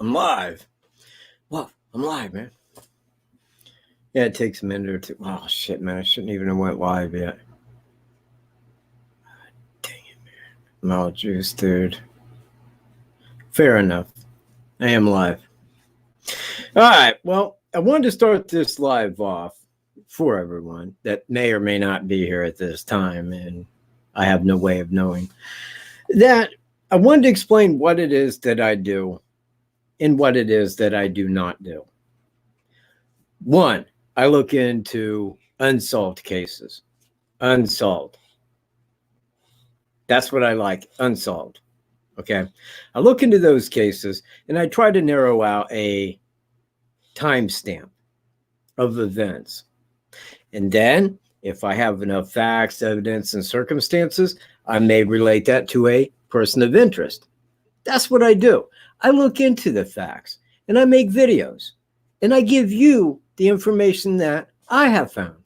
I'm live. Well, I'm live, man. Yeah, it takes a minute or two. Oh, shit, man. I shouldn't even have went live yet. Dang it, man. I'm all juiced, dude. Fair enough. I am live. All right. Well, I wanted to start this live off for everyone that may or may not be here at this time, and I have no way of knowing that. I wanted to explain what it is that I do and what it is that I do not do. One, I look into unsolved cases. Unsolved. That's what I like, unsolved. Okay. I look into those cases and I try to narrow out a timestamp of events. And then, if I have enough facts, evidence, and circumstances, I may relate that to a person of interest. That's what I do. I look into the facts and I make videos and I give you the information that I have found.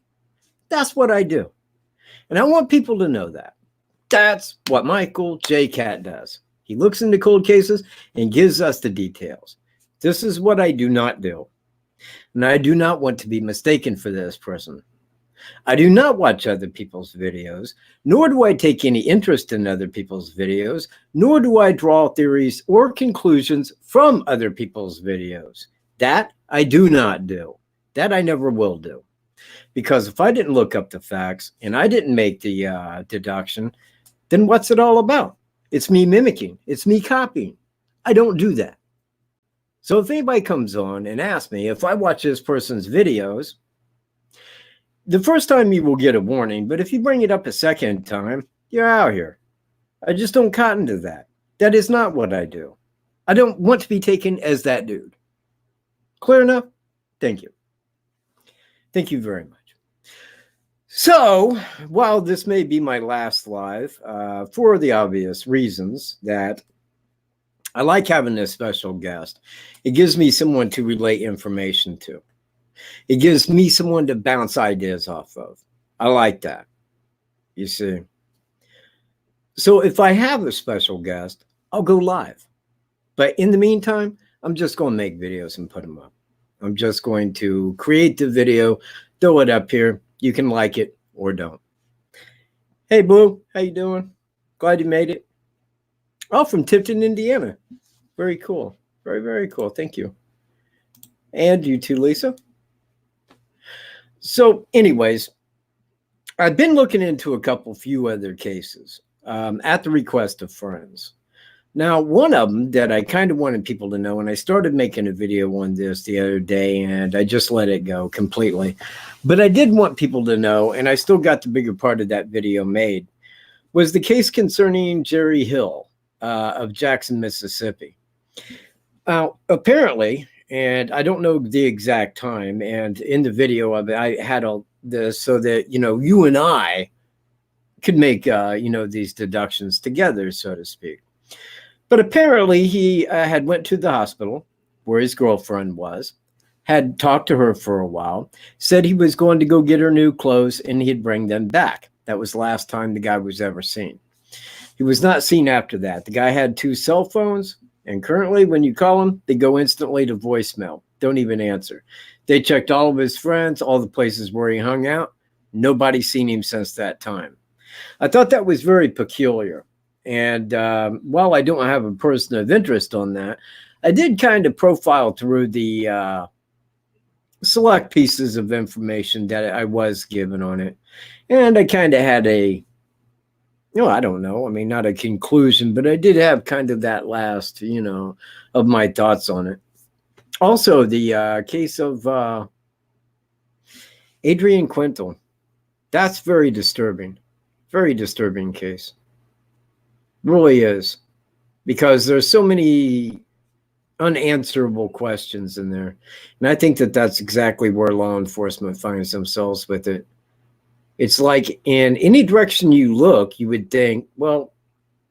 That's what I do. And I want people to know that. That's what Michael J. Cat does. He looks into cold cases and gives us the details. This is what I do not do. And I do not want to be mistaken for this person. I do not watch other people's videos, nor do I take any interest in other people's videos, nor do I draw theories or conclusions from other people's videos. That I do not do. That I never will do. Because if I didn't look up the facts and I didn't make the deduction, then what's it all about? It's me mimicking. It's me copying. I don't do that. So if anybody comes on and asks me if I watch this person's videos, the first time you will get a warning, but if you bring it up a second time, you're out here. I just don't cotton to that. That is not what I do. I don't want to be taken as that dude. Clear enough? Thank you. Thank you very much. So, while this may be my last live, for the obvious reasons that I like having this special guest, it gives me someone to relate information to. It gives me someone to bounce ideas off of. I like that, you see. So if I have a special guest, I'll go live. But in the meantime, I'm just going to make videos and put them up. I'm just going to create the video, throw it up here. You can like it or don't. Hey, Blue, how you doing? Glad you made it. Oh, from Tipton, Indiana. Very cool. Very, very cool. Thank you. And you too, Lisa. So anyways, I've been looking into a few other cases at the request of friends. Now, one of them that I kind of wanted people to know, and I started making a video on this the other day, and I just let it go completely. But I did want people to know, and I still got the bigger part of that video made, was the case concerning Jerry Hill of Jackson, Mississippi. Apparently, and I don't know the exact time, and in the video of it, I had all this so that, you and I could make, these deductions together, so to speak. But apparently he had went to the hospital where his girlfriend was, had talked to her for a while, said he was going to go get her new clothes and he'd bring them back. That was the last time the guy was ever seen. He was not seen after that. The guy had 2 cell phones, and currently when you call him, they go instantly to voicemail. Don't even answer. They checked all of his friends, all the places where he hung out. Nobody's seen him since that time. I thought that was very peculiar. And while I don't have a person of interest on that, I did kind of profile through the select pieces of information that I was given on it. And I kind of had I don't know. I mean, not a conclusion, but I did have kind of that last, of my thoughts on it. Also, the case of Adrian Quintal. That's very disturbing. Very disturbing case. Really is, because there's so many unanswerable questions in there. And I think that that's exactly where law enforcement finds themselves with it. It's like in any direction you look, you would think, well,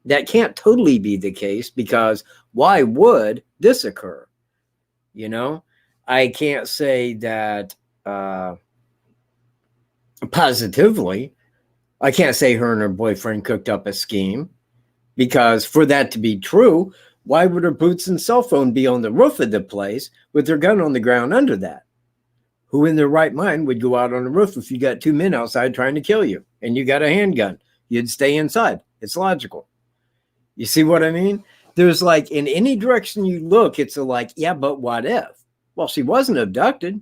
that can't totally be the case, because why would this occur? I can't say that positively. I can't say her and her boyfriend cooked up a scheme. Because for that to be true, Why would her boots and cell phone be on the roof of the place with her gun on the ground under that? Who in their right mind would go out on the roof if you got two men outside trying to kill you and you got a handgun? You'd stay inside. It's logical. You see what I mean? There's like, in any direction you look, it's a like, yeah, but what if? Well, she wasn't abducted.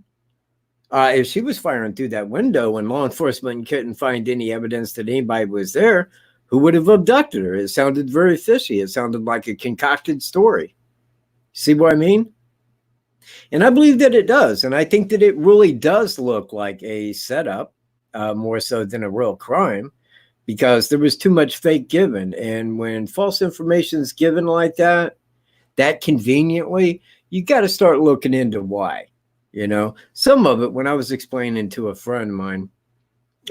If she was firing through that window and law enforcement couldn't find any evidence that anybody was there, who would have abducted her? It sounded very fishy. It sounded like a concocted story. See what I mean? And I believe that it does. And I think that it really does look like a setup, more so than a real crime, because there was too much fake given. And when false information is given like that conveniently, you got to start looking into why. You know, some of it, when I was explaining to a friend of mine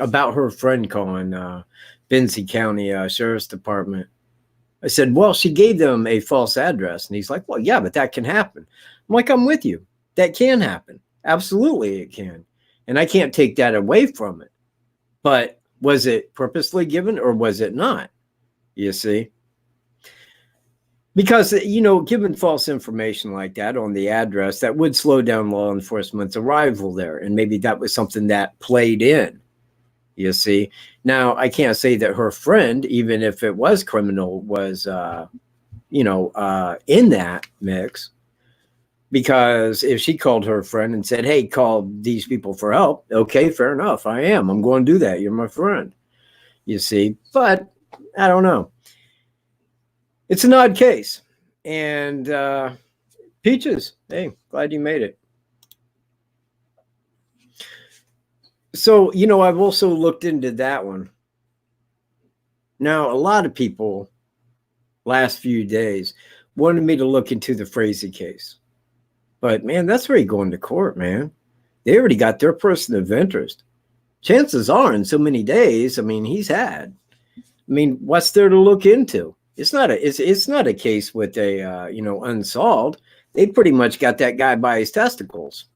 about her friend calling Benzie County Sheriff's Department, I said, well, she gave them a false address. And he's like, well, yeah, but that can happen. I'm like, I'm with you. That can happen. Absolutely, it can. And I can't take that away from it. But was it purposely given or was it not? You see? Because, you know, given false information like that on the address, that would slow down law enforcement's arrival there. And maybe that was something that played in, you see. Now, I can't say that her friend, even if it was criminal, was, in that mix. Because if she called her friend and said, hey, call these people for help, okay, fair enough. I am. I'm going to do that. You're my friend, you see. But I don't know. It's an odd case. And Peaches, hey, glad you made it. So, you know, I've also looked into that one. Now, a lot of people last few days wanted me to look into the Frazee case. But, man, that's already going to court, man. They already got their person of interest. Chances are in so many days, I mean, he's had. I mean, what's there to look into? It's not a case with a, unsolved. They pretty much got that guy by his testicles.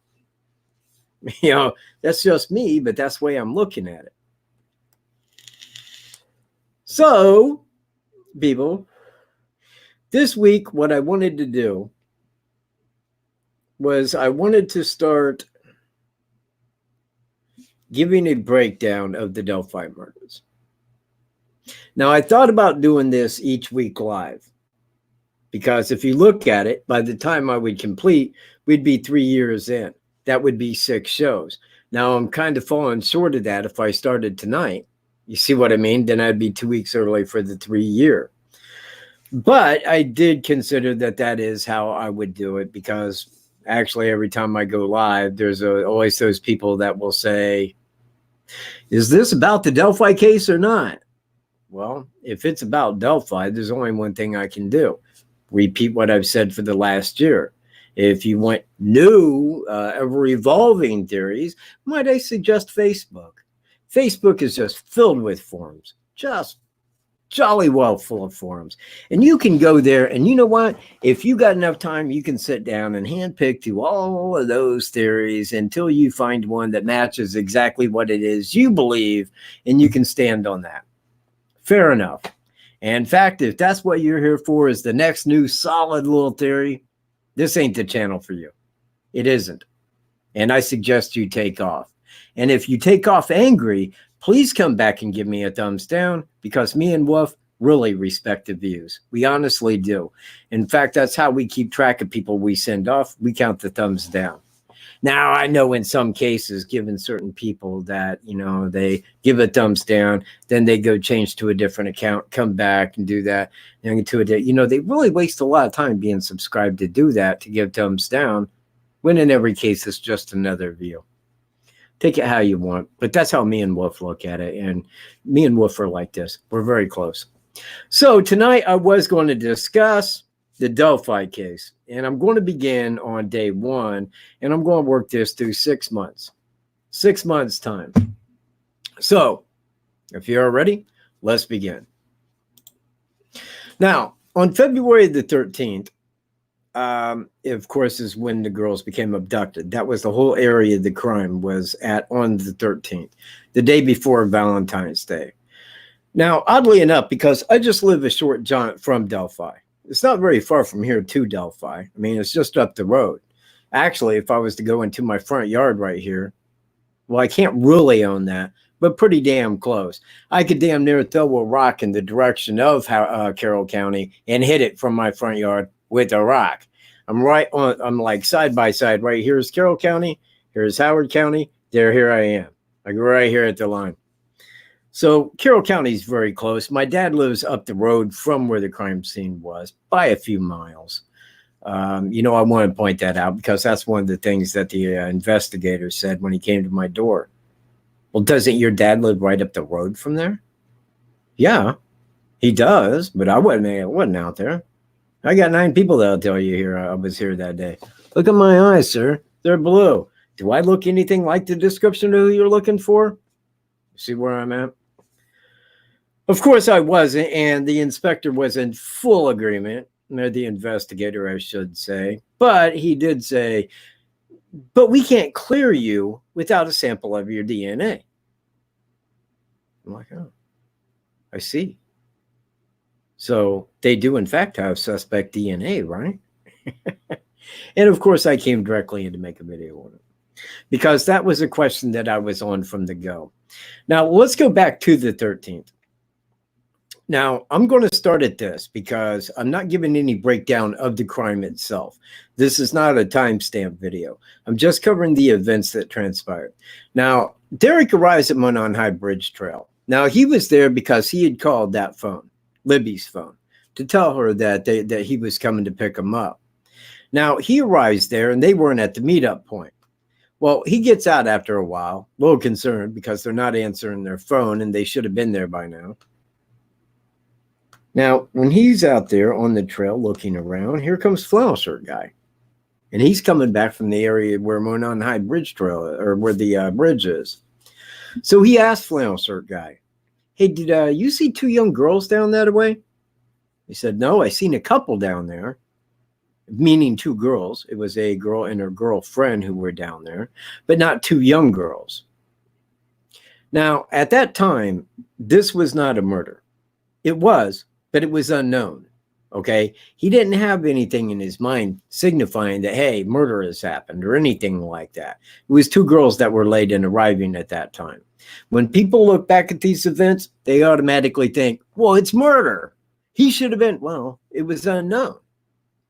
You know, that's just me, but that's the way I'm looking at it. So, people, this week, what I wanted to do was I wanted to start giving a breakdown of the Delphi murders. Now, I thought about doing this each week live because if you look at it, by the time I would complete, we'd be 3 years in. That would be 6 shows. Now, I'm kind of falling short of that if I started tonight. You see what I mean? Then I'd be 2 weeks early for the 3 year. But I did consider that is how I would do it because actually every time I go live, there's always those people that will say, is this about the Delphi case or not? Well, if it's about Delphi, there's only one thing I can do. Repeat what I've said for the last year. If you want new, ever-evolving theories, might I suggest Facebook? Facebook is just filled with forums. Just jolly well full of forums. And you can go there, and you know what? If you got enough time, you can sit down and handpick through all of those theories until you find one that matches exactly what it is you believe, and you can stand on that. Fair enough. And in fact, if that's what you're here for is the next new solid little theory, this ain't the channel for you. It isn't. And I suggest you take off. And if you take off angry, please come back and give me a thumbs down because me and Wolf really respect the views. We honestly do. In fact, that's how we keep track of people we send off. We count the thumbs down. Now, I know in some cases, given certain people that, they give a thumbs down, then they go change to a different account, come back and do that. And they really waste a lot of time being subscribed to do that, to give thumbs down, when in every case, it's just another view. Take it how you want, but that's how me and Wolf look at it. And me and Wolf are like this. We're very close. So tonight I was going to discuss the Delphi case, and I'm going to begin on day 1, and I'm going to work this through 6 months. 6 months time. So if you're ready, let's begin. Now, on February the 13th, of course, is when the girls became abducted. That was the whole area the crime was at on the 13th, the day before Valentine's Day. Now, oddly enough, because I just live a short jaunt from Delphi, It's not very far from here to Delphi. I mean, it's just up the road. Actually, if I was to go into my front yard right here, well, I can't really own that, but pretty damn close. I could damn near throw a rock in the direction of Carroll County and hit it from my front yard with a rock. I'm like side by side. Right here's Carroll County. Here's Howard County. Here I am. I go right here at the line. So Carroll County is very close. My dad lives up the road from where the crime scene was by a few miles. I want to point that out because that's one of the things that the investigator said when he came to my door. Well, doesn't your dad live right up the road from there? Yeah, he does, but I wasn't out there. I got 9 people that'll tell you here I was here that day. Look at my eyes, sir. They're blue. Do I look anything like the description of who you're looking for? See where I'm at? Of course I wasn't, and the inspector was in full agreement, or the investigator, I should say. But he did say, but we can't clear you without a sample of your DNA. I'm like, oh, I see. So they do, in fact, have suspect DNA, right? And of course, I came directly in to make a video on it because that was a question that I was on from the go. Now, let's go back to the 13th. Now, I'm going to start at this because I'm not giving any breakdown of the crime itself. This is not a timestamp video. I'm just covering the events that transpired. Now, Derek arrives at Monon High Bridge Trail. Now, he was there because he had called that phone, Libby's phone, to tell her that he was coming to pick him up. Now, he arrives there, and they weren't at the meetup point. Well, he gets out after a while, a little concerned because they're not answering their phone, and they should have been there by now. Now, when he's out there on the trail looking around, here comes Flannel Shirt Guy. And he's coming back from the area where Monon High Bridge Trail, or where the bridge is. So he asked Flannel Shirt Guy, hey, did you see 2 young girls down that way? He said, no, I seen a couple down there, meaning 2 girls. It was a girl and her girlfriend who were down there, but not 2 young girls. Now, at that time, this was not a murder. It was, but it was unknown, okay? He didn't have anything in his mind signifying that, hey, murder has happened or anything like that. It was 2 girls that were late in arriving at that time. When people look back at these events, they automatically think, well, it's murder. He should have been, well, it was unknown.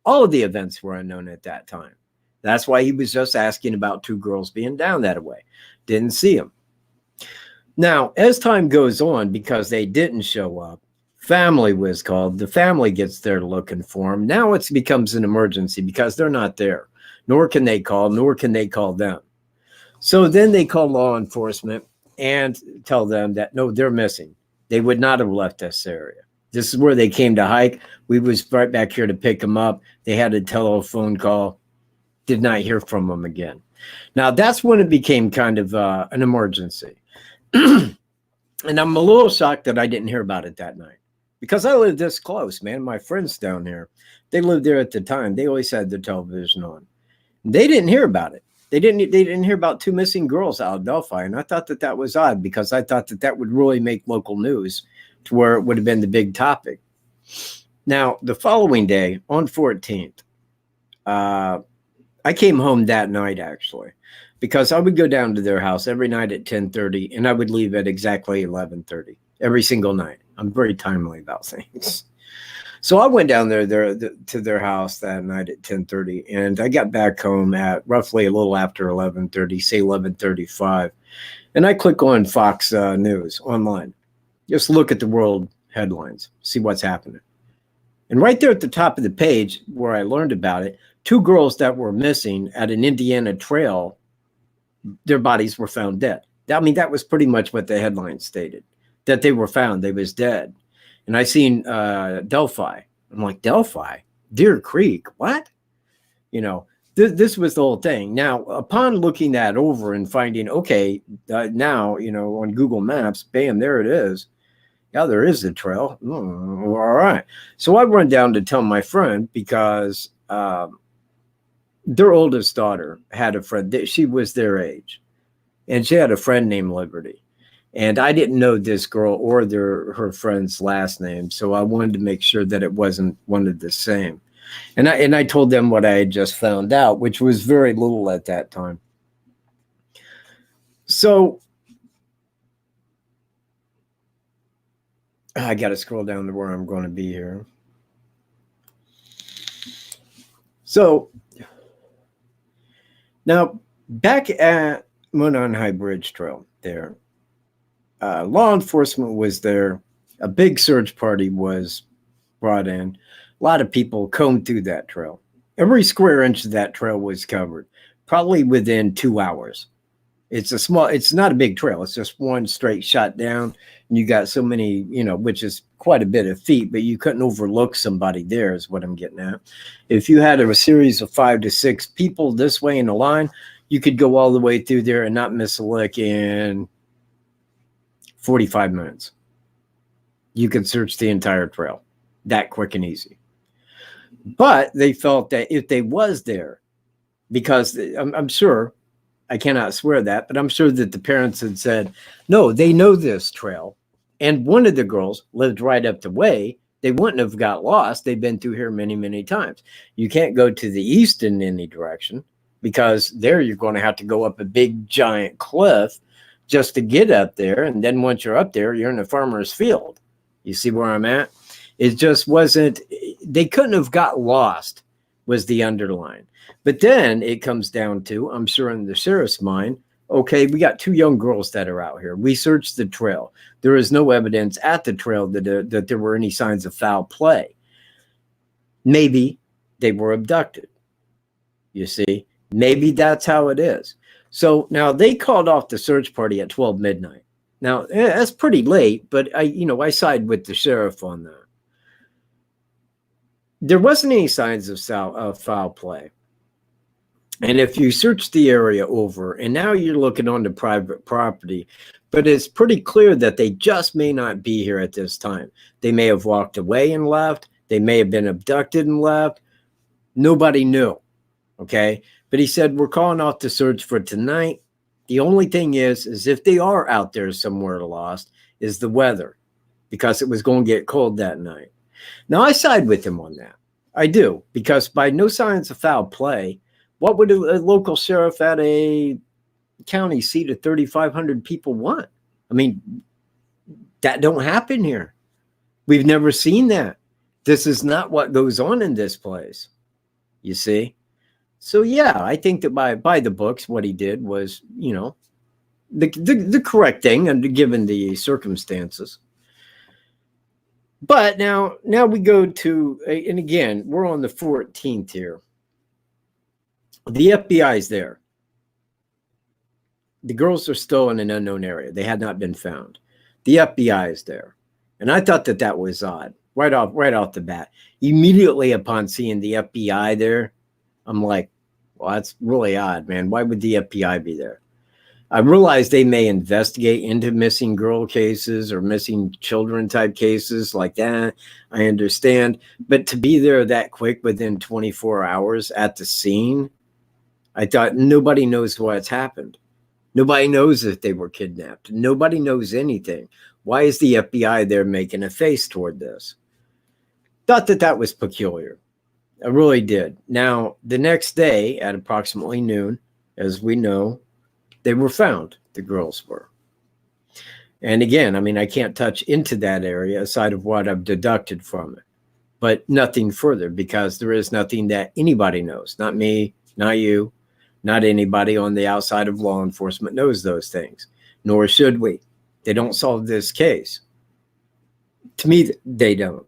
All of the events were unknown at that time. That's why he was just asking about 2 girls being down that way. Didn't see them. Now, as time goes on, because they didn't show up, family was called. The family gets there looking for them. Now it becomes an emergency because they're not there. Nor can they call them. So then they call law enforcement and tell them that, no, they're missing. They would not have left this area. This is where they came to hike. We was right back here to pick them up. They had a telephone call. Did not hear from them again. Now, that's when it became kind of an emergency. And I'm a little shocked that I didn't hear about it that night. Because I live this close, man. My friends down there, they lived there at the time. They always had the television on. They didn't hear about it. They didn't hear about 2 missing girls out of Delphi. And I thought that was odd because I thought that would really make local news to where it would have been the big topic. Now, the following day, on 14th, I came home that night, actually, because I would go down to their house every night at 10:30, and I would leave at exactly 11:30 every single night. I'm very timely about things. So I went down there to their house that night at 10:30, and I got back home at roughly a little after 11:30, say 11:35, and I click on Fox News online. Just look at the world headlines, see what's happening. And right there at the top of the page where I learned about it, 2 girls that were missing at an Indiana trail, their bodies were found dead. I mean, that was pretty much what the headline stated, that they were found, they was dead. And I seen Delphi. I'm like, Delphi? Deer Creek? What? You know, this was the whole thing. Now, upon looking that over and finding, okay, now, you know, on Google Maps, bam, there it is. Yeah, there is a trail. All right. So I run down to tell my friend because their oldest daughter had a friend. She was their age. And she had a friend named Liberty. And I didn't know this girl or her friend's last name, so I wanted to make sure that it wasn't one of the same. And I told them what I had just found out, which was very little at that time. So I got to scroll down to where I'm going to be here. So now back at Monon High Bridge Trail there, law enforcement was there. A big search party was brought in. A lot of people combed through that trail. Every square inch of that trail was covered, probably within 2 hours. It's not a big trail. It's just one straight shot down. And you got so many, which is quite a bit of feet, but you couldn't overlook somebody there is what I'm getting at. If you had a series of 5 to 6 people this way in a line, you could go all the way through there and not miss a lick in 45 minutes. You could search the entire trail that quick and easy. But they felt that if they was there, because I'm sure, I cannot swear that, but I'm sure that the parents had said, no, they know this trail. And one of the girls lived right up the way. They wouldn't have got lost. They've been through here many, many times. You can't go to the east in any direction because there you're going to have to go up a big, giant cliff just to get up there. And then once you're up there, you're in a farmer's field. You see where I'm at? It just wasn't, they couldn't have got lost was the underline. But then it comes down to, I'm sure in the sheriff's mind, okay, we got 2 young girls that are out here. We searched the trail. There is no evidence at the trail that there were any signs of foul play. Maybe they were abducted. You see, maybe that's how it is. So now they called off the search party at 12 midnight. Now, that's pretty late, but I side with the sheriff on that. There wasn't any signs of foul play. And if you search the area over, and now you're looking onto private property, but it's pretty clear that they just may not be here at this time. They may have walked away and left. They may have been abducted and left. Nobody knew, okay? But he said, we're calling off the search for tonight. The only thing is if they are out there somewhere lost, is the weather, because it was going to get cold that night. Now, I side with him on that. I do, because by no signs of foul play, what would a local sheriff at a county seat of 3,500 people want? I mean, that don't happen here. We've never seen that. This is not what goes on in this place, you see? So, yeah, I think that by the books, what he did was, the correct thing, and given the circumstances. But now we go to, and again, we're on the 14th here. The FBI is there. The girls are still in an unknown area. They had not been found. The FBI is there. And I thought that was odd, right off the bat. Immediately upon seeing the FBI there, I'm like, well, that's really odd, man. Why would the FBI be there? I realize they may investigate into missing girl cases or missing children type cases like that. I understand. But to be there that quick within 24 hours at the scene, I thought nobody knows what's happened. Nobody knows if they were kidnapped. Nobody knows anything. Why is the FBI there making a face toward this? Thought that was peculiar. I really did. Now, the next day at approximately noon, as we know, they were found. The girls were. And again, I mean, I can't touch into that area aside of what I've deducted from it. But nothing further, because there is nothing that anybody knows. Not me, not you. Not anybody on the outside of law enforcement knows those things, nor should we. They don't solve this case. To me, they don't.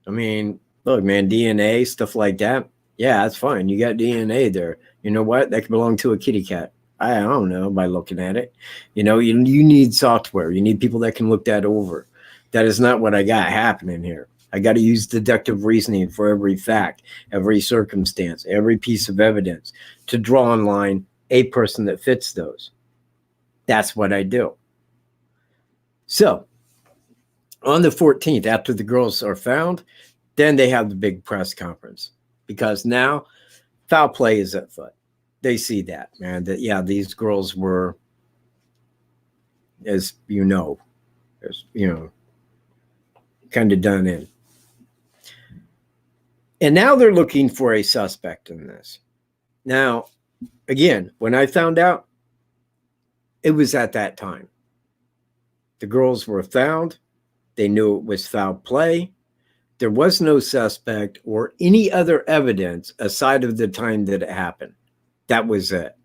I mean, look, man, DNA, stuff like that. Yeah, that's fine. You got DNA there. You know what? That could belong to a kitty cat. I don't know by looking at it. You need software. You need people that can look that over. That is not what I got happening here. I got to use deductive reasoning for every fact, every circumstance, every piece of evidence to draw in line a person that fits those. That's what I do. So on the 14th, after the girls are found, then they have the big press conference, because now foul play is at foot. They see that, man, that, yeah, these girls were as you know, kind of done in. And now they're looking for a suspect in this. Now, again, when I found out, it was at that time. The girls were found. They knew it was foul play. There was no suspect or any other evidence aside of the time that it happened. That was it.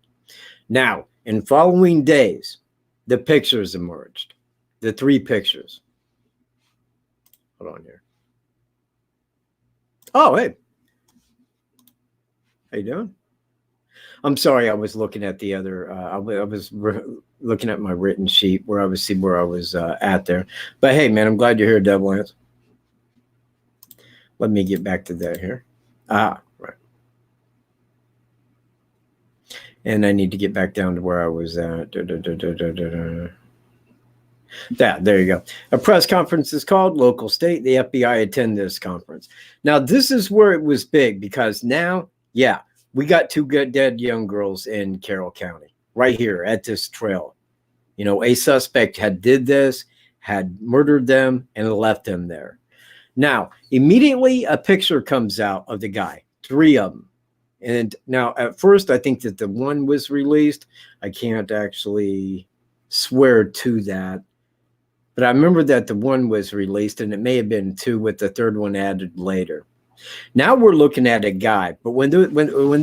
Now, in following days, the pictures emerged. The 3 pictures. Hold on here. Oh, hey. How you doing? I'm sorry, I was looking at the other, I was looking at my written sheet where I was at there. But hey, man, I'm glad you're here, Devil Lance. Let me get back to that here. Right. And I need to get back down to where I was at. There you go. A press conference is called, local state. The FBI attend this conference. Now, this is where it was big because now, yeah, we got 2 good dead young girls in Carroll County right here at this trail. You know, a suspect had did this, had murdered them, and left them there. Now, immediately a picture comes out of the guy, 3 of them. And now at first, I think that the one was released. I can't actually swear to that. But I remember that the one was released, and it may have been 2 with the 3rd one added later. Now we're looking at a guy. But when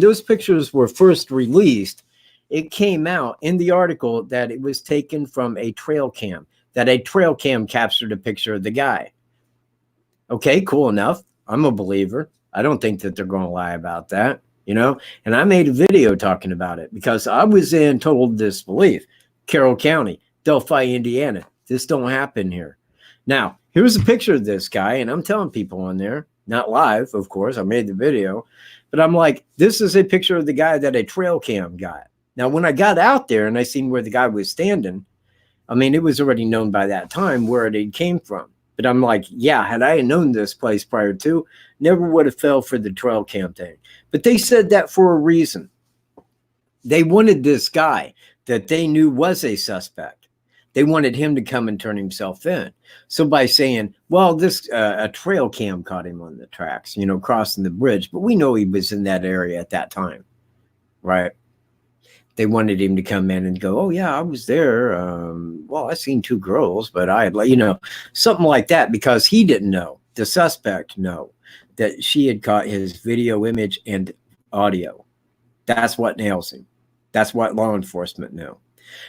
those pictures were first released, it came out in the article that it was taken from a trail cam, that a trail cam captured a picture of the guy. Okay, cool enough. I'm a believer. I don't think that they're going to lie about that, you know? And I made a video talking about it because I was in total disbelief. Carroll County, Delphi, Indiana. This don't happen here. Now, here's a picture of this guy, and I'm telling people on there, not live, of course. I made the video. But I'm like, this is a picture of the guy that a trail cam got. Now, when I got out there and I seen where the guy was standing, I mean, it was already known by that time where it came from. But I'm like, yeah, had I known this place prior to, never would have fell for the trail cam thing. But they said that for a reason. They wanted this guy that they knew was a suspect. They wanted him to come and turn himself in. So by saying, well, this a trail cam caught him on the tracks, you know, crossing the bridge. But we know he was in that area at that time, right? They wanted him to come in and go, oh, yeah, I was there. Well, I seen 2 girls, but I had, you know, something like that, because he didn't know, the suspect know that she had caught his video, image, and audio. That's what nails him. That's what law enforcement knew.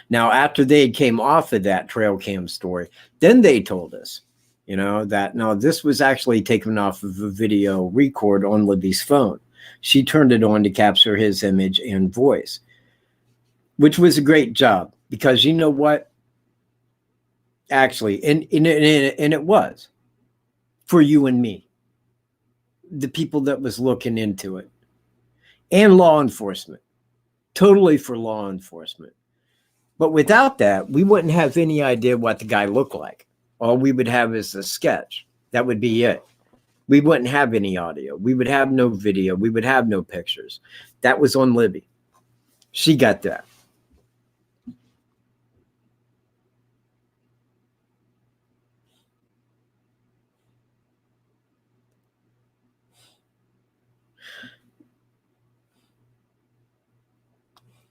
Now, after they came off of that trail cam story, then they told us, you know, that no, this was actually taken off of a video record on Libby's phone. She turned it on to capture his image and voice, which was a great job, because you know what? Actually, and it was for you and me, the people that was looking into it, and law enforcement, totally for law enforcement. But without that, we wouldn't have any idea what the guy looked like. All we would have is a sketch. That would be it. We wouldn't have any audio. We would have no video. We would have no pictures. That was on Libby. She got that.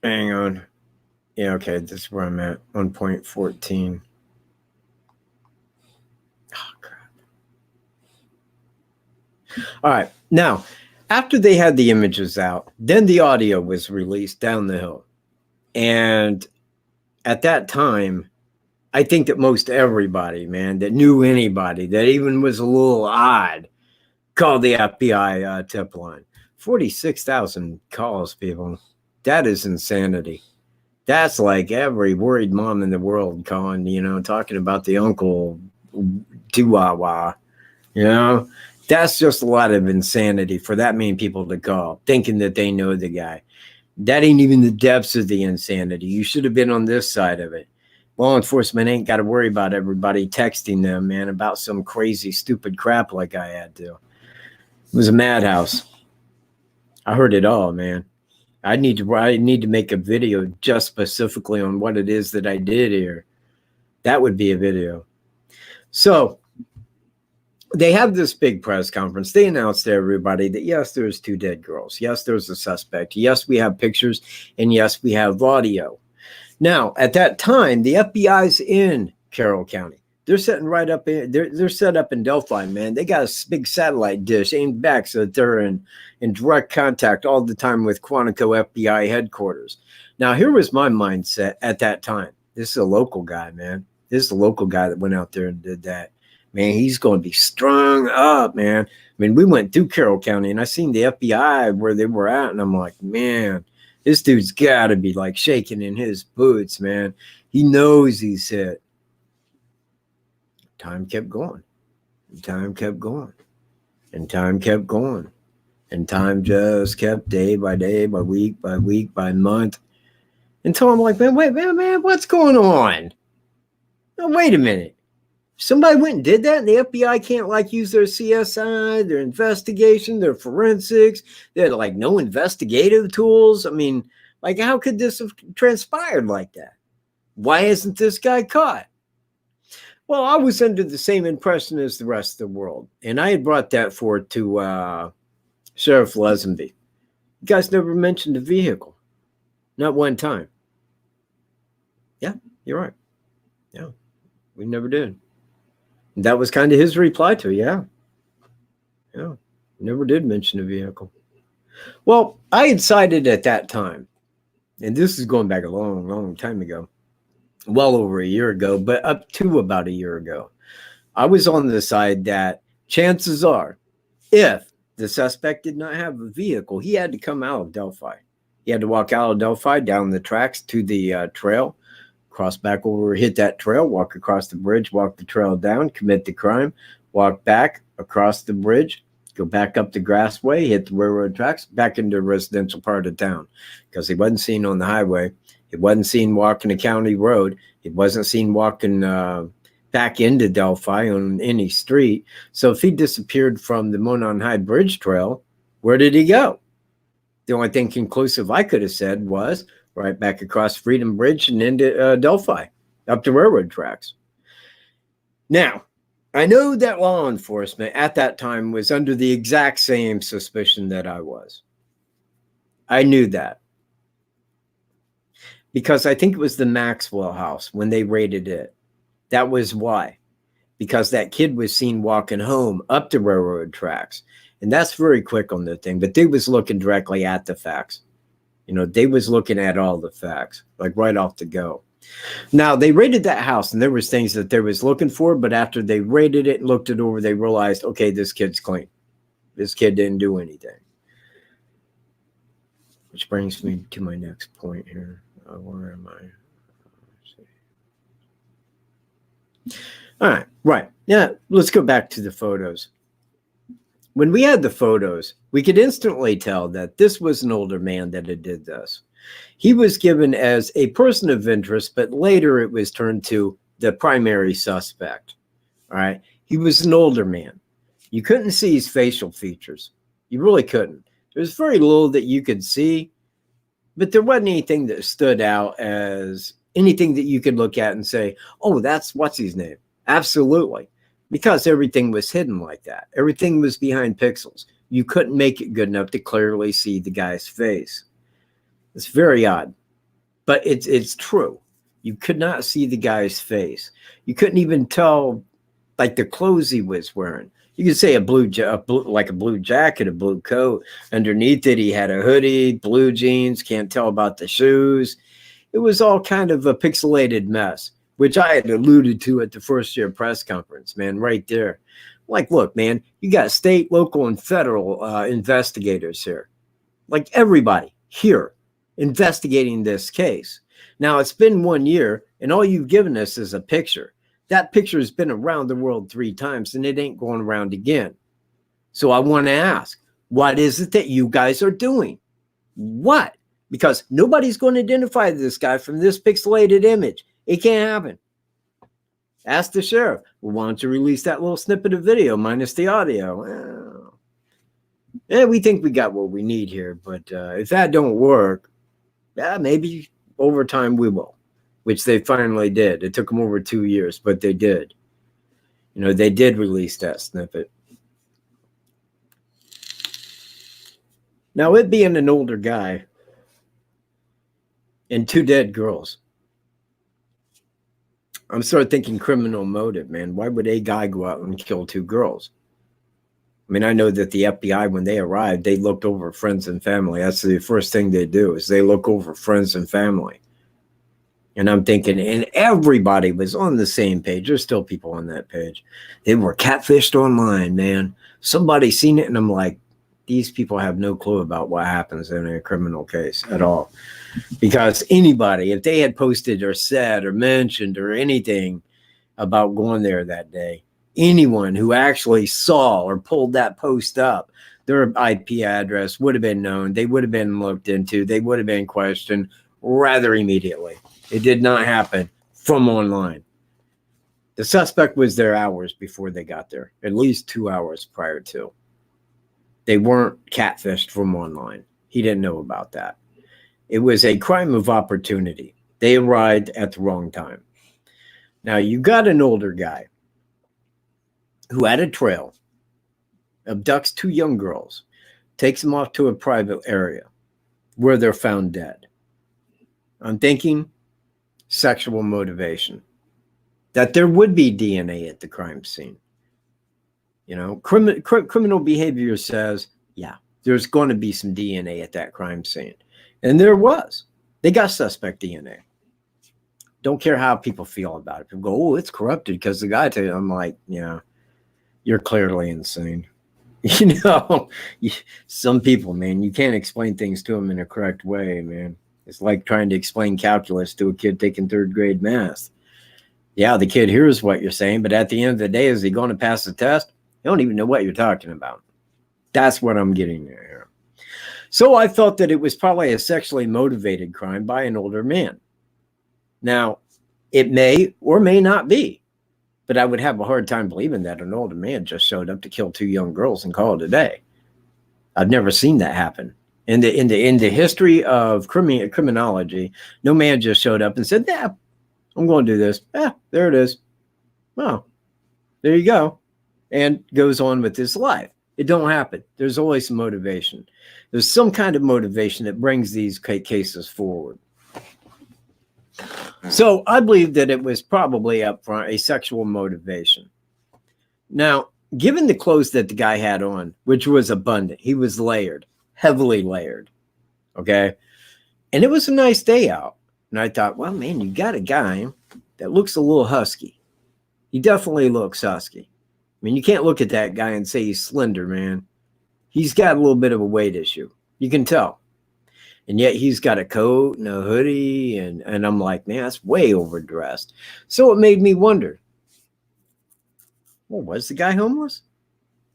Hang on. Yeah, okay, this is where I'm at, 1.14. Oh, crap. All right, now, after they had the images out, then the audio was released down the hill. And at that time, I think that most everybody, man, that knew anybody, that even was a little odd, called the FBI tip line. 46,000 calls, people. That is insanity. That's like every worried mom in the world calling, you know, talking about the uncle Chihuahua, you know. That's just a lot of insanity for that many people to call, thinking that they know the guy. That ain't even the depths of the insanity. You should have been on this side of it. Law enforcement ain't got to worry about everybody texting them, man, about some crazy, stupid crap like I had to. It was a madhouse. I heard it all, man. I need to make a video just specifically on what it is that I did here. That would be a video. So they have this big press conference. They announced to everybody that, yes, there's 2 dead girls. Yes, there's a suspect. Yes, we have pictures. And yes, we have audio. Now, at that time, the FBI's in Carroll County. They're sitting right up in, they're set up in Delphi, man. They got a big satellite dish aimed back so that they're in direct contact all the time with Quantico FBI headquarters. Now, here was my mindset at that time. This is a local guy, man. This is the local guy that went out there and did that. Man, he's going to be strung up, man. I mean, we went through Carroll County, and I seen the FBI where they were at, and I'm like, man, this dude's got to be like shaking in his boots, man. He knows he's hit. Time kept going. And time kept going. And time kept going. And time just kept day by day, by week, by month. Until I'm like, man, wait, man, what's going on? Now, wait a minute. Somebody went and did that, and the FBI can't like use their CSI, their investigation, their forensics. They had like no investigative tools. I mean, like, how could this have transpired like that? Why isn't this guy caught? Well, I was under the same impression as the rest of the world, and I had brought that forward to Sheriff Lesenby. You guys never mentioned the vehicle, not one time. Yeah, you're right. Yeah, we never did. And that was kind of his reply to it. Yeah, never did mention the vehicle. Well, I had cited at that time, and this is going back a long, long time ago. Well over a year ago, but up to about a year ago, I was on the side that chances are, if the suspect did not have a vehicle, he had to come out of Delphi. He had to walk out of Delphi, down the tracks to the trail, cross back over, hit that trail, walk across the bridge, walk the trail down, commit the crime, walk back across the bridge, go back up the Grassway, hit the railroad tracks, back into the residential part of town, because he wasn't seen on the highway. He wasn't seen walking a county road. He wasn't seen walking back into Delphi on any street. So if he disappeared from the Monon High Bridge Trail, where did he go? The only thing conclusive I could have said was right back across Freedom Bridge and into Delphi, up the railroad tracks. Now, I know that law enforcement at that time was under the exact same suspicion that I was. I knew that. Because I think it was the Maxwell house when they raided it. That was why. Because that kid was seen walking home up the railroad tracks. And that's very quick on the thing. But they was looking directly at the facts. You know, they was looking at all the facts, like right off the go. Now, they raided that house, and there was things that they was looking for. But after they raided it and looked it over, they realized, okay, this kid's clean. This kid didn't do anything. Which brings me to my next point here. Where am I? All right, right. Yeah, let's go back to the photos. When we had the photos, we could instantly tell that this was an older man that had did this. He was given as a person of interest, but later it was turned to the primary suspect. All right, he was an older man. You couldn't see his facial features. You really couldn't. There was very little that you could see. But there wasn't anything that stood out as anything that you could look at and say, oh, that's what's his name. Absolutely. Because everything was hidden like that. Everything was behind pixels. You couldn't make it good enough to clearly see the guy's face. It's very odd. But it's true. You could not see the guy's face. You couldn't even tell, like, the clothes he was wearing. You could say a blue jacket, a blue coat. Underneath it, he had a hoodie, blue jeans. Can't tell about the shoes. It was all kind of a pixelated mess, which I had alluded to at the first year press conference, man, right there. Like, look, man, you got state, local, and federal investigators here. Like everybody here investigating this case. Now, it's been 1 year, and all you've given us is a picture. That picture has been around the world 3 times, and it ain't going around again. So I want to ask, what is it that you guys are doing? What? Because nobody's going to identify this guy from this pixelated image. It can't happen. Ask the sheriff. Well, why don't you release that little snippet of video minus the audio? Well, yeah, we think we got what we need here, but if that don't work, yeah, maybe over time we will. which they finally did. It took them over 2 years, but they did. You know, they did release that snippet. Now, it being an older guy and 2 dead girls, I'm sort of thinking criminal motive, man. Why would a guy go out and kill 2 girls? I mean, I know that the FBI, when they arrived, they looked over friends and family. That's the first thing they do, is they look over friends and family. And I'm thinking, and everybody was on the same page. There's still people on that page. They were catfished online, man. Somebody seen it, and I'm like, these people have no clue about what happens in a criminal case at all. Because anybody, if they had posted or said or mentioned or anything about going there that day, anyone who actually saw or pulled that post up, their IP address would have been known. They would have been looked into. They would have been questioned rather immediately. It did not happen from online. The suspect was there hours before they got there, at least 2 hours prior to. They weren't catfished from online. He didn't know about that. It was a crime of opportunity. They arrived at the wrong time. Now, you got an older guy who had a trail, abducts 2 young girls, takes them off to a private area where they're found dead. I'm thinking sexual motivation, that there would be DNA at the crime scene. You know, criminal behavior says, yeah, there's going to be some DNA at that crime scene. And there was. They got suspect DNA. Don't care how people feel about it. People go, oh, it's corrupted because the guy, I'm like, yeah, you're clearly insane. You know, some people, man, you can't explain things to them in a correct way, man. It's like trying to explain calculus to a kid taking 3rd grade math. Yeah, the kid hears what you're saying, but at the end of the day, is he going to pass the test? You don't even know what you're talking about. That's what I'm getting at here. So I thought that it was probably a sexually motivated crime by an older man. Now, it may or may not be, but I would have a hard time believing that an older man just showed up to kill 2 young girls and call it a day. I've never seen that happen. In the history of criminology, no man just showed up and said, yeah, I'm going to do this. Yeah, there it is. Well, there you go. And goes on with his life. It don't happen. There's always some motivation. There's some kind of motivation that brings these cases forward. So I believe that it was probably up front a sexual motivation. Now, given the clothes that the guy had on, which was abundant, he was layered, heavily layered. Okay. And it was a nice day out. And I thought, well, man, you got a guy that looks a little husky. He definitely looks husky. I mean, you can't look at that guy and say he's slender, man. He's got a little bit of a weight issue. You can tell. And yet he's got a coat and a hoodie. And I'm like, man, that's way overdressed. So it made me wonder, well, was the guy homeless?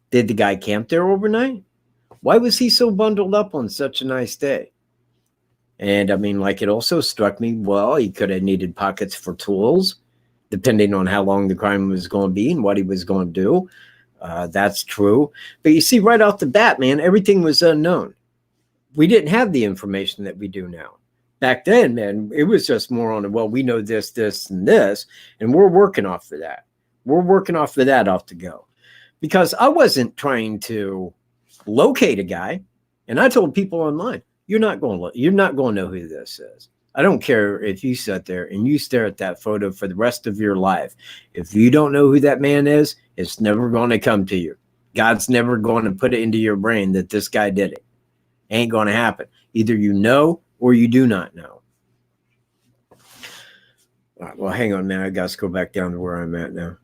Did the guy camp there overnight? Why was he so bundled up on such a nice day? And I mean, like, it also struck me, well, he could have needed pockets for tools, depending on how long the crime was going to be and what he was going to do. That's true. But you see, right off the bat, man, everything was unknown. We didn't have the information that we do now. Back then, man, it was just more on, well, we know this, this, and this, and we're working off of that. We're working off of that off the go. Because I wasn't trying to locate a guy, and I told people online, you're not going to know who this is. I don't care if you sit there and you stare at that photo for the rest of your life. If you don't know who that man is, it's never going to come to you. God's never going to put it into your brain that this guy did it. Ain't going to happen. Either you know or you do not know. All right, well, hang on, man. I got to go back down to where I'm at now.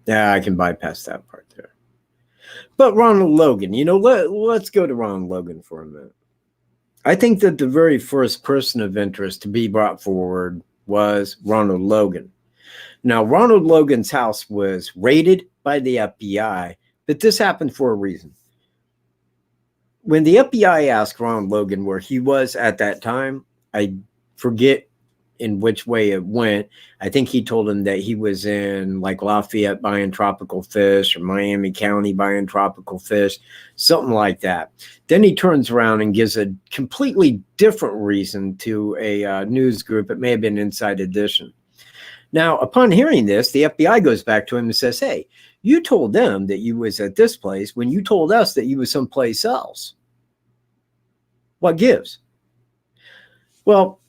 Yeah, I can bypass that part there. But Ronald Logan, you know, let's go to Ronald Logan for a minute. I think that the very first person of interest to be brought forward was Ronald Logan. Now, Ronald Logan's house was raided by the FBI, but this happened for a reason. When the FBI asked Ronald Logan where he was at that time, I forget in which way it went. I think he told him that he was in like Lafayette buying tropical fish or Miami County buying tropical fish, something like that. Then he turns around and gives a completely different reason to a news group. It may have been Inside Edition. Now, upon hearing this, the FBI goes back to him and says, hey, you told them that you was at this place when you told us that you was someplace else. What gives? Well,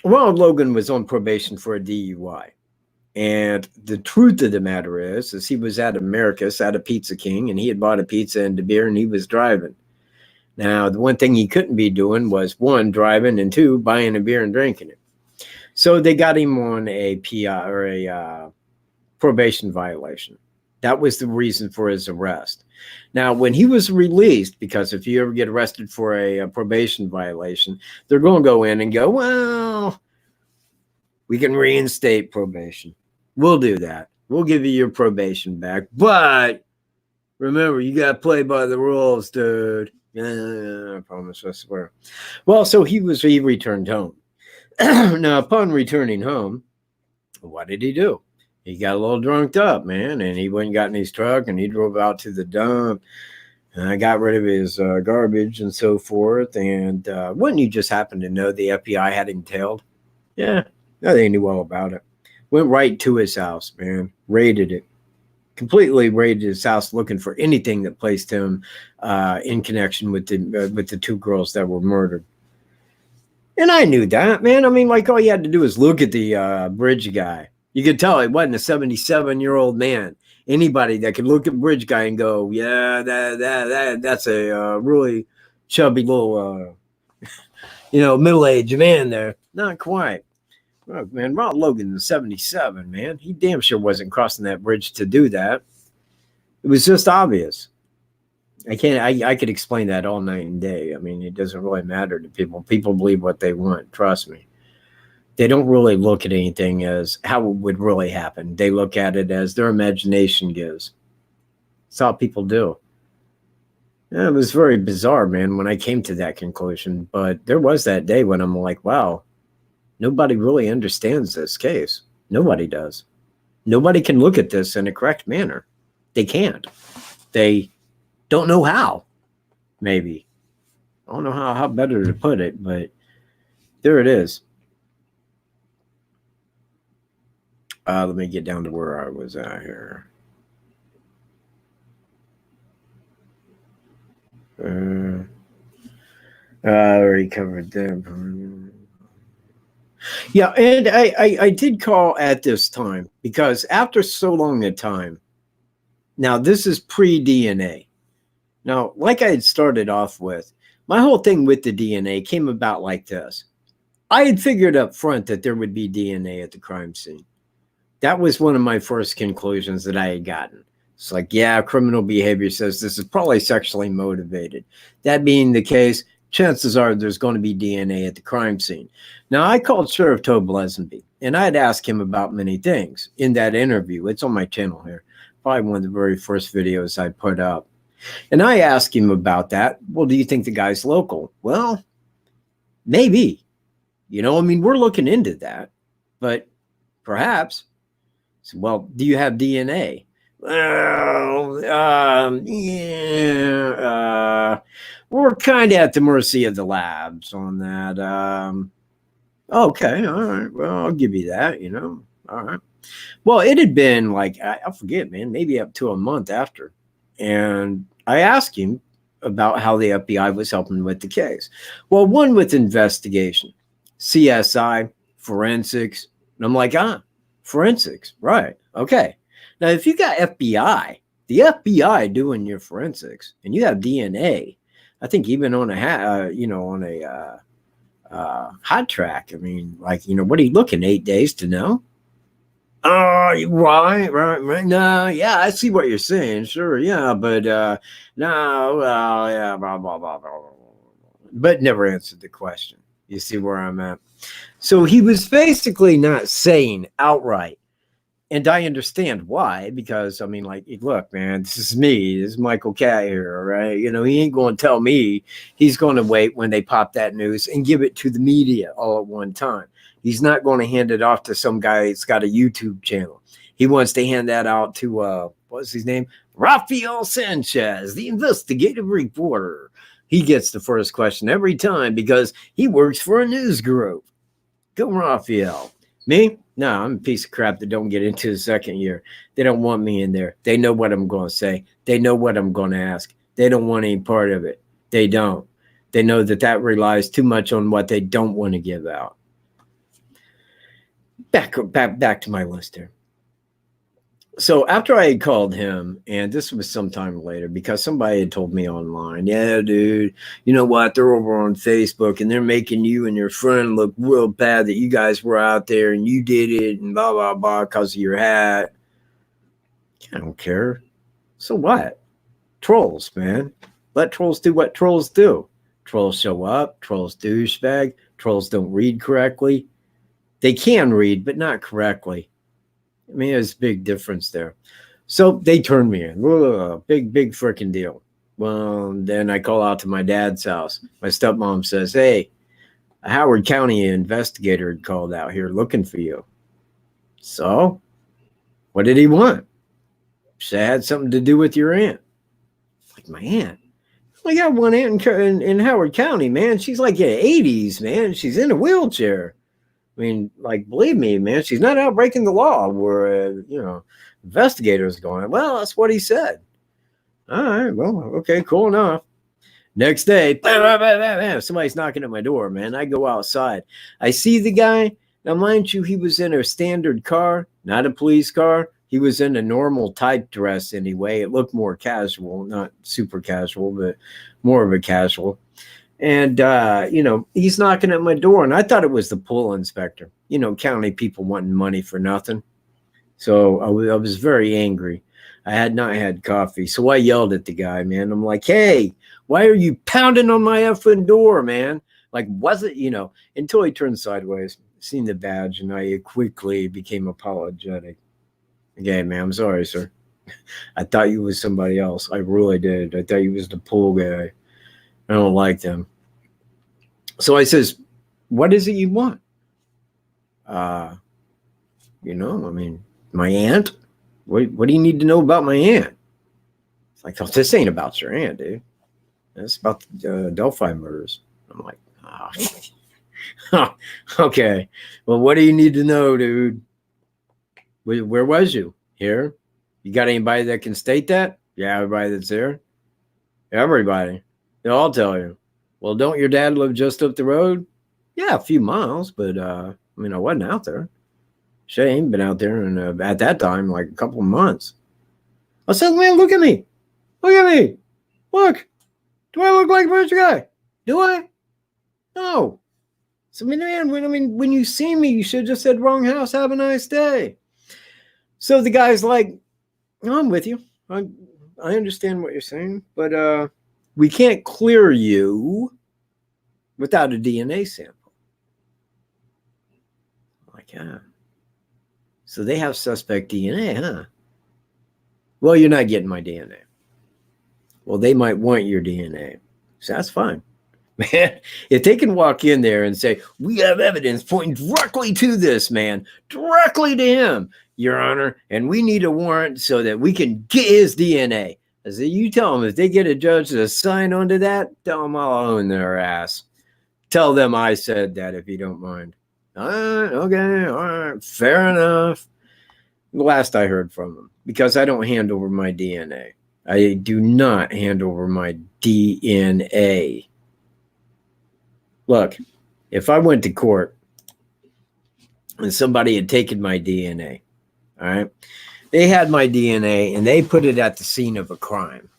Ronald Logan was on probation for a DUI. And the truth of the matter is he was at Americus at a Pizza King, and he had bought a pizza and a beer, and he was driving. Now, the one thing he couldn't be doing was, one, driving, and two, buying a beer and drinking it. So they got him on a PI or a probation violation. That was the reason for his arrest. Now, when he was released, because if you ever get arrested for a probation violation, they're going to go in and go, well, we can reinstate probation. We'll do that. We'll give you your probation back. But remember, you got to play by the rules, dude. I promise, I swear. Well, so he returned home. Now, upon returning home, what did he do? He got a little drunked up, man, and he went and got in his truck, and he drove out to the dump, and I got rid of his garbage and so forth. And wouldn't you just happen to know the FBI had him tailed? Yeah, they knew all about it. Went right to his house, man, raided it. Completely raided his house looking for anything that placed him in connection with the two girls that were murdered. And I knew that, man. I mean, like, all you had to do was look at the bridge guy. You could tell he wasn't a 77-year-old man. Anybody that could look at bridge guy and go, yeah, that's a really chubby little, middle-aged man there. Not quite. Oh, man, Ron Logan is 77, man. He damn sure wasn't crossing that bridge to do that. It was just obvious. I could explain that all night and day. I mean, it doesn't really matter to people. People believe what they want. Trust me. They don't really look at anything as how it would really happen. They look at it as their imagination gives. That's all people do. Yeah, it was very bizarre, man, when I came to that conclusion. But there was that day when I'm like, wow, nobody really understands this case. Nobody does. Nobody can look at this in a correct manner. They can't. They don't know how, maybe. I don't know how better to put it, but there it is. Let me get down to where I was at here. I already covered that. Yeah, and I did call at this time because after so long a time, now this is pre-DNA. Now, like I had started off with, my whole thing with the DNA came about like this. I had figured up front that there would be DNA at the crime scene. That was one of my first conclusions that I had gotten. It's like, yeah, criminal behavior says this is probably sexually motivated. That being the case, chances are there's going to be DNA at the crime scene. Now, I called Sheriff Tobe Lesenby, and I had asked him about many things in that interview. It's on my channel here. Probably one of the very first videos I put up. And I asked him about that. Well, do you think the guy's local? Well, maybe. I mean, we're looking into that. But perhaps. So, well, do you have DNA? Well, yeah. We're kind of at the mercy of the labs on that. Okay, all right. Well, I'll give you that, All right. Well, it had been like, I forget, man, maybe up to a month after. And I asked him about how the FBI was helping with the case. Well, one with investigation, CSI, forensics. And I'm like, forensics, right. Okay. Now, if you got FBI, the FBI doing your forensics, and you have DNA, I think even on a hot track, I mean, like, what are you looking, 8 days to know? Right. No, yeah, I see what you're saying. Sure, yeah, but no, well, yeah, blah, blah, blah, blah, blah. But never answered the question. You see where I'm at? So he was basically not saying outright. And I understand why, because, I mean, like, look, man, this is me. This is Michael Cat here, right? He ain't going to tell me. He's going to wait when they pop that news and give it to the media all at one time. He's not going to hand it off to some guy that's got a YouTube channel. He wants to hand that out to, what's his name? Rafael Sanchez, the investigative reporter. He gets the first question every time because he works for a news group. Go, Rafael. Me? No, I'm a piece of crap that don't get into the second year. They don't want me in there. They know what I'm going to say. They know what I'm going to ask. They don't want any part of it. They don't. They know that relies too much on what they don't want to give out. Back to my list here. So after I had called him, and this was sometime later because somebody had told me online, yeah, dude, you know what? They're over on Facebook and they're making you and your friend look real bad that you guys were out there and you did it and blah, blah, blah because of your hat. I don't care. So what? Trolls, man. Let trolls do what trolls do. Trolls show up. Trolls douchebag. Trolls don't read correctly. They can read, but not correctly. I mean, there's a big difference there. So they turned me in. Whoa, big freaking deal. Well, then I call out to my dad's house. My stepmom says, hey, a Howard County investigator had called out here looking for you. So what did he want? She had something to do with your aunt. Like, my aunt? I got one aunt in Howard County, man. She's like in the 80s, man. She's in a wheelchair. I mean, like, believe me, man, she's not out breaking the law where, investigators going, well, that's what he said. All right, well, okay, cool enough. Next day, blah, blah, blah, blah, blah, somebody's knocking at my door, man. I go outside. I see the guy. Now, mind you, he was in a standard car, not a police car. He was in a normal type dress anyway. It looked more casual, not super casual, but more of a casual. And, he's knocking at my door, and I thought it was the pool inspector, county people wanting money for nothing. So I was very angry. I had not had coffee. So I yelled at the guy, man. I'm like, hey, why are you pounding on my effing door, man? Like, was it, until he turned sideways, seen the badge, and I quickly became apologetic. Okay, man, I'm sorry, sir. I thought you was somebody else. I really did. I thought you was the pool guy. I don't like them. So I says, what is it you want? I mean, my aunt? What do you need to know about my aunt? It's like, oh, this ain't about your aunt, dude. It's about the Delphi murders. I'm like, okay. Well, what do you need to know, dude? Where was you? Here? You got anybody that can state that? Yeah, everybody that's there. Everybody. They'll all tell you. Well, don't your dad live just up the road? Yeah, a few miles, but I wasn't out there. She ain't been out there in at that time like a couple of months. I said, man, look at me. Look at me. Look. Do I look like a rich guy? Do I? No. So, man, when you see me, you should have just said, wrong house, have a nice day. So the guy's like, no, I'm with you. I understand what you're saying, but we can't clear you without a DNA sample. Like, yeah. So they have suspect DNA, huh? Well, you're not getting my DNA. Well, they might want your DNA. So that's fine. Man, if they can walk in there and say, we have evidence pointing directly to this man, directly to him, Your Honor, and we need a warrant so that we can get his DNA. I said, you tell them if they get a judge to sign onto that, tell them I'll own their ass. Tell them I said that if you don't mind. All right, okay, all right, fair enough. Last I heard from them, because I don't hand over my DNA. I do not hand over my DNA. Look, if I went to court and somebody had taken my DNA, all right, they had my DNA and they put it at the scene of a crime.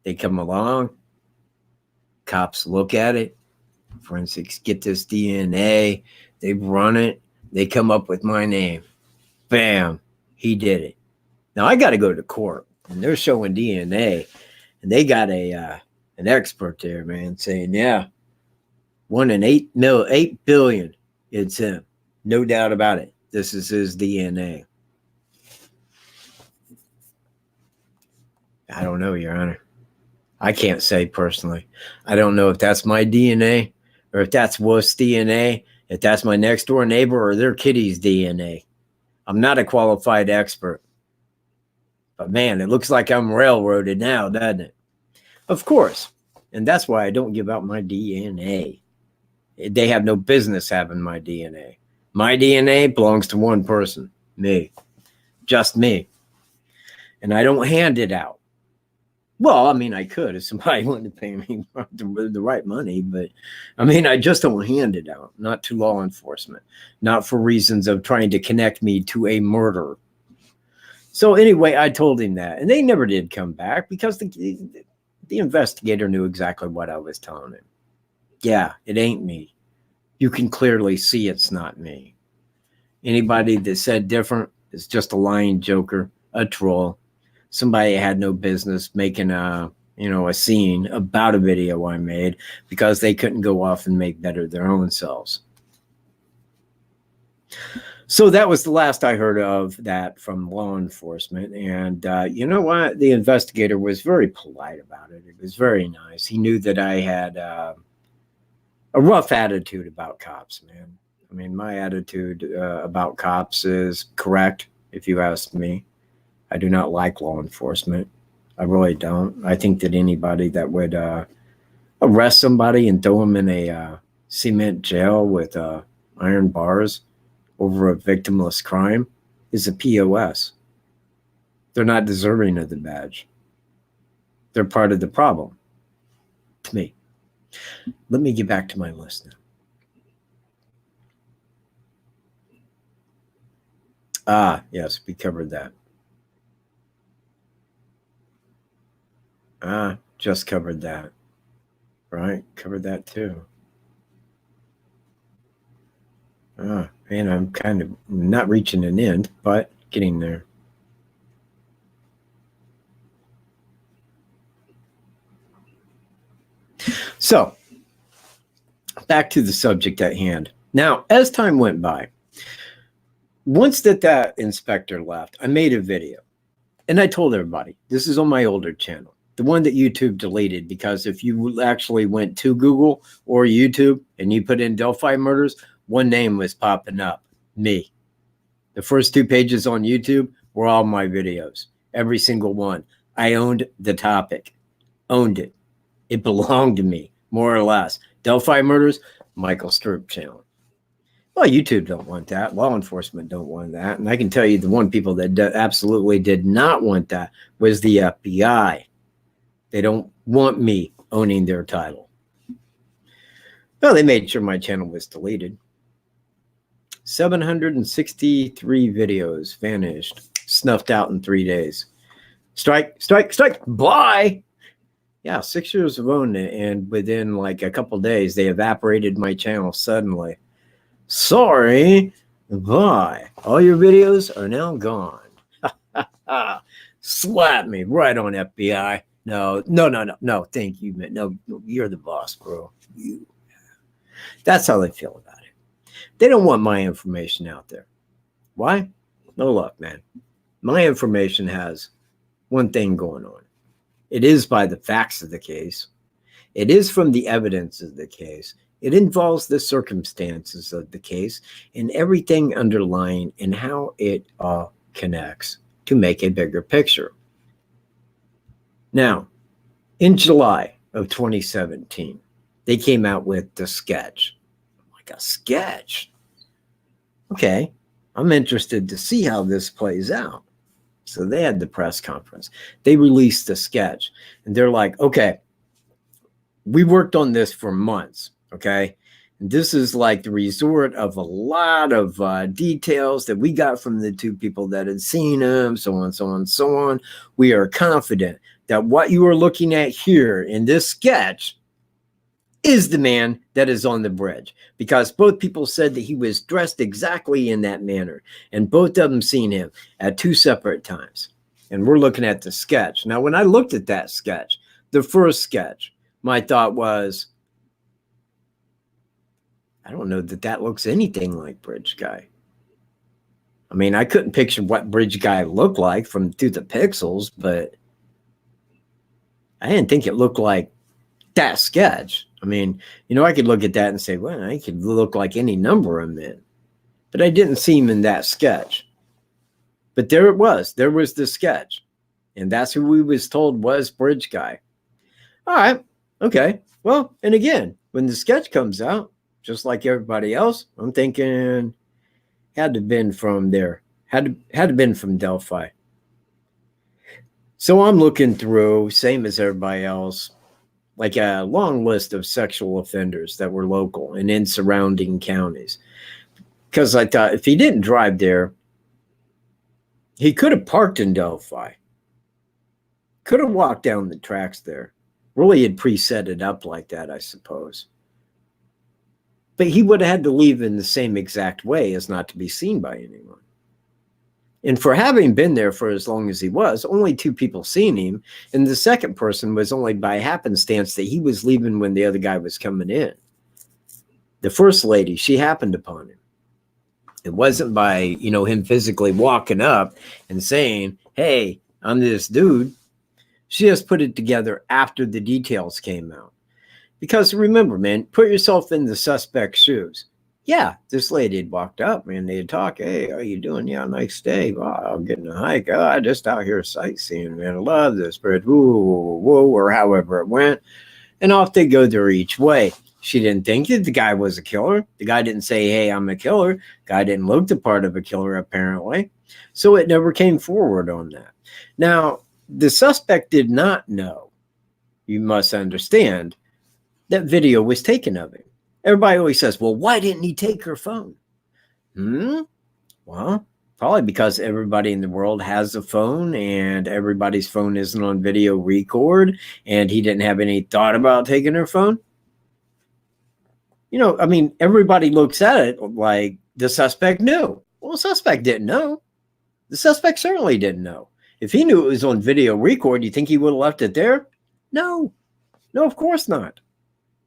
They come along, cops look at it, forensics get this DNA, they run it, they come up with my name. Bam, he did it. Now I got to go to court and they're showing DNA and they got an expert there, man, saying, yeah, 1 in 8 billion, it's him. No doubt about it. This is his DNA. I don't know, Your Honor. I can't say personally. I don't know if that's my DNA or if that's Wolf's DNA, if that's my next door neighbor, or their kitty's DNA. I'm not a qualified expert. But man, it looks like I'm railroaded now, doesn't it? Of course. And that's why I don't give out my DNA. They have no business having my DNA. My DNA belongs to one person, me. Just me. And I don't hand it out. Well, I mean, I could if somebody wanted to pay me the right money, but I mean, I just don't hand it out, not to law enforcement, not for reasons of trying to connect me to a murder. So anyway, I told him that, and they never did come back because the investigator knew exactly what I was telling him. Yeah, it ain't me. You can clearly see it's not me. Anybody that said different is just a lying joker, a troll. Somebody had no business making a scene about a video I made because they couldn't go off and make better their own selves. So that was the last I heard of that from law enforcement. And you know what? The investigator was very polite about it. It was very nice. He knew that I had a rough attitude about cops, man. I mean, my attitude about cops is correct, if you ask me. I do not like law enforcement. I really don't. I think that anybody that would arrest somebody and throw them in a cement jail with iron bars over a victimless crime is a POS. They're not deserving of the badge. They're part of the problem, to me. Let me get back to my list now. Ah, yes, we covered that. Just covered that. Right? Covered that too. Man, I'm kind of not reaching an end, but getting there. So, back to the subject at hand. Now, as time went by, once that inspector left, I made a video. And I told everybody, this is on my older channel, the one that YouTube deleted, because if you actually went to Google or YouTube and you put in Delphi murders, one name was popping up, me. The first 2 pages on YouTube were all my videos, every single one. I owned the topic, owned it. It belonged to me, more or less. Delphi murders, Michael Stroop channel. Well, YouTube don't want that. Law enforcement don't want that. And I can tell you the one people that absolutely did not want that was the FBI. They don't want me owning their title. Well, they made sure my channel was deleted. 763 videos vanished, snuffed out in 3 days. Strike, strike, strike, bye. Yeah, 6 years of owning it, and within like a couple days, they evaporated my channel suddenly. Sorry, bye. All your videos are now gone. Slap me right on FBI. No, thank you, man. No, you're the boss, bro. That's how they feel about it. They don't want my information out there. Why? No, look, man. My information has one thing going on. It is by the facts of the case. It is from the evidence of the case. It involves the circumstances of the case and everything underlying and how it all connects to make a bigger picture. Now, in July of 2017, they came out with the sketch. Like a sketch? Okay, I'm interested to see how this plays out. So they had the press conference. They released the sketch, and they're like, okay, we worked on this for months, okay? And this is like the resort of a lot of details that we got from the 2 people that had seen him, so on, so on, so on. We are confident that what you are looking at here in this sketch is the man that is on the bridge, because both people said that he was dressed exactly in that manner, and both of them seen him at 2 separate times. And we're looking at the sketch. Now, when I looked at that sketch, the first sketch, my thought was, I don't know that looks anything like Bridge Guy. I mean, I couldn't picture what Bridge Guy looked like through the pixels, but I didn't think it looked like that sketch. I mean, I could look at that and say, well, I could look like any number of men. But I didn't see him in that sketch. But there it was. There was the sketch. And that's who we was told was Bridge Guy. All right. Okay. Well, and again, when the sketch comes out, just like everybody else, I'm thinking had to have been from there. Had to have been from Delphi. So I'm looking through, same as everybody else, like a long list of sexual offenders that were local and in surrounding counties. Because I thought if he didn't drive there, he could have parked in Delphi. Could have walked down the tracks there. Really had preset it up like that, I suppose. But he would have had to leave in the same exact way as not to be seen by anyone. And for having been there for as long as he was, only 2 people seen him. And the second person was only by happenstance that he was leaving when the other guy was coming in. The first lady, she happened upon him. It wasn't by, him physically walking up and saying, hey, I'm this dude. She just put it together after the details came out. Because remember, man, put yourself in the suspect's shoes. Yeah, this lady had walked up, man. They'd talk. Hey, how you doing? Yeah, nice day. Wow, I'm getting a hike. Oh, I just out here sightseeing, man. I love this bridge. Woo, woo, woo, or however it went. And off they go their each way. She didn't think that the guy was a killer. The guy didn't say, hey, I'm a killer. The guy didn't look the part of a killer, apparently. So it never came forward on that. Now, the suspect did not know, you must understand, that video was taken of him. Everybody always says, well, why didn't he take her phone? Well, probably because everybody in the world has a phone and everybody's phone isn't on video record and he didn't have any thought about taking her phone. Everybody looks at it like the suspect knew. Well, the suspect didn't know. The suspect certainly didn't know. If he knew it was on video record, you think he would have left it there? No. No, of course not.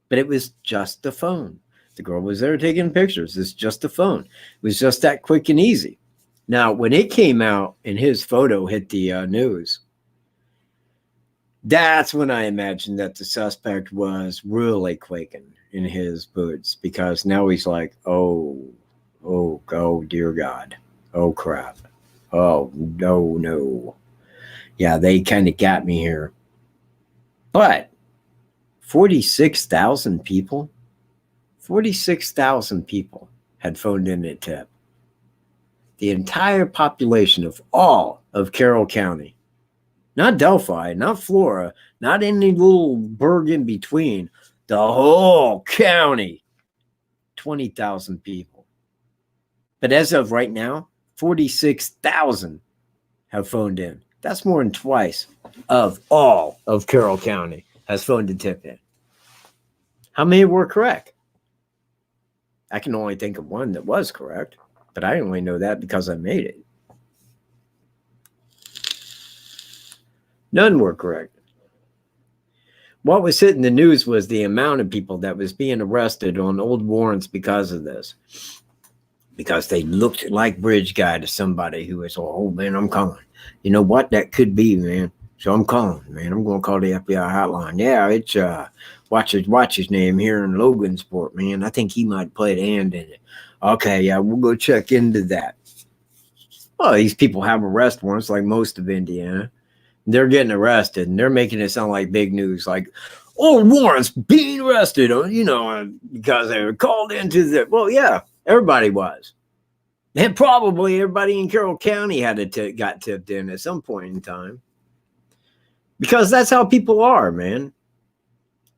But it was just a phone. The girl was there taking pictures. It's just a phone. It was just that quick and easy. Now, when it came out and his photo hit the news, that's when I imagined that the suspect was really quaking in his boots, because now he's like, oh, dear God. Oh, crap. Oh, no. Yeah, they kind of got me here. But 46,000 people had phoned in a tip. The entire population of all of Carroll County, not Delphi, not Flora, not any little burg in between, the whole county, 20,000 people. But as of right now, 46,000 have phoned in. That's more than twice of all of Carroll County has phoned a tip in. How many were correct? I can only think of one that was correct, but I only know that because I made it. None were correct. What was hitting the news was the amount of people that was being arrested on old warrants because of this. Because they looked like Bridge Guy to somebody who was, oh, man, I'm calling. You know what? That could be, man. So I'm calling, man. I'm going to call the FBI hotline. Yeah, it's watch his name here in Logansport, man. I think he might play a hand in it. Okay, yeah, we'll go check into that. Well, these people have arrest warrants like most of Indiana. They're getting arrested, and they're making it sound like big news, like, oh, warrants being arrested, because they were called into the, well, yeah, everybody was. And probably everybody in Carroll County got tipped in at some point in time. Because that's how people are, man.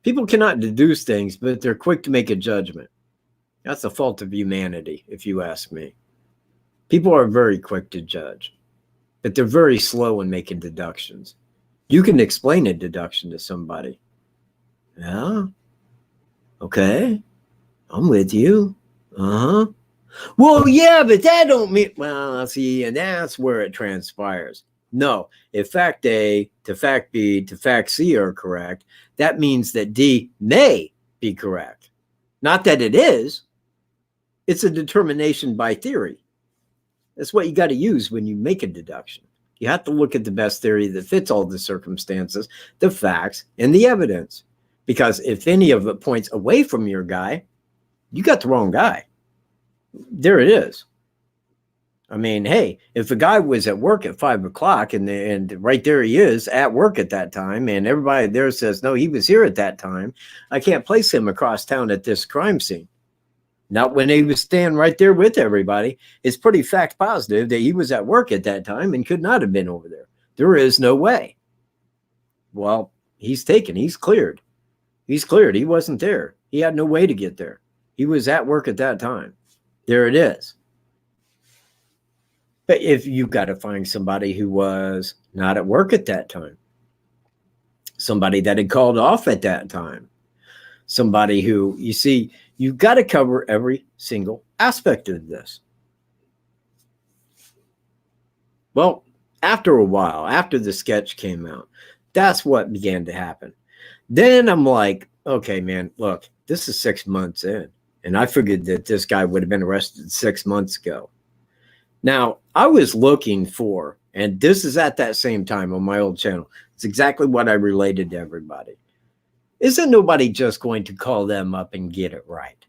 People cannot deduce things, but they're quick to make a judgment. That's a fault of humanity, if you ask me. People are very quick to judge, but they're very slow in making deductions. You can explain a deduction to somebody. Yeah. Okay. I'm with you. Uh-huh. Well, yeah, but that don't mean, well, see, and that's where it transpires. No, if fact A to fact B to fact C are correct, that means that D may be correct. Not that it is. It's a determination by theory. That's what you got to use when you make a deduction. You have to look at the best theory that fits all the circumstances, the facts, and the evidence. Because if any of it points away from your guy, you got the wrong guy. There it is. I mean, hey, if a guy was at work at 5 o'clock and right there he is at work at that time, and everybody there says, no, he was here at that time, I can't place him across town at this crime scene. Not when he was standing right there with everybody. It's pretty fact positive that he was at work at that time and could not have been over there. There is no way. Well, he's taken. He's cleared. He's cleared. He wasn't there. He had no way to get there. He was at work at that time. There it is. But if you've got to find somebody who was not at work at that time, somebody that had called off at that time, somebody who, you see, you've got to cover every single aspect of this. Well, after a while, after the sketch came out, that's what began to happen. Then I'm like, okay, man, look, this is 6 months in. And I figured that this guy would have been arrested 6 months ago. Now, I was looking for, and this is at that same time on my old channel, it's exactly what I related to everybody. Isn't nobody just going to call them up and get it right?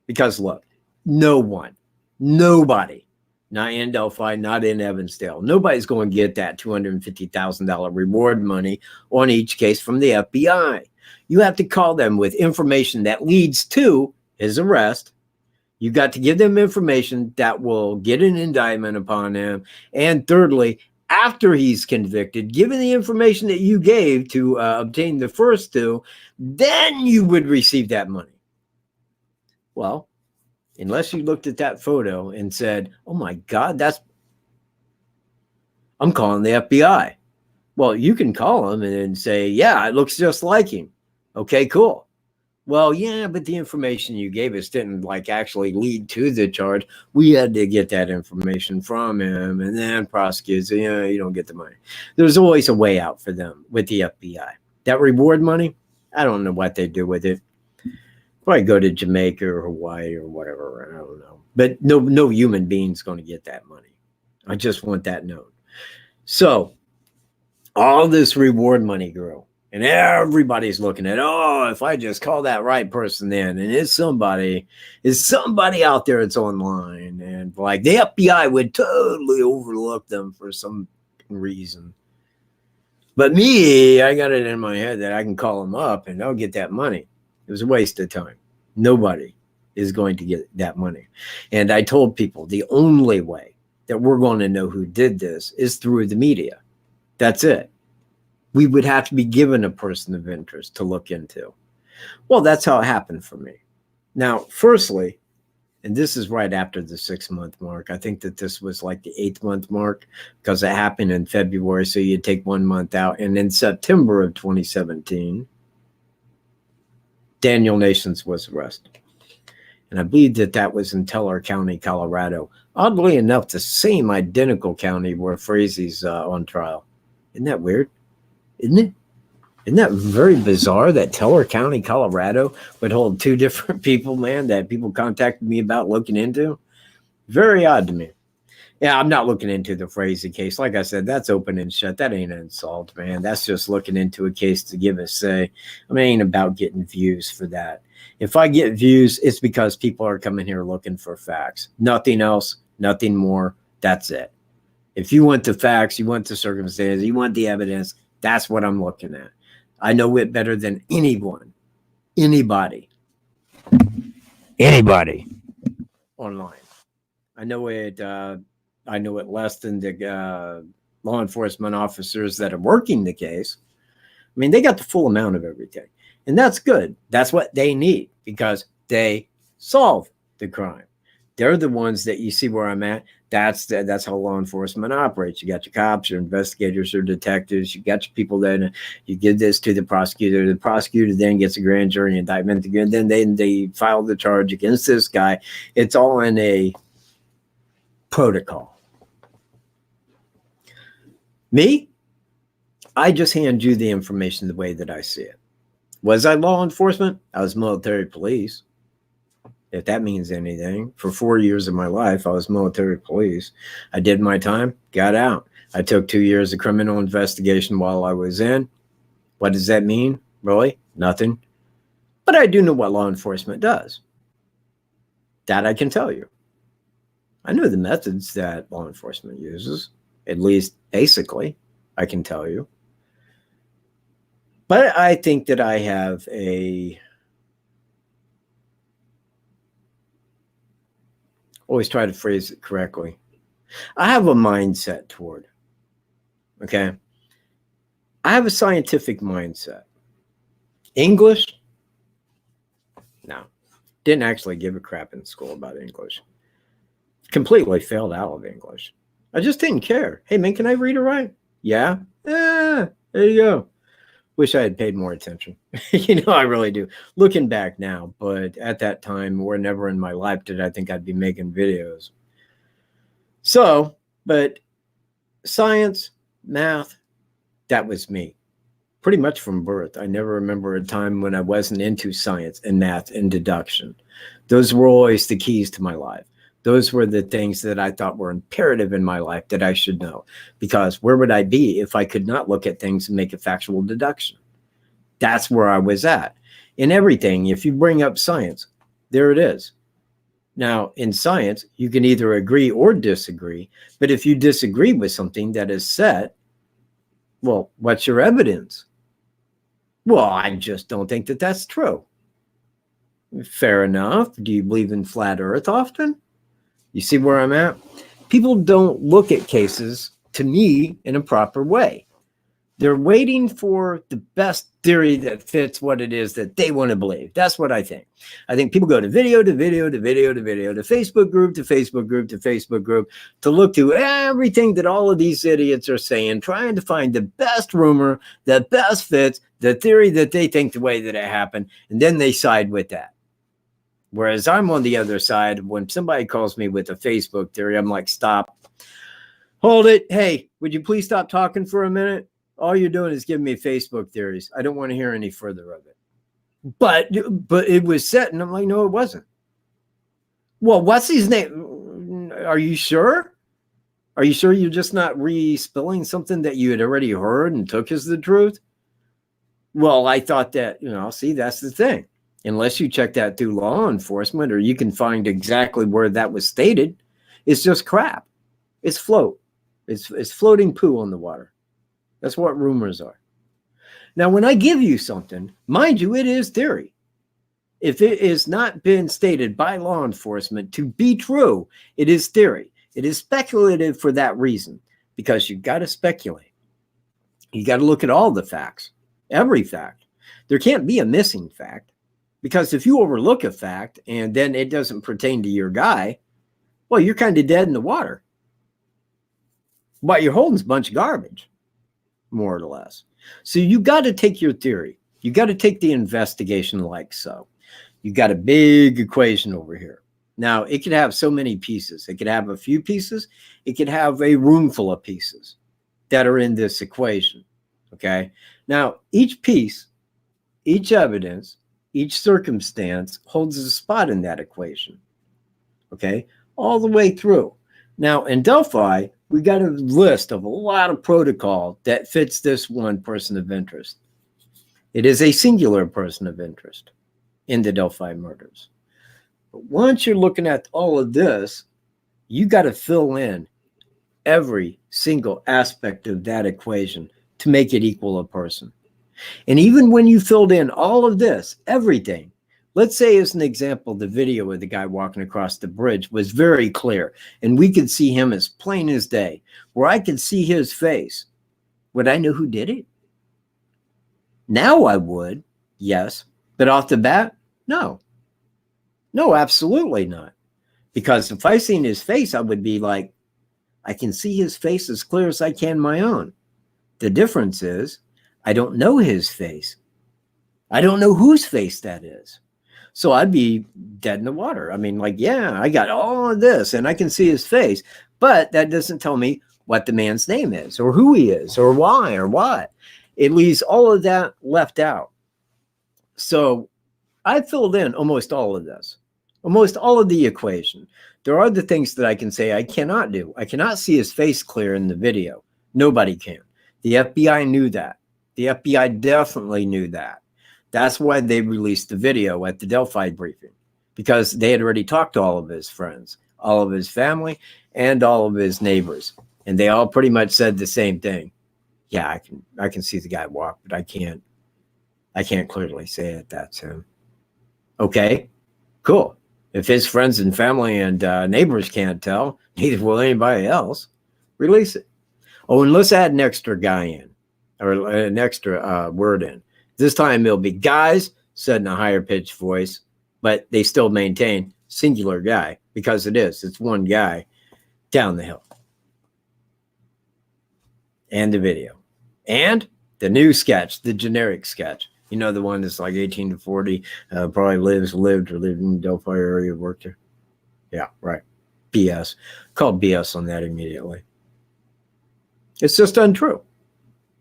Because look, no one, nobody, not in Delphi, not in Evansdale, nobody's going to get that $250,000 reward money on each case from the FBI. You have to call them with information that leads to his arrest. You got to give them information that will get an indictment upon him. And thirdly, after he's convicted, given the information that you gave to obtain the first two, then you would receive that money. Well, unless you looked at that photo and said, oh my God, I'm calling the FBI. Well, you can call him and say, yeah, it looks just like him. Okay, cool. Well, yeah, but the information you gave us didn't actually lead to the charge. We had to get that information from him and then prosecute. You don't get the money. There's always a way out for them with the FBI. That reward money, I don't know what they do with it. Probably go to Jamaica or Hawaii or whatever. I don't know. But no human being's going to get that money. I just want that known. So all this reward money grew. And everybody's looking at, oh, if I just call that right person in, and it's somebody out there that's online, and the FBI would totally overlook them for some reason. But me, I got it in my head that I can call them up and I'll get that money. It was a waste of time. Nobody is going to get that money. And I told people the only way that we're going to know who did this is through the media. That's it. We would have to be given a person of interest to look into. Well, that's how it happened for me. Now, firstly, and this is right after the 6 month mark. I think that this was like the 8th month mark because it happened in February. So you take 1 month out. And in September of 2017, Daniel Nations was arrested. And I believe that was in Teller County, Colorado. Oddly enough, the same identical county where Frazie's on trial. Isn't that weird? Isn't it? Isn't that very bizarre that Teller County, Colorado would hold two different people, man, that people contacted me about looking into? Very odd to me. Yeah, I'm not looking into the Frazee case. Like I said, that's open and shut. That ain't an insult, man. That's just looking into a case to give a say. I mean, it ain't about getting views for that. If I get views, it's because people are coming here looking for facts. Nothing else, nothing more. That's it. If you want the facts, you want the circumstances, you want the evidence, that's what I'm looking at. I know it better than anyone, anybody online. I know it less than the law enforcement officers that are working the case. I mean, they got the full amount of everything, and that's good. That's what they need because they solve the crime. They're the ones that you see where I'm at. That's how law enforcement operates. You got your cops, your investigators, your detectives. You got your people there. You give this to the prosecutor. The prosecutor then gets a grand jury indictment. And then they file the charge against this guy. It's all in a protocol. Me, I just hand you the information the way that I see it. Was I law enforcement? I was military police. If that means anything. For 4 years of my life, I was military police. I did my time, got out. I took 2 years of criminal investigation while I was in. What does that mean? Really? Nothing. But I do know what law enforcement does. That I can tell you. I know the methods that law enforcement uses, at least basically, I can tell you. But I think that I have always try to phrase it correctly. I have a mindset toward, okay? I have a scientific mindset. English? No. Didn't actually give a crap in school about English. Completely failed out of English. I just didn't care. Hey, man, can I read or write? Yeah? There you go. Wish I had paid more attention. I really do. Looking back now, but at that time, or never in my life did I think I'd be making videos. So, but science, math, that was me. Pretty much from birth. I never remember a time when I wasn't into science and math and deduction. Those were always the keys to my life. Those were the things that I thought were imperative in my life that I should know. Because where would I be if I could not look at things and make a factual deduction? That's where I was at. In everything, if you bring up science, there it is. Now, in science, you can either agree or disagree. But if you disagree with something that is set, well, what's your evidence? Well, I just don't think that that's true. Fair enough. Do you believe in flat earth often? You see where I'm at? People don't look at cases, to me, in a proper way. They're waiting for the best theory that fits what it is that they want to believe. That's what I think. I think people go to video, to video, to video, to video, to Facebook group, to Facebook group, to Facebook group, to look through everything that all of these idiots are saying, trying to find the best rumor that best fits the theory that they think the way that it happened, and then they side with that. Whereas I'm on the other side. When somebody calls me with a Facebook theory, I'm like, stop. Hold it. Hey, would you please stop talking for a minute? All you're doing is giving me Facebook theories. I don't want to hear any further of it. But it was set, and I'm like, no, it wasn't. Well, what's his name? Are you sure? Are you sure you're just not re-spilling something that you had already heard and took as the truth? Well, I thought that, see, that's the thing. Unless you check that through law enforcement or you can find exactly where that was stated, it's just crap. It's float. It's floating poo on the water. That's what rumors are. Now, when I give you something, mind you, it is theory. If it has not been stated by law enforcement to be true, it is theory. It is speculative for that reason, because you got to speculate. You got to look at all the facts, every fact. There can't be a missing fact, because if you overlook a fact and then it doesn't pertain to your guy, well, you're kind of dead in the water. What you're holding is a bunch of garbage, more or less. So you got to take your theory. You got to take the investigation like so. You got a big equation over here. Now, it could have so many pieces. It could have a few pieces. It could have a room full of pieces that are in this equation. Okay. Now, each piece, each evidence, each circumstance holds a spot in that equation. Okay. All the way through. Now, in Delphi, we got a list of a lot of protocol that fits this one person of interest. It is a singular person of interest in the Delphi murders. But once you're looking at all of this, you got to fill in every single aspect of that equation to make it equal a person. And even when you filled in all of this, everything, let's say as an example, the video of the guy walking across the bridge was very clear and we could see him as plain as day, where I could see his face. Would I know who did it? Now I would, yes. But off the bat, no. No, absolutely not. Because if I seen his face, I would be like, I can see his face as clear as I can my own. The difference is, I don't know his face. I don't know whose face that is. So I'd be dead in the water. I mean, like, yeah, I got all of this and I can see his face, but that doesn't tell me what the man's name is or who he is or why or what. It leaves all of that left out. So I filled in almost all of this, almost all of the equation. There are the things that I can say I cannot do. I cannot see his face clear in the video. Nobody can. The FBI knew that. The FBI definitely knew that. That's why they released the video at the Delphi briefing, because they had already talked to all of his friends, all of his family, and all of his neighbors. And they all pretty much said the same thing. Yeah, I can see the guy walk, but I can't clearly say it. That's him. Okay, cool. If his friends and family and neighbors can't tell, neither will anybody else. Release it. Oh, and let's add an extra guy in, or an extra word in. This time it'll be guys, said in a higher pitched voice, but they still maintain singular guy, because it's one guy down the hill. And the video. And the new sketch, the generic sketch. You know, the one that's like 18 to 40, probably lived in the Delphi area, worked there. Yeah, right. BS. Called BS on that immediately. It's just untrue.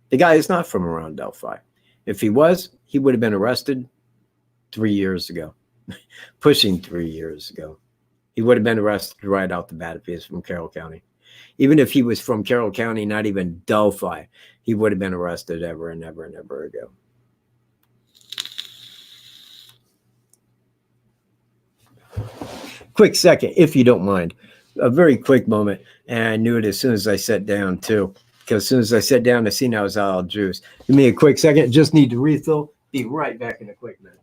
The guy is not from around Delphi. If he was, he would have been arrested 3 years ago. Pushing 3 years ago. He would have been arrested right out the bat if he was from Carroll County. Even if he was from Carroll County, not even Delphi, he would have been arrested ever and ever and ever ago. Quick second, if you don't mind. A very quick moment. And I knew it as soon as I sat down, too. Because as soon as I sat down, I seen I was out of juice. Give me a quick second. Just need to refill. Be right back in a quick minute.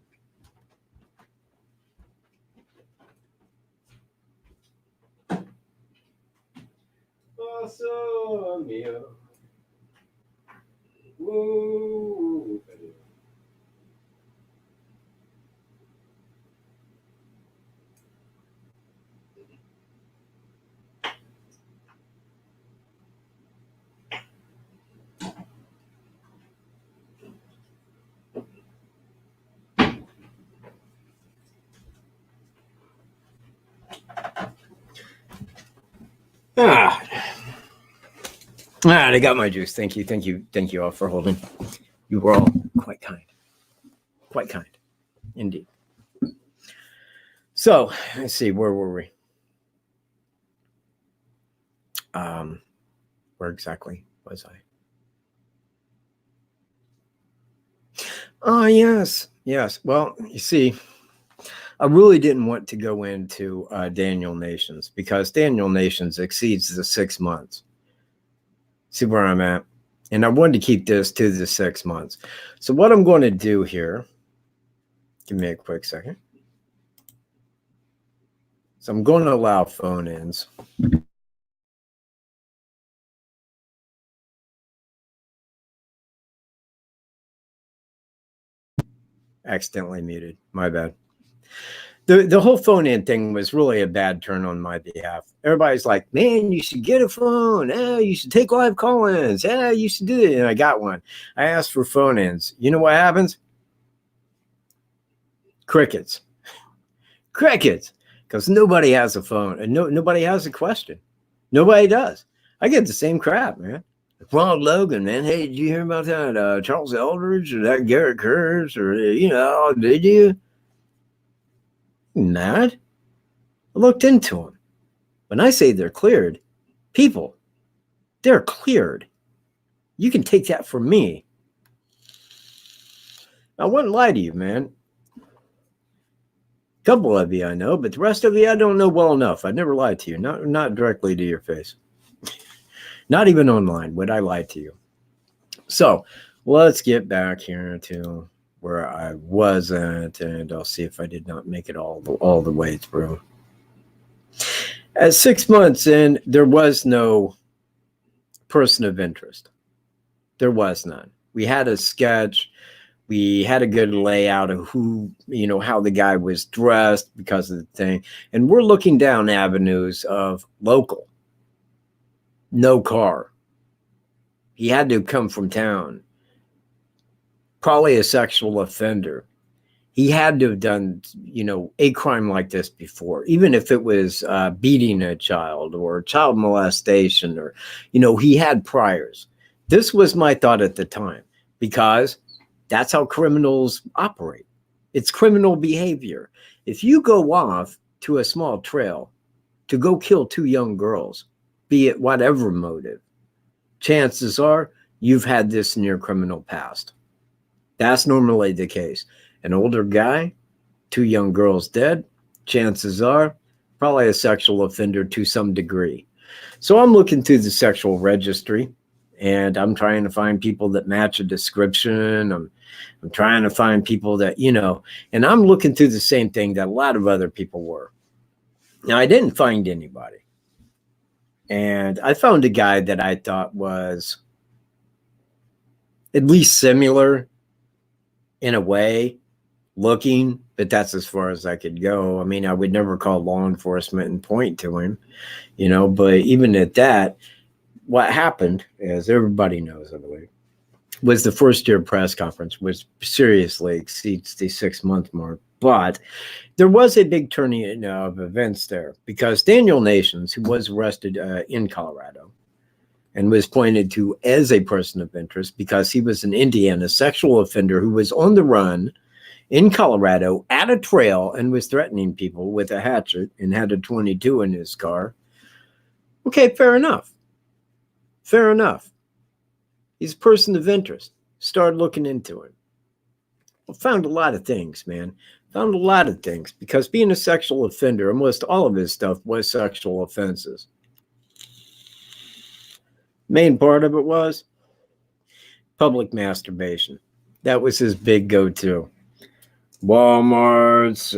Awesome. Yeah. Whoa. They got my juice. Thank you all for holding. You were all quite kind, indeed. So let's see, where were we? Where exactly was I? Oh, yes. Well, you see, I really didn't want to go into Daniel Nations, because Daniel Nations exceeds the 6 months. See where I'm at? And I wanted to keep this to the 6 months. So what I'm going to do here, give me a quick second. So I'm going to allow phone-ins. Accidentally muted. My bad. The whole phone-in thing was really a bad turn on my behalf. Everybody's like, man, you should get a phone. Yeah, you should take live call-ins. Yeah, you should do it. And I got one. I asked for phone-ins. You know what happens? Crickets. Because nobody has a phone. And nobody has a question. Nobody does. I get the same crap, man. Ronald Logan, man. Hey, did you hear about that Charles Eldridge or that Garrett Kurtz? Or, did you? Mad? I looked into them. When I say they're cleared, people, they're cleared. You can take that from me. I wouldn't lie to you, man. A couple of you I know, but the rest of you I don't know well enough. I'd never lied to you, not directly to your face. Not even online would I lie to you. So let's get back here to where I wasn't, and I'll see if I did not make it all the way through. At 6 months in, there was no person of interest. There was none. We had a sketch. We had a good layout of who, how the guy was dressed because of the thing. And we're looking down avenues of local. No car. He had to come from town. Probably a sexual offender. He had to have done, a crime like this before, even if it was beating a child or child molestation or, he had priors. This was my thought at the time, because that's how criminals operate. It's criminal behavior. If you go off to a small trail to go kill 2 young girls, be it whatever motive, chances are you've had this in your criminal past. That's normally the case. An older guy, 2 young girls dead, chances are probably a sexual offender to some degree. So I'm looking through the sexual registry and I'm trying to find people that match a description. I'm trying to find people that, and I'm looking through the same thing that a lot of other people were. Now, I didn't find anybody. And I found a guy that I thought was at least similar in a way looking, but that's as far as I could go. I mean, I would never call law enforcement and point to him, but even at that, what happened, as everybody knows, I believe, was the first year press conference, which seriously exceeds the 6-month mark. But there was a big turning of events there because Daniel Nations, who was arrested in Colorado and was pointed to as a person of interest because he was an Indiana sexual offender who was on the run in Colorado at a trail and was threatening people with a hatchet and had a .22 in his car. Okay, fair enough. Fair enough. He's a person of interest. Started looking into him. Well, found a lot of things, man. Found a lot of things because being a sexual offender, almost all of his stuff was sexual offenses. Main part of it was public masturbation. That was his big go-to. Walmarts,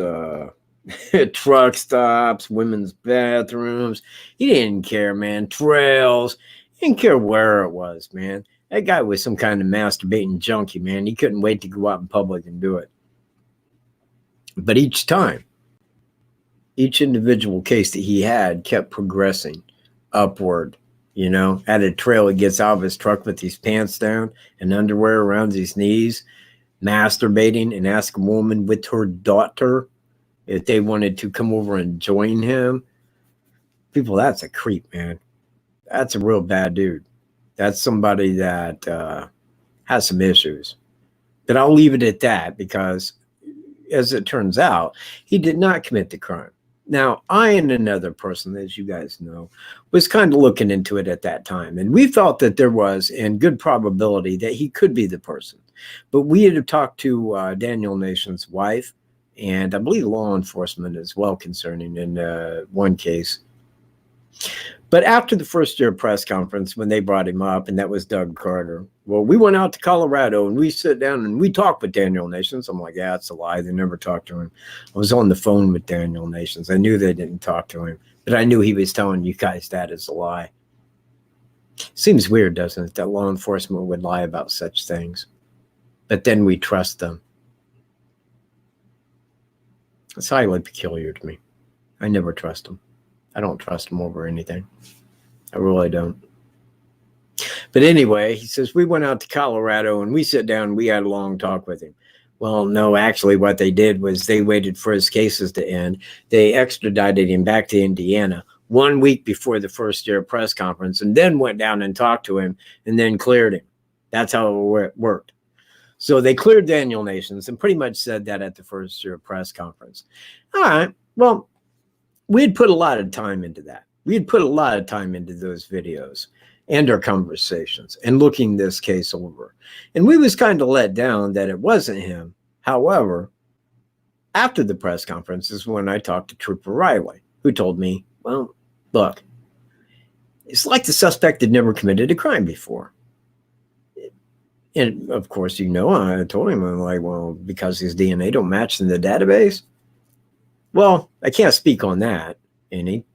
truck stops, women's bathrooms. He didn't care, man. Trails. He didn't care where it was, man. That guy was some kind of masturbating junkie, man. He couldn't wait to go out in public and do it. But each time, each individual case that he had kept progressing upward. At a trail, he gets out of his truck with his pants down and underwear around his knees, masturbating, and ask a woman with her daughter if they wanted to come over and join him. People, that's a creep, man. That's a real bad dude. That's somebody that has some issues. But I'll leave it at that because, as it turns out, he did not commit the crime. Now, I and another person, as you guys know, was kind of looking into it at that time. And we felt that there was, in good probability, that he could be the person. But we had talked to Daniel Nation's wife, and I believe law enforcement as well concerning in one case. But after the first year press conference, when they brought him up, and that was Doug Carter, well, we went out to Colorado and we sit down and we talked with Daniel Nations. I'm like, yeah, it's a lie. They never talked to him. I was on the phone with Daniel Nations. I knew they didn't talk to him, but I knew he was telling you guys that is a lie. Seems weird, doesn't it, that law enforcement would lie about such things, but then we trust them. It's highly peculiar to me. I never trust them. I don't trust him over anything. I really don't. But anyway, he says, we went out to Colorado and we sat down and we had a long talk with him. Well, no, actually what they did was they waited for his cases to end. They extradited him back to Indiana 1 week before the first year press conference and then went down and talked to him and then cleared him. That's how it worked. So they cleared Daniel Nations and pretty much said that at the first year press conference. All right, well, we had put a lot of time into that. We had put a lot of time into those videos and our conversations and looking this case over. And we was kind of let down that it wasn't him. However, after the press conference is when I talked to Trooper Riley, who told me, well, look, it's like the suspect had never committed a crime before. And of course, I told him, I'm like, well, because his DNA don't match in the database. Well, I can't speak on that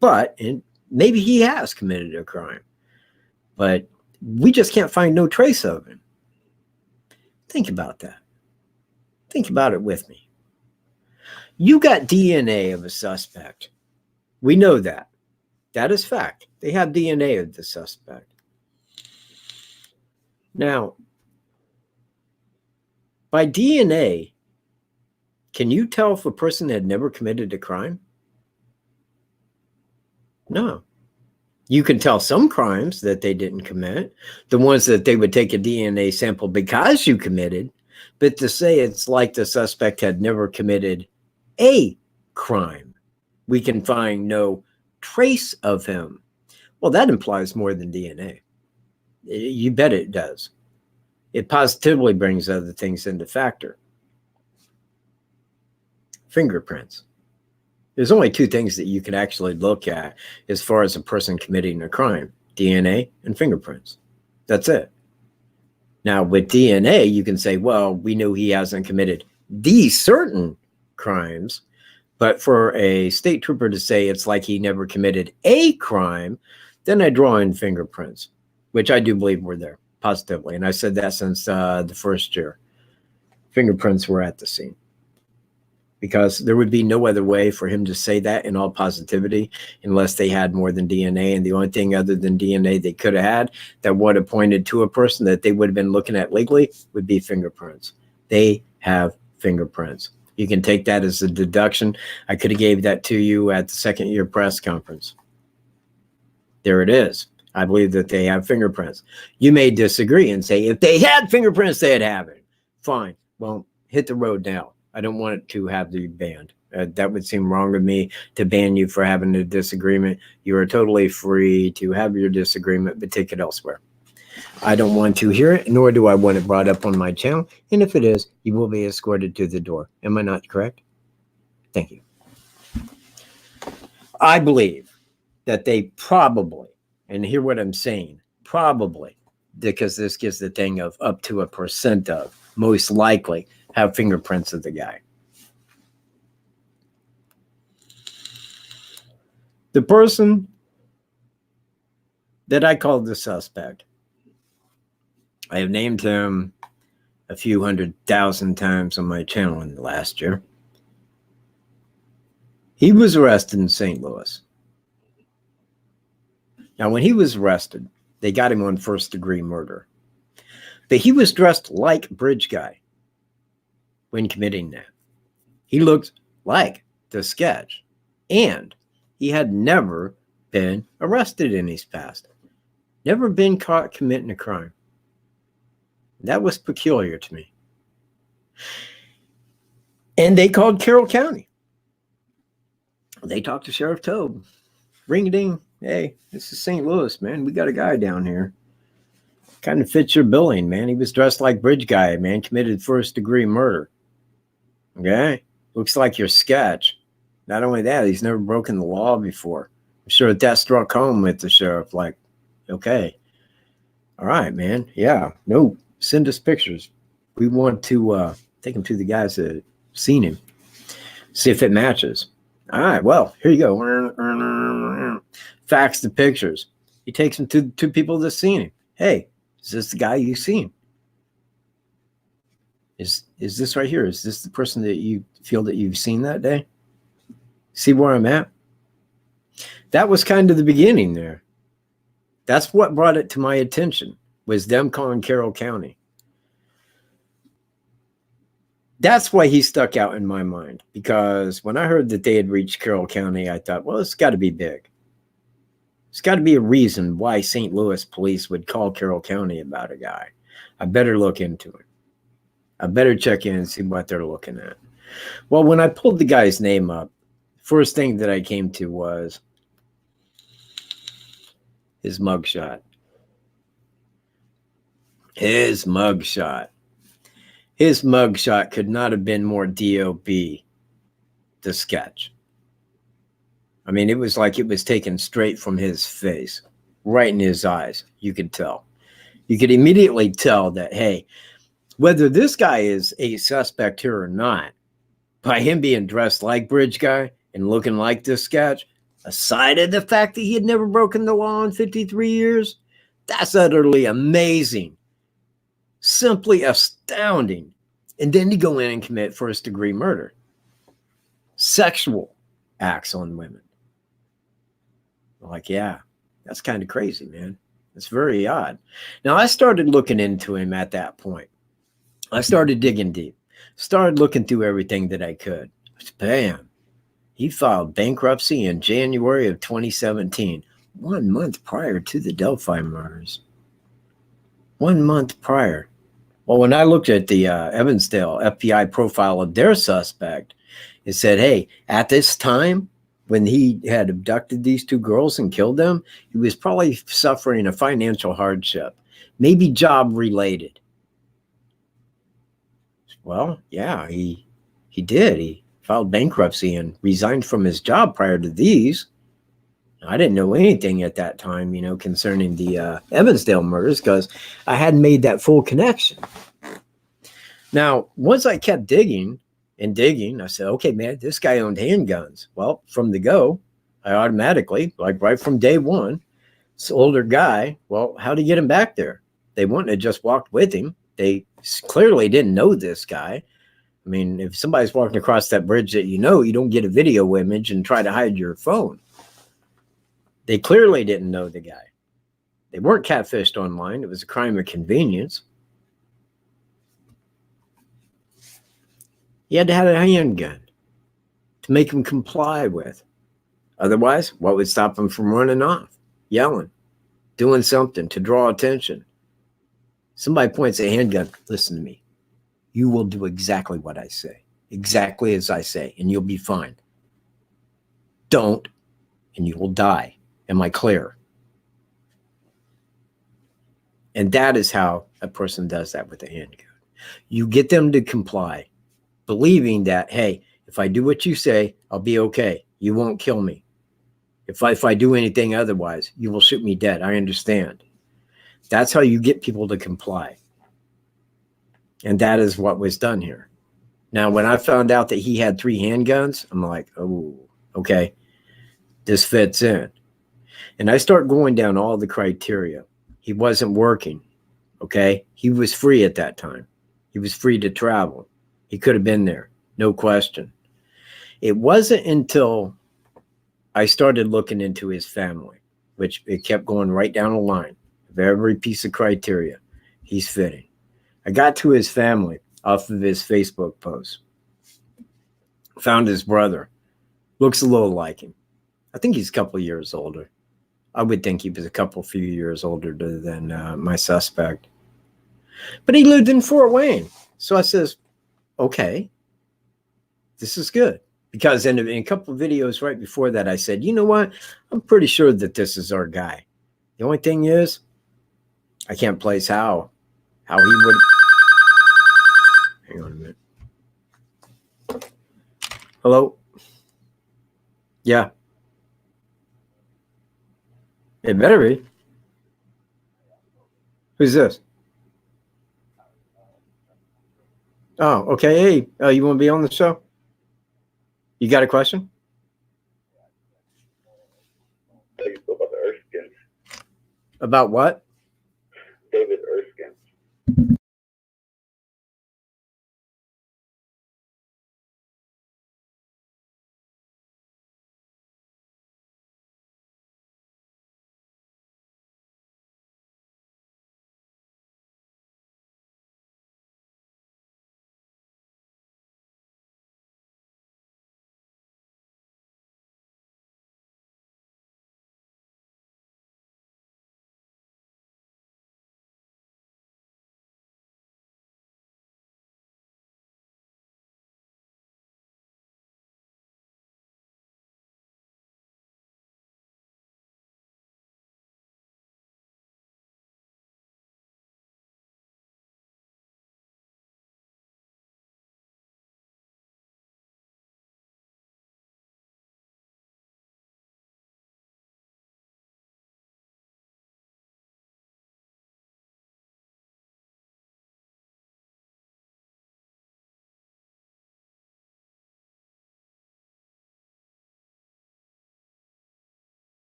but maybe he has committed a crime, but we just can't find no trace of him. Think about that. Think about it with me. You got DNA of a suspect. We know that. That is fact. They have DNA of the suspect. Now, by DNA, can you tell if a person had never committed a crime? No. You can tell some crimes that they didn't commit, the ones that they would take a DNA sample because you committed, but to say it's like the suspect had never committed a crime, we can find no trace of him. Well, that implies more than DNA. You bet it does. it positively brings other things into factor. Fingerprints. There's only two things that you can actually look at as far as a person committing a crime: DNA and fingerprints. That's it. Now, with DNA, you can say, well, we know he hasn't committed these certain crimes, but for a state trooper to say it's like he never committed a crime, then I draw in fingerprints, which I do believe were there positively. And I said that since the first year. Fingerprints were at the scene, because there would be no other way for him to say that in all positivity unless they had more than DNA. And the only thing other than DNA they could have had that would have pointed to a person that they would have been looking at legally would be fingerprints. They have fingerprints. You can take that as a deduction. I could have gave that to you at the second year press conference. There it is. I believe that they have fingerprints. You may disagree and say, if they had fingerprints, they'd have it. Fine. Well, hit the road now. I don't want it to have the banned. That would seem wrong to me, to ban you for having a disagreement. You are totally free to have your disagreement, but take it elsewhere. I don't want to hear it, nor do I want it brought up on my channel. And if it is, you will be escorted to the door. Am I not correct? Thank you. I believe that they probably, and hear what I'm saying, probably, because this gives the thing of up to a percent of, most likely, have fingerprints of the guy. The person that I called the suspect, I have named him a few 100,000 times on my channel in the last year. He was arrested in St. Louis. Now, when he was arrested, they got him on first-degree murder. But he was dressed like Bridge Guy when committing that. He looked like the sketch. And he had never been arrested in his past. Never been caught committing a crime. That was peculiar to me. And they called Carroll County. They talked to Sheriff Tobe. Ring-a-ding. Hey, this is St. Louis, man. We got a guy down here. Kind of fits your billing, man. He was dressed like Bridge Guy, man. Committed first-degree murder. Okay? Looks like your sketch. Not only that, he's never broken the law before. I'm sure that struck home with the sheriff. Like, okay. All right, man. Yeah. No. Send us pictures. We want to take him to the guys that have seen him. See if it matches. All right. Well, here you go. Fax the pictures. He takes them to two people that seen him. Hey, is this the guy you've seen? Is this right here? Is this the person that you feel that you've seen that day? See where I'm at? That was kind of the beginning there. That's what brought it to my attention, was them calling Carroll County. That's why he stuck out in my mind, because when I heard that they had reached Carroll County, I thought, well, it's got to be big. There's got to be a reason why St. Louis police would call Carroll County about a guy. I better look into it. I better check in and see what they're looking at. Well, when I pulled the guy's name up, first thing that I came to was his mugshot. His mugshot. His mugshot could not have been more D.O.B. the sketch. I mean, it was like it was taken straight from his face, right in his eyes. You could tell. You could immediately tell that, hey, whether this guy is a suspect here or not, by him being dressed like Bridge Guy and looking like this sketch, aside of the fact that he had never broken the law in 53 years, that's utterly amazing. Simply astounding. And then to go in and commit first-degree murder. Sexual acts on women. Like, yeah, that's kind of crazy, man. It's very odd. Now, I started looking into him at that point. I started digging deep. Started looking through everything that I could. Bam. He filed bankruptcy in January of 2017, 1 month prior to the Delphi murders. 1 month prior. Well, when I looked at the Evansdale FBI profile of their suspect, it said, hey, at this time, when he had abducted these two girls and killed them, he was probably suffering a financial hardship, maybe job related. Well, yeah, he did. He filed bankruptcy and resigned from his job prior to these. I didn't know anything at that time, concerning the Evansdale murders because I hadn't made that full connection. Now, once I kept digging and digging, I said, okay, man, this guy owned handguns. Well, from the go, I automatically, like right from day one, this older guy, well, how'd he get him back there? They wouldn't have just walked with him. They clearly didn't know this guy. I mean, if somebody's walking across that bridge that you don't get a video image and try to hide your phone. They clearly didn't know the guy. They weren't catfished online. It was a crime of convenience. He had to have a handgun to make him comply with. Otherwise, what would stop him from running off, yelling, doing something to draw attention? Somebody points a handgun. Listen to me. You will do exactly what I say, exactly as I say, and you'll be fine. Don't, and you will die. Am I clear? And that is how a person does that with a handgun. You get them to comply, believing that, hey, if I do what you say, I'll be okay. You won't kill me. If I do anything otherwise, you will shoot me dead. I understand. That's how you get people to comply. And that is what was done here. Now, when I found out that he had 3 handguns, I'm like, oh, okay, this fits in. And I start going down all the criteria. He wasn't working, okay? He was free at that time. He was free to travel. He could have been there, no question. It wasn't until I started looking into his family, which it kept going right down the line of every piece of criteria he's fitting. I got to his family off of his Facebook post. Found his brother. Looks a little like him. I think he's a couple years older. I would think he was a few years older than my suspect. But he lived in Fort Wayne. So I says, okay, this is good. Because in a couple of videos right before that, I said, you know what? I'm pretty sure that this is our guy. The only thing is, I can't place how he would. Hang on a minute. Hello? Yeah. It better be. Who's this? Oh, okay. Hey, you want to be on the show? You got a question? About what? David Erskine.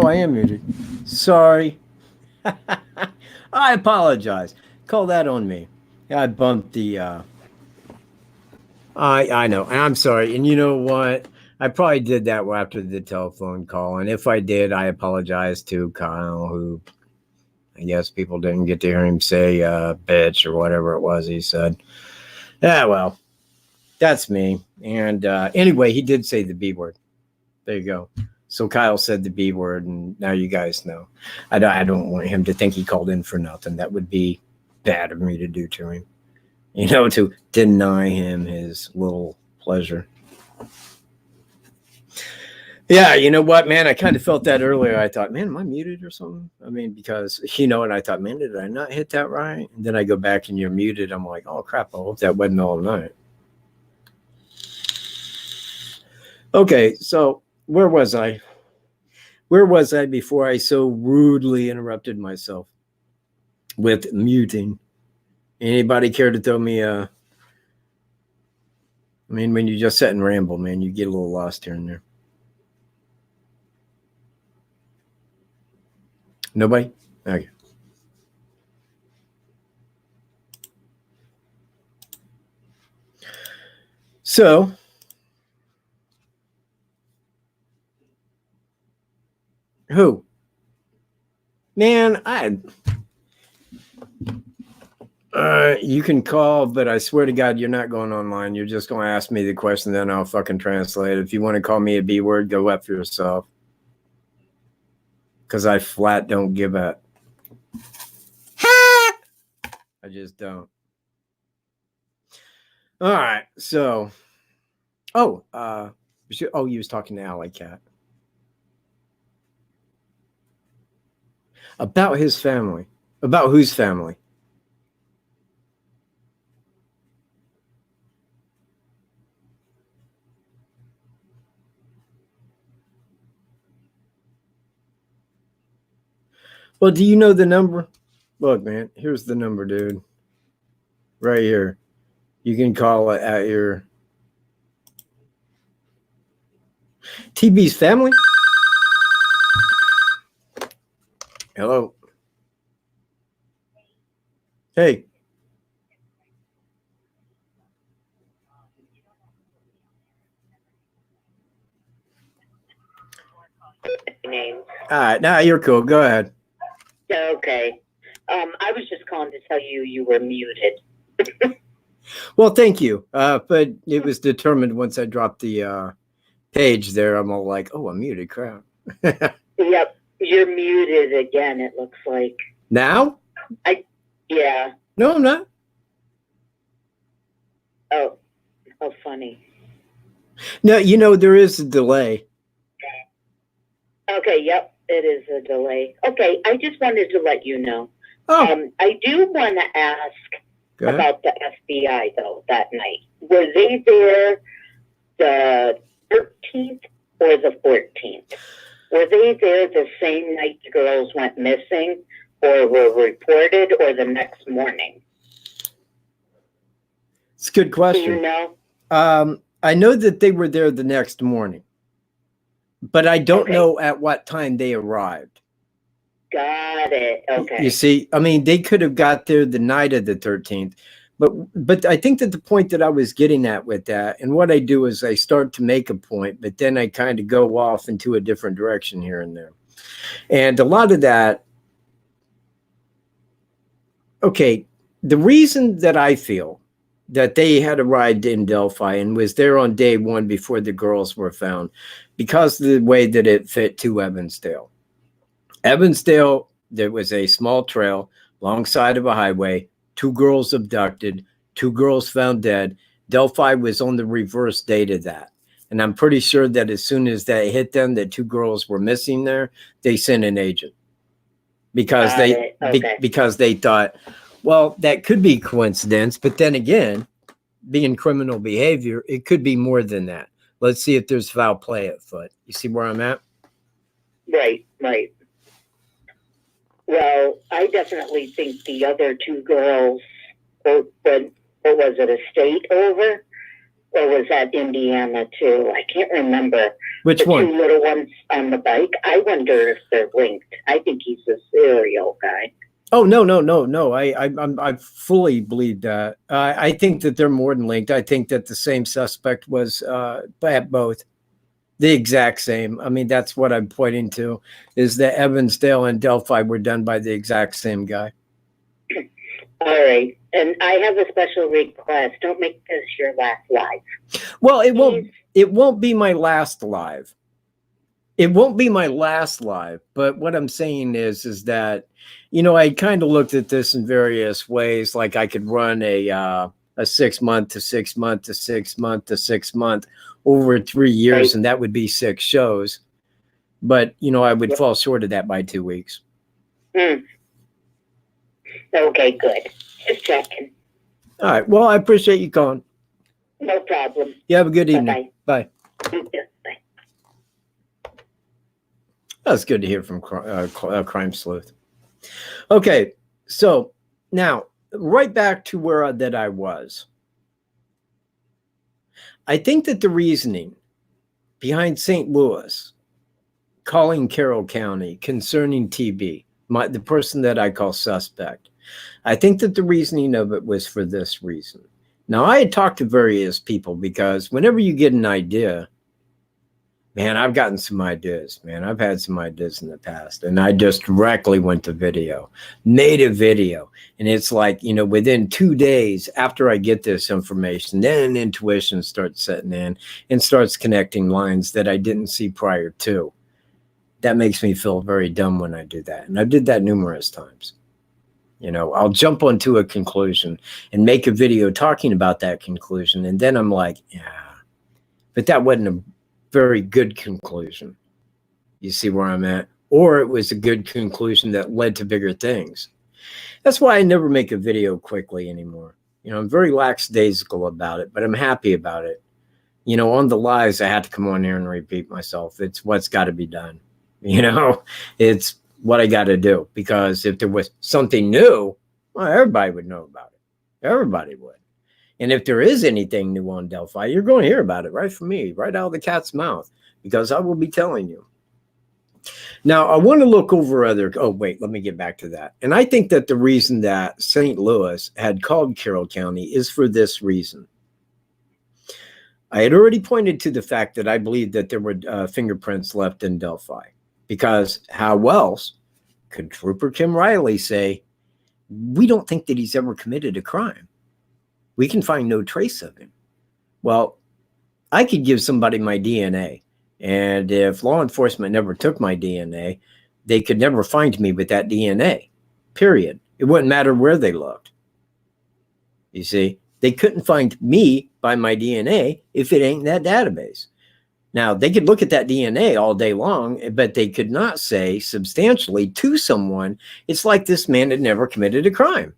Oh, I am muted. Sorry. I apologize. Call that on me. I bumped the. I know, and I'm sorry. And you know what? I probably did that after the telephone call, and if I did, I apologize to Kyle, who I guess people didn't get to hear him say "bitch" or whatever it was he said. Yeah, well, that's me. And anyway, he did say the B word. There you go. So Kyle said the B word, and now you guys know. I don't want him to think he called in for nothing. That would be bad of me to do to him. You know, to deny him his little pleasure. Yeah, you know what, man? I kind of felt that earlier. I thought, man, am I muted or something? I mean, because, and I thought, man, did I not hit that right? And then I go back and you're muted. I'm like, oh, crap, I hope that wasn't all night. Okay, so where was I? Where was I before I so rudely interrupted myself with muting? Anybody care to throw me a... I mean, when you just sit and ramble, man, you get a little lost here and there. Nobody? Okay. So, who? Man, you can call, but I swear to God, you're not going online. You're just going to ask me the question, then I'll fucking translate it. If you want to call me a B word, go up for yourself. Because I flat don't give a... I just don't. All right, so... you was talking to Alley Cat. About his family. About whose family? Well, do you know the number? Look, man, here's the number, dude. Right here. You can call it at your... TB's family? Hello. Hey. Name. All right, now you're cool. Go ahead. Okay. I was just calling to tell you you were muted. Well, thank you. But it was determined once I dropped the page there. I'm all like, oh, I'm muted. Crap. Yep. You're muted again, it looks like. Now? Yeah. No, I'm not. Oh, how funny. No, there is a delay. Okay, yep, it is a delay. Okay, I just wanted to let you know. Oh. I do want to ask about the FBI, though, that night. Were they there the 13th or the 14th? Were they there the same night the girls went missing or were reported or the next morning? It's a good question. Do you know? I know that they were there the next morning, but I don't know at what time they arrived. Got it. Okay. You see, I mean, they could have got there the night of the 13th, but I think that the point that I was getting at with that, and what I do is I start to make a point, but then I kind of go off into a different direction here and there. And a lot of that, okay, the reason that I feel that they had arrived in Delphi and was there on day one before the girls were found, because of the way that it fit to Evansdale. Evansdale, there was a small trail alongside of a highway, 2 girls abducted, 2 girls found dead. Delphi was on the reverse date of that. And I'm pretty sure that as soon as that hit them, that 2 girls were missing there, they sent an agent. Because because they thought, well, that could be coincidence, but then again, being criminal behavior, it could be more than that. Let's see if there's foul play at foot. You see where I'm at? Right. Well, I definitely think the other 2 girls, what was it, a state over? or was that Indiana too? I can't remember. Which the one? two little ones on the bike. I wonder if they're linked. I think he's a serial guy. Oh, no. I fully believe that. I think that they're more than linked. I think that the same suspect was at both. The exact same. I mean, that's what I'm pointing to, is that Evansdale and Delphi were done by the exact same guy. All right. And I have a special request. Don't make this your last live. Well, it won't be my last live. It won't be my last live, but what I'm saying is that, you know, I kind of looked at this in various ways. Like I could run a 6 month to 6 month to 6 month to 6 month over 3 years, right. And that would be 6 shows. But, you know, I would fall short of that by 2 weeks. Okay, good. Just checking. All right. Well, I appreciate you calling. No problem. You have a good evening. Bye. You too. Bye. That's good to hear from Crime Sleuth. Okay, so now right back to where that I was. I think that the reasoning behind St. Louis calling Carroll County concerning TB, the person that I call suspect, I think that the reasoning of it was for this reason. Now, I had talked to various people because whenever you get an idea, man, I've gotten some ideas, man. I've had some ideas in the past, and I just directly went to video, made a video. And it's like, you know, within 2 days after I get this information, then intuition starts setting in and starts connecting lines that I didn't see prior to. That makes me feel very dumb when I do that. And I did that numerous times. You know, I'll jump onto a conclusion and make a video talking about that conclusion. And then I'm like, yeah, but that wasn't a very good conclusion. You see where I'm at? Or it was a good conclusion that led to bigger things. That's why I never make a video quickly anymore. You know, I'm very lackadaisical about it, but I'm happy about it. You know, on the lives, I have to come on here and repeat myself. It's what's got to be done. You know, it's what I got to do, because if there was something new, well, everybody would know about it. Everybody would. And if there is anything new on Delphi, you're going to hear about it right from me, right out of the cat's mouth, because I will be telling you. Now, I want to look over oh, wait, let me get back to that. And I think that the reason that St. Louis had called Carroll County is for this reason. I had already pointed to the fact that I believe that there were fingerprints left in Delphi, because how else could Trooper Kim Riley say, we don't think that he's ever committed a crime? We can find no trace of him. Well, I could give somebody my DNA, and if law enforcement never took my DNA, they could never find me with that DNA, period. It wouldn't matter where they looked. You see, they couldn't find me by my DNA if it ain't in that database. Now, they could look at that DNA all day long, but they could not say substantially to someone, it's like this man had never committed a crime.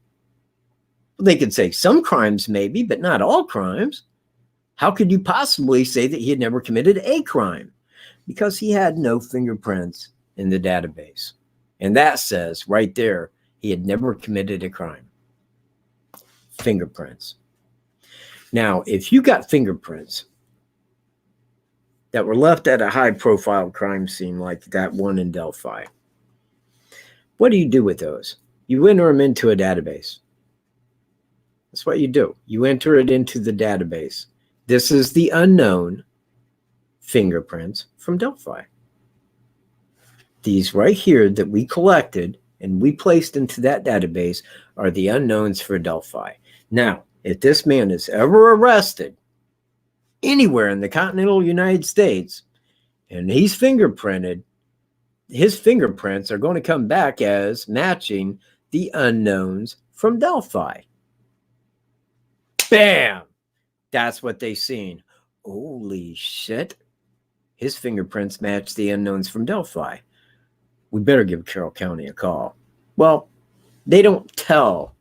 They could say some crimes maybe, but not all crimes. How could you possibly say that he had never committed a crime? Because he had no fingerprints in the database. And that says right there, he had never committed a crime. Fingerprints. Now, if you got fingerprints that were left at a high-profile crime scene like that one in Delphi, what do you do with those? You enter them into a database. That's what you do. You enter it into the database. This is the unknown fingerprints from Delphi. These right here that we collected and we placed into that database are the unknowns for Delphi. Now, if this man is ever arrested anywhere in the continental United States and he's fingerprinted, his fingerprints are going to come back as matching the unknowns from Delphi. Bam! That's what they seen. Holy shit. His fingerprints match the unknowns from Delphi. We better give Carroll County a call. Well, they don't tell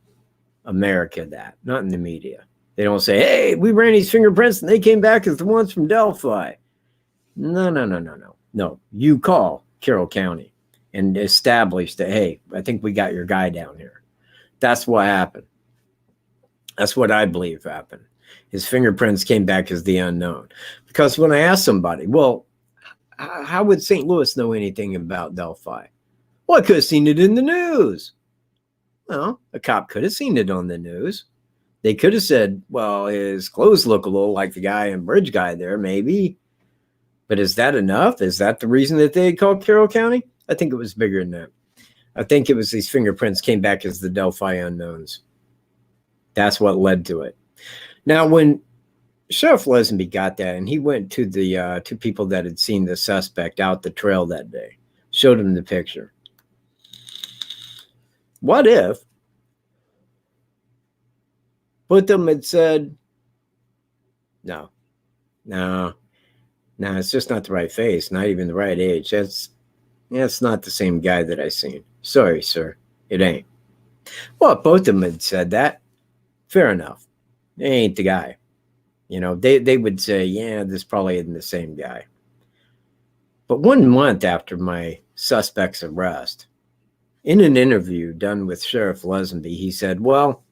America that, not in the media. They don't say, hey, we ran these fingerprints and they came back as the ones from Delphi. No, you call Carroll County and establish that, hey, I think we got your guy down here. That's what happened. That's what I believe happened. His fingerprints came back as the unknown. Because when I asked somebody, well, how would St. Louis know anything about Delphi? Well, I could have seen it in the news. Well, a cop could have seen it on the news. They could have said, well, his clothes look a little like the guy in Bridge Guy there, maybe. But is that enough? Is that the reason that they called Carroll County? I think it was bigger than that. I think it was these fingerprints came back as the Delphi unknowns. That's what led to it. Now, when Sheriff Lesenby got that, and he went to the two people that had seen the suspect out the trail that day, showed him the picture. What if both of them had said, no, it's just not the right face, not even the right age. That's not the same guy that I seen. Sorry, sir, it ain't. Well, if both of them had said that, fair enough. It ain't the guy. You know, they would say, yeah, this probably isn't the same guy. But 1 month after my suspect's arrest, in an interview done with Sheriff Lesenby, he said, well,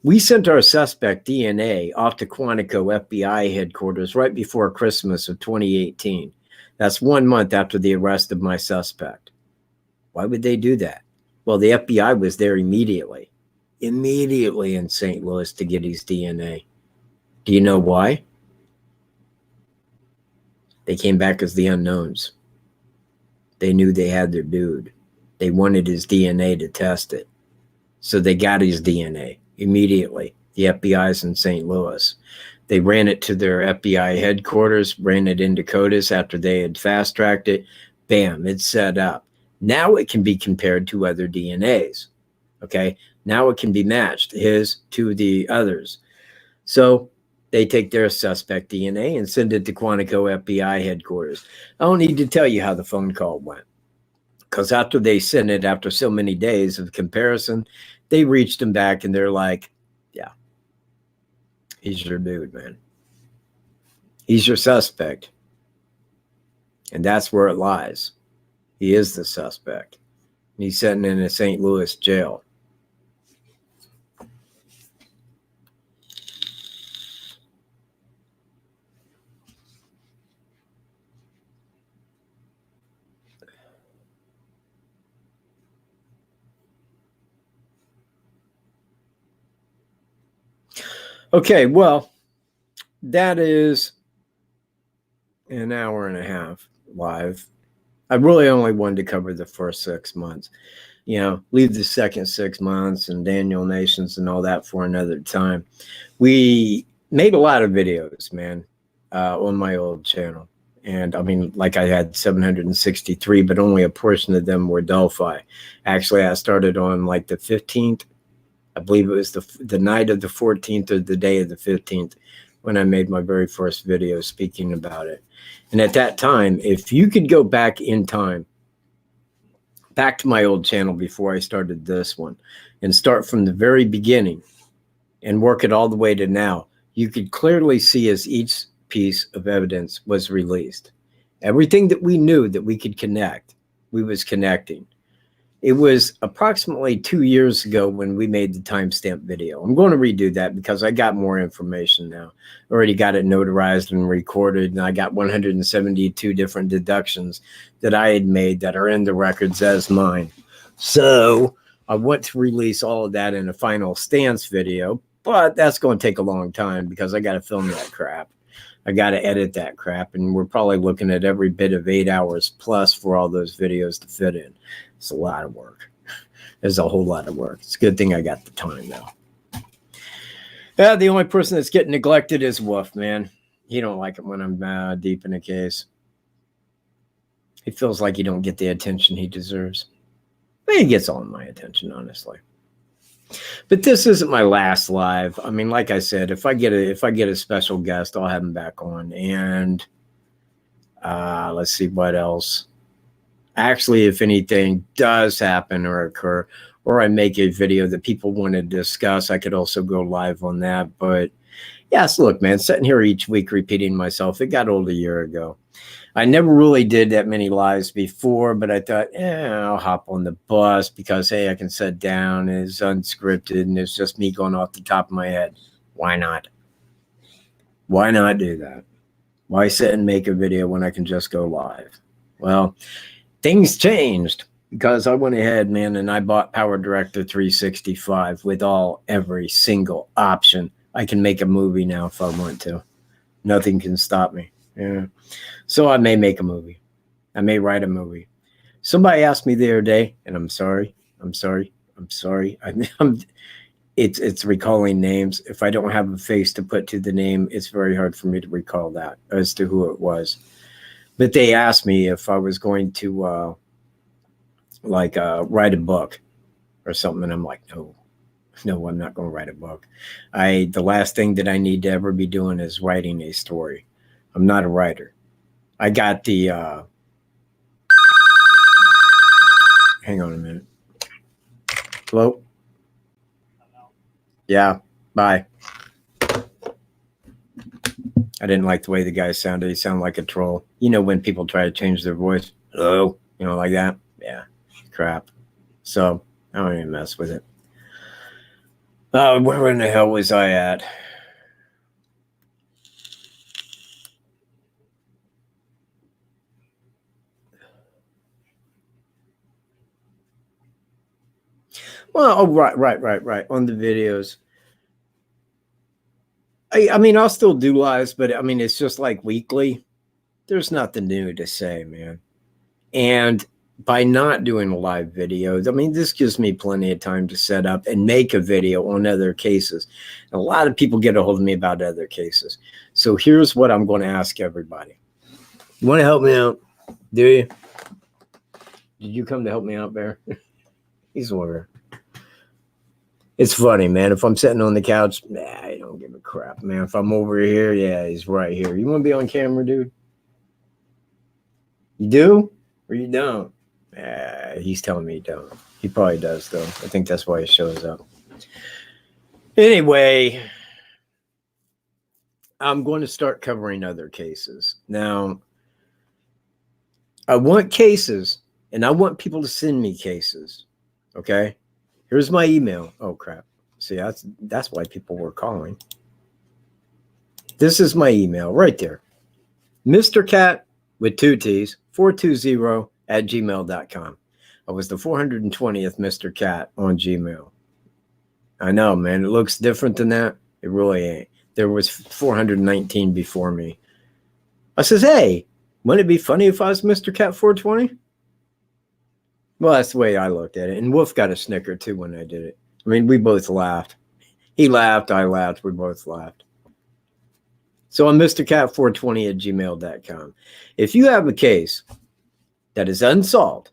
we sent our suspect DNA off to Quantico FBI headquarters right before Christmas of 2018. That's 1 month after the arrest of my suspect. Why would they do that? Well, the FBI was there immediately in St. Louis to get his DNA. Do you know why? They came back as the unknowns. They knew they had their dude. They wanted his DNA to test it. So they got his DNA immediately. The FBI's in St. Louis. They ran it to their FBI headquarters, ran it into CODIS after they had fast-tracked it. Bam, it's set up. Now it can be compared to other DNAs. Okay? Now it can be matched, his to the others. So they take their suspect DNA and send it to Quantico FBI headquarters. I don't need to tell you how the phone call went. Because after they sent it, after so many days of comparison, they reached him back and they're like, yeah, he's your dude, man. He's your suspect. And that's where it lies. He is the suspect. He's sitting in a St. Louis jail. Okay, well, that is an hour and a half live. I really only wanted to cover the first 6 months. You know, leave the second 6 months and Daniel Nations and all that for another time. We made a lot of videos, man, on my old channel. And I mean, like I had 763, but only a portion of them were Delphi. Actually, I started on like the 15th. I believe it was the night of the 14th or the day of the 15th when I made my very first video speaking about it. And at that time, if you could go back in time, back to my old channel before I started this one, and start from the very beginning and work it all the way to now, you could clearly see as each piece of evidence was released. Everything that we knew that we could connect, we was connecting. It was approximately 2 years ago when we made the timestamp video. I'm going to redo that because I got more information now. Already got it notarized and recorded, and I got 172 different deductions that I had made that are in the records as mine. So I want to release all of that in a final stance video, but that's going to take a long time because I got to film that crap. I got to edit that crap, and we're probably looking at every bit of 8 hours plus for all those videos to fit in. It's a lot of work. There's a whole lot of work. It's a good thing I got the time now. Yeah, the only person that's getting neglected is Wolf, man. He don't like it when I'm deep in a case. He feels like he don't get the attention he deserves. But he gets all my attention, honestly. But this isn't my last live. I mean, like I said, if I get a special guest, I'll have him back on. And let's see what else. Actually, if anything does happen or occur, or I make a video that people want to discuss, I could also go live on that. But yes, look, man, sitting here each week repeating myself, it got old a year ago. I never really did that many lives before, but I thought, I'll hop on the bus because, hey, I can sit down, it's unscripted, and it's just me going off the top of my head. Why not? Why not do that? Why sit and make a video when I can just go live? Well, things changed because I went ahead, man, and I bought Power Director 365 with every single option. I can make a movie now if I want to. Nothing can stop me. Yeah. So I may make a movie. I may write a movie. Somebody asked me the other day, and I'm sorry. It's recalling names. If I don't have a face to put to the name, it's very hard for me to recall that as to who it was. But they asked me if I was going to write a book or something, and I'm like, no, I'm not going to write a book. The last thing that I need to ever be doing is writing a story. I'm not a writer. I got the hang on a minute. Hello? Yeah, bye. I didn't like the way the guy sounded. He sounded like a troll. You know when people try to change their voice? Hello? You know, like that? Yeah, crap. So I don't even mess with it. Where in the hell was I at? Well, right. On the videos. I mean, I'll still do lives, but I mean, it's just like weekly. There's nothing new to say, man. And by not doing live videos, I mean, this gives me plenty of time to set up and make a video on other cases. And a lot of people get a hold of me about other cases. So here's what I'm going to ask everybody. You want to help me out? Do you? Did you come to help me out, Bear? He's over. It's funny, man. If I'm sitting on the couch, I don't give a crap, man. If I'm over here, yeah, he's right here. You want to be on camera, dude? You do? Or you don't? He's telling me he don't. He probably does, though. I think that's why he shows up. Anyway, I'm going to start covering other cases. Now, I want cases, and I want people to send me cases, okay? Here's my email. Oh, crap. See, that's why people were calling. This is my email right there. Mr. Cat with 2 T's, 420@gmail.com. I was the 420th Mr. Cat on Gmail. I know, man. It looks different than that. It really ain't. There was 419 before me. I says, hey, wouldn't it be funny if I was Mr. Cat 420? Well, that's the way I looked at it. And Wolf got a snicker, too, when I did it. I mean, we both laughed. He laughed. I laughed. We both laughed. So I'm MrCat420@gmail.com. If you have a case that is unsolved,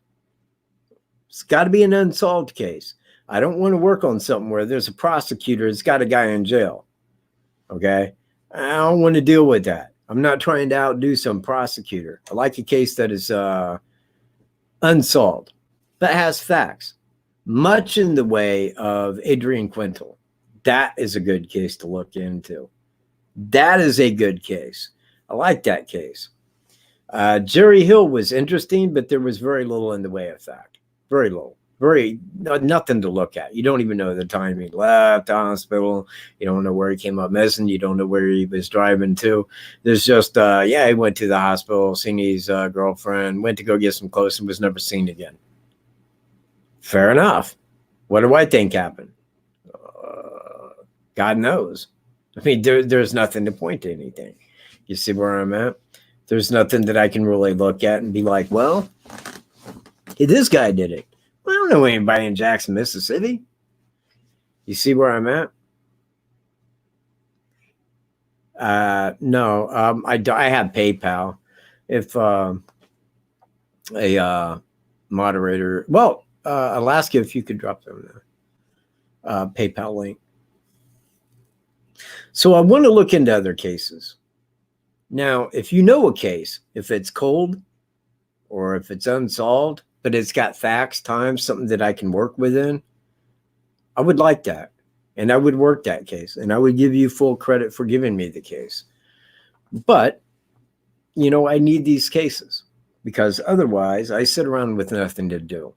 it's got to be an unsolved case. I don't want to work on something where there's a prosecutor that's got a guy in jail. Okay? I don't want to deal with that. I'm not trying to outdo some prosecutor. I like a case that is unsolved, but has facts, much in the way of Adrian Quintal. That is a good case to look into. That is a good case. I like that case. Jerry Hill was interesting, but there was very little in the way of fact. Very little. Nothing to look at. You don't even know the time he left the hospital. You don't know where he came up missing. You don't know where he was driving to. There's just, he went to the hospital, seen his girlfriend, went to go get some clothes and was never seen again. Fair enough. What do I think happened? God knows. I mean, there's nothing to point to anything. You see where I'm at? There's nothing that I can really look at and be like, well, this guy did it. I don't know anybody in Jackson, Mississippi. You see where I'm at? No, I have PayPal. If a moderator, well, Alaska, if you could drop them the PayPal link. So I want to look into other cases. Now, if you know a case, if it's cold or if it's unsolved, but it's got facts, time, something that I can work within, I would like that. And I would work that case. And I would give you full credit for giving me the case. But, you know, I need these cases because otherwise I sit around with nothing to do.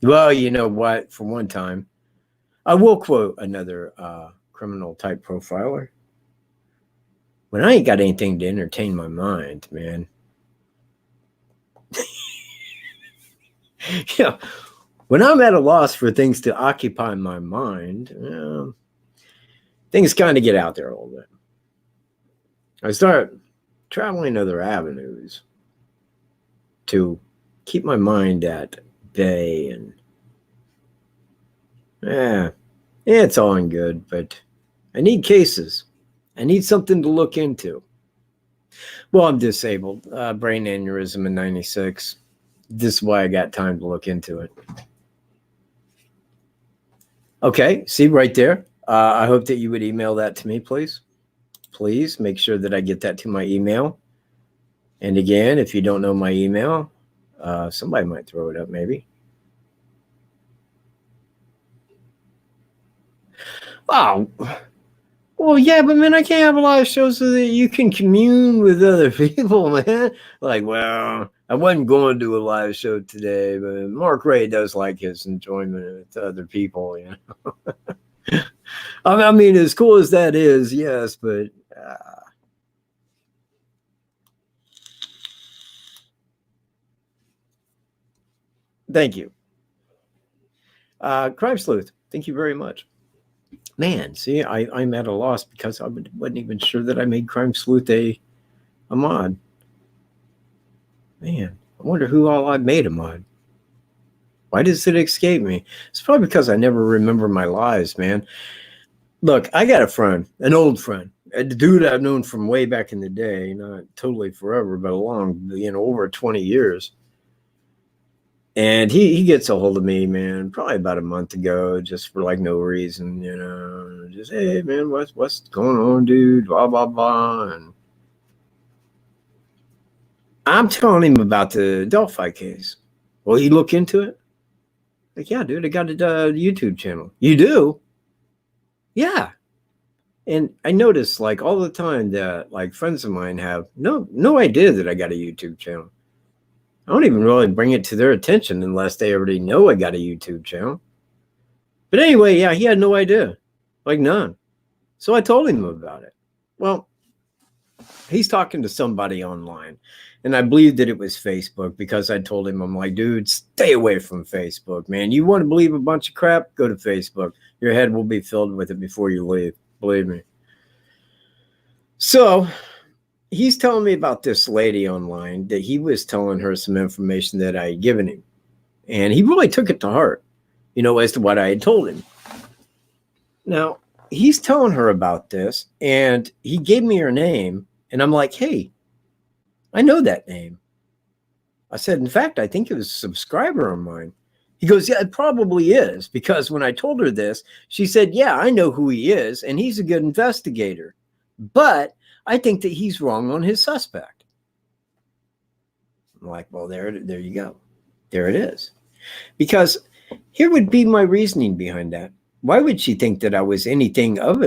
Well, you know what? For one time, I will quote another criminal type profiler. when I ain't got anything to entertain my mind, man. Yeah, when I'm at a loss for things to occupy my mind, things kind of get out there a little bit. I start traveling other avenues to keep my mind at bay, and it's all in good, but I need cases. I need something to look into. Well, I'm disabled, brain aneurysm in 96. This is why I got time to look into it. Okay, see right there. I hope that you would email that to me, please. Please make sure that I get that to my email. And again, if you don't know my email, somebody might throw it up maybe. Oh, well, yeah, but man, I can't have a lot of shows so that you can commune with other people, man. Like, well, I wasn't going to do a live show today, but Mark Ray does like his enjoyment with other people, you know. I mean, as cool as that is, yes, but thank you. Crime Sleuth, thank you very much. Man, see, I'm at a loss because I wasn't even sure that I made Crime Sleuth a mod. Man, I wonder who all I made a mod. Why does it escape me? It's probably because I never remember my lives, man. Look, I got a friend, an old friend, a dude I've known from way back in the day, not totally forever, but a long, over 20 years. And he gets a hold of me, man, probably about a month ago, just for like no reason, just, hey, man, what's going on, dude, blah, blah, blah. And I'm telling him about the Delphi case. Will he look into it? Like, yeah, dude, I got a YouTube channel. You do? Yeah. And I notice like all the time that like friends of mine have no idea that I got a YouTube channel. I don't even really bring it to their attention unless they already know I got a YouTube channel. But anyway, yeah, he had no idea, like none. So I told him about it. Well, he's talking to somebody online, and I believe that it was Facebook because I told him, I'm like, dude, stay away from Facebook, man. You want to believe a bunch of crap? Go to Facebook. Your head will be filled with it before you leave. Believe me. So he's telling me about this lady online that he was telling her some information that I had given him. And he really took it to heart, as to what I had told him. Now, he's telling her about this, and he gave me her name, and I'm like, hey, I know that name. I said, in fact, I think it was a subscriber of mine. He goes, yeah, it probably is, because when I told her this, she said, yeah, I know who he is, and he's a good investigator. But I think that he's wrong on his suspect. I'm like, well, there you go. There it is. Because here would be my reasoning behind that. Why would she think that I was anything of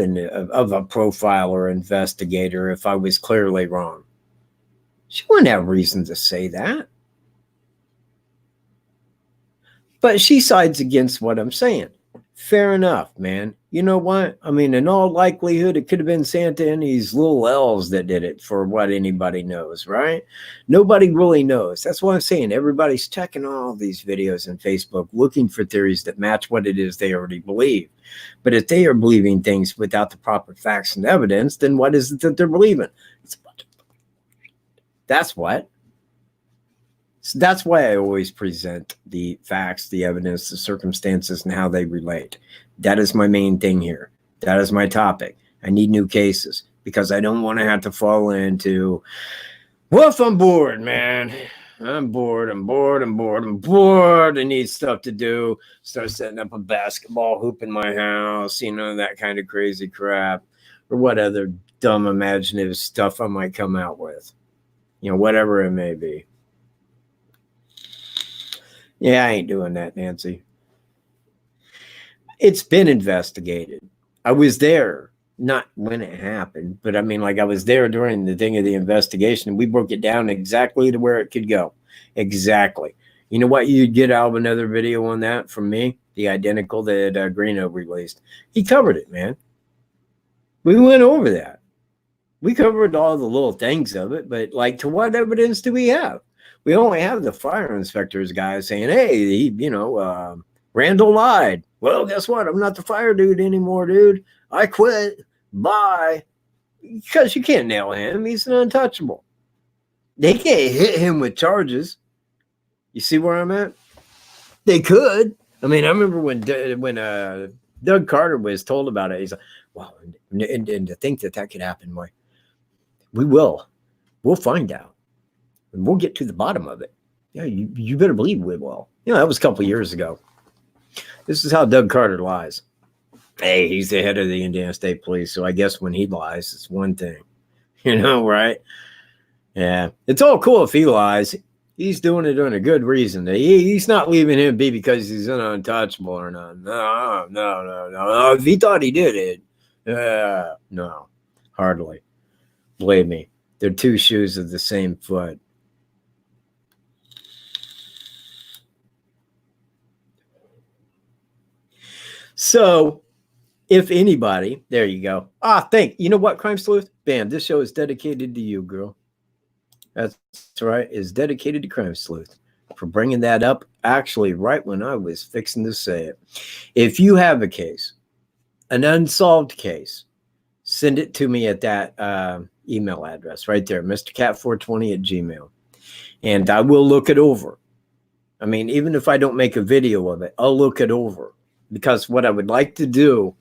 a profile or investigator if I was clearly wrong? She wouldn't have reason to say that. But she sides against what I'm saying. Fair enough, man. You know what? I mean, in all likelihood, it could have been Santa and these little elves that did it for what anybody knows, right? Nobody really knows. That's why I'm saying everybody's checking all these videos on Facebook, looking for theories that match what it is they already believe. But if they are believing things without the proper facts and evidence, then what is it that they're believing? It's a bunch of... That's what. So that's why I always present the facts, the evidence, the circumstances, and how they relate. That is my main thing here. That is my topic. I need new cases because I don't want to have to fall into, well, if I'm bored, man. I'm bored. I need stuff to do. Start setting up a basketball hoop in my house, that kind of crazy crap. Or what other dumb imaginative stuff I might come out with. Whatever it may be. Yeah, I ain't doing that, Nancy. It's been investigated. I was there, not when it happened, but I mean, like I was there during the thing of the investigation. We broke it down exactly to where it could go. Exactly. You know what you'd get out of another video on that from me? The identical that Greeno released. He covered it, man. We went over that. We covered all the little things of it, but like, to what evidence do we have? We only have the fire inspector's guy saying, hey, Randall lied. Well, guess what? I'm not the fire dude anymore, dude. I quit. Bye. Because you can't nail him. He's an untouchable. They can't hit him with charges. You see where I'm at? They could. I mean, I remember when Doug Carter was told about it. He's like, wow, and to think that could happen, boy. We'll find out. And we'll get to the bottom of it. Yeah, you better believe we will. That was a couple years ago. This is how Doug Carter lies. Hey, he's the head of the Indiana State Police, so I guess when he lies, it's one thing. Right? Yeah. It's all cool if he lies. He's doing it on a good reason. He's not leaving him be because he's an untouchable or not. No. If he thought he did it, no, hardly. Believe me, they're two shoes of the same foot. So, if anybody, there you go. You know what, Crime Sleuth? Bam, this show is dedicated to you, girl. That's right, is dedicated to Crime Sleuth for bringing that up actually right when I was fixing to say it. If you have a case, an unsolved case, send it to me at that email address right there, mrcat420@gmail.com. And I will look it over. I mean, even if I don't make a video of it, I'll look it over. Because what I would like to do,